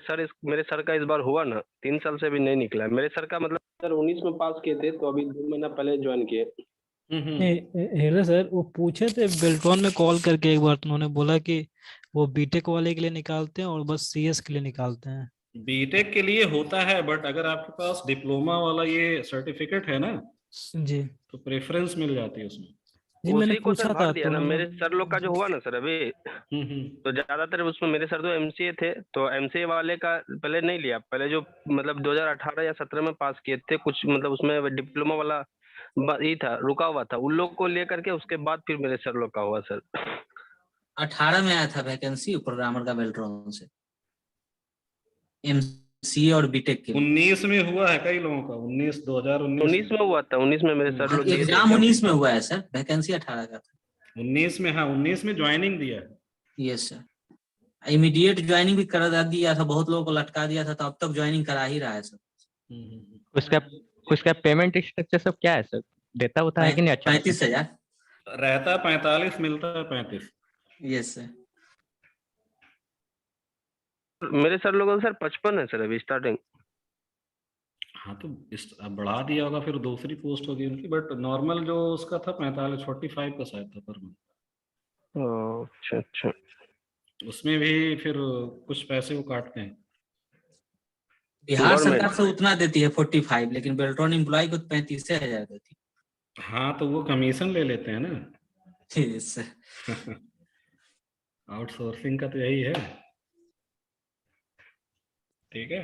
S5: सर का इस बार हुआ ना, 3 साल से भी नहीं निकला है। मेरे सर का मतलब सर 19 में पास किए थे, तो अभी 2 महीना पहले ज्वाइन किए।
S10: हेलो सर, वो पूछे थे बेल्ट्रॉन में कॉल करके एक बार, तो उन्होंने बोला कि वो बीटेक वाले के लिए निकालते हैं और बस सीएस के लिए निकालते हैं।
S1: बीटेक के लिए होता है, बट अगर आपके पास डिप्लोमा वाला ये सर्टिफिकेट है ना
S10: जी,
S1: तो प्रेफरेंस मिल जाती है उसमें।
S10: जी मैंने पूछा था
S5: दिया ना मेरे सर लोग का जो हुआ ना सर अभी, तो ज्यादातर उसमें मेरे सर तो एमसीए थे, तो एमसीए वाले का पहले नहीं लिया। पहले जो मतलब 2018 या 17 में पास किए थे कुछ, मतलब उसमें डिप्लोमा वाला ही था, रुका हुआ था, उन लोग को लेकर के उसके बाद फिर मेरे सर लोग का हुआ सर।
S2: 18 में आया था वैकेंसी प्रोग्रामर का बेल्ट्रॉन से, एमसीए और बीटेक के।
S1: 19 में हुआ है कई लोगों का, 2019
S5: में हुआ था। 19 में मेरे सर लोग
S2: एग्जाम 19 में हुआ है सर, वैकेंसी 18 का था।
S1: 19 में, हाँ 19 में ज्वाइनिंग दिया है।
S2: यस सर, इमीडिएट ज्वाइनिंग भी करा दिया था, बहुत लोगों को लटका दिया था, तो अब तक ज्वाइनिंग करा ही रहा है सर।
S3: उसका पेमेंट स्ट्रक्चर सब क्या है सर? देता होता है कि नहीं? अच्छा
S2: 35,000
S1: रहता है, 45 मिलता है 35।
S2: Yes sir.
S5: मेरे सर लोगों का सर 55 है सर अभी स्टार्टिंग।
S1: हाँ तो अब बढ़ा दिया होगा, फिर दूसरी पोस्ट होगी उनकी, बट नॉर्मल जो उसका था 45 का शायद था पर मंथ।
S5: अच्छा अच्छा,
S1: उसमें भी फिर कुछ पैसे वो काटते हैं।
S2: बिहार सरकार से उतना देती है 45, लेकिन बेल्ट्रॉन एम्प्लॉय को 35,000 देती है।
S1: हाँ तो वो कमीशन ले लेते हैं ना।
S2: Yes sir.
S1: आउटसोर्सिंग का तो यही है, ठीक है।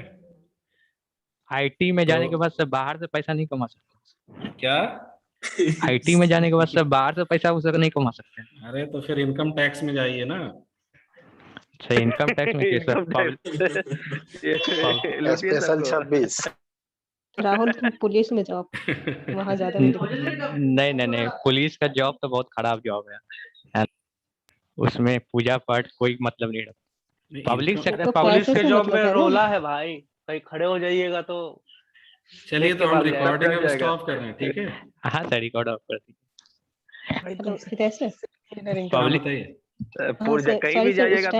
S3: आईटी में जाने के बाद सब बाहर से पैसा नहीं कमा सकते
S1: क्या?
S3: आईटी में जाने के बाद सब बाहर से पैसा उसे नहीं कमा सकते।
S1: अरे तो फिर इनकम टैक्स में जाइए ना।
S3: अच्छा इनकम टैक्स में कैसे?
S11: स्पेशल 26
S12: राहुल तुम पुलिस में जाओ, वहाँ ज्यादा
S3: नहीं नहीं नहीं, पुलिस का जॉब तो बहुत खराब जॉब है, उसमें पूजा पाठ कोई मतलब नहीं रखता। पब्लिक सेक्टर
S7: पुलिस के जॉब में रोला है भाई, कहीं खड़े हो जाइएगा तो।
S1: चलिए तो हम रिकॉर्डिंग अब स्टॉप कर रहे हैं, ठीक है।
S3: हाँ सर रिकॉर्ड ऑफ कर दीजिए।
S12: कैसे
S3: पब्लिक
S5: कहीं भी जाइएगा